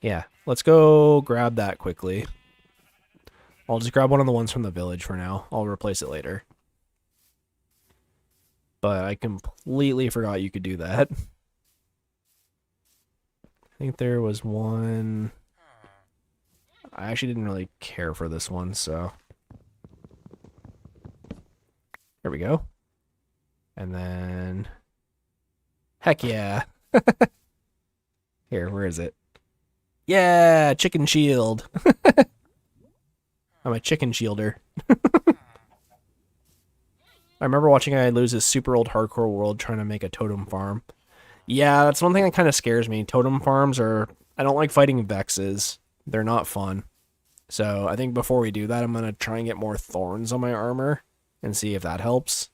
Speaker 2: Yeah, let's go grab that quickly. I'll just grab one of the ones from the village for now. I'll replace it later. But I completely forgot you could do that. I think there was one... I actually didn't really care for this one, so... There we go. And then... Heck yeah! Here, where is it? Yeah! Chicken shield! I'm a chicken shielder. I remember watching a guy lose his super old hardcore world trying to make a totem farm. Yeah, that's one thing that kind of scares me. Totem farms are... I don't like fighting vexes. They're not fun. So I think before we do that, I'm going to try and get more thorns on my armor and see if that helps.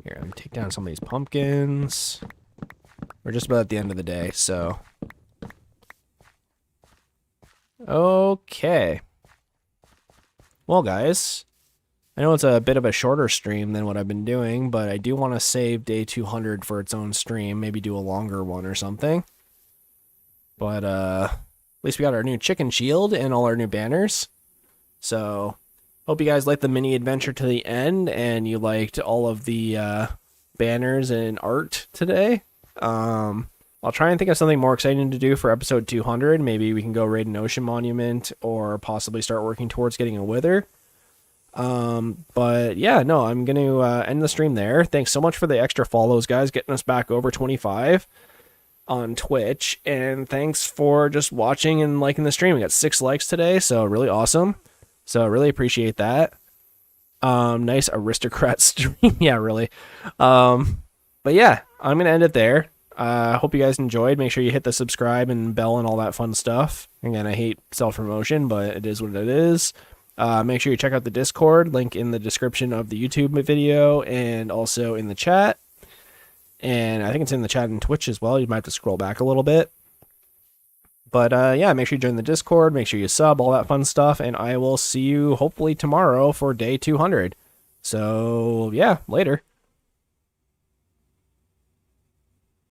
Speaker 2: Here, let me take down some of these pumpkins. We're just about at the end of the day, so... Okay. Well, guys, I know it's a bit of a shorter stream than what I've been doing, but I do want to save day 200 for its own stream. Maybe do a longer one or something. But at least we got our new chicken shield and all our new banners. So hope you guys liked the mini adventure to the end and you liked all of the banners and art today. I'll try and think of something more exciting to do for episode 200. Maybe we can go raid an ocean monument or possibly start working towards getting a wither. But yeah, no, I'm going to end the stream there. Thanks so much for the extra follows, guys, getting us back over 25 on Twitch. And thanks for just watching and liking the stream. We got 6 likes today, so really awesome. So really appreciate that. Nice aristocrat stream. Yeah, really. But yeah, I'm going to end it there. Hope you guys enjoyed. Make sure you hit the subscribe and bell and all that fun stuff. Again, I hate self-promotion, but it is what it is. Make sure you check out the Discord, link in the description of the YouTube video and also in the chat. And I think it's in the chat and Twitch as well. You might have to scroll back a little bit. But yeah, make sure you join the Discord, make sure you sub, all that fun stuff, and I will see you hopefully tomorrow for day 200. So yeah, later.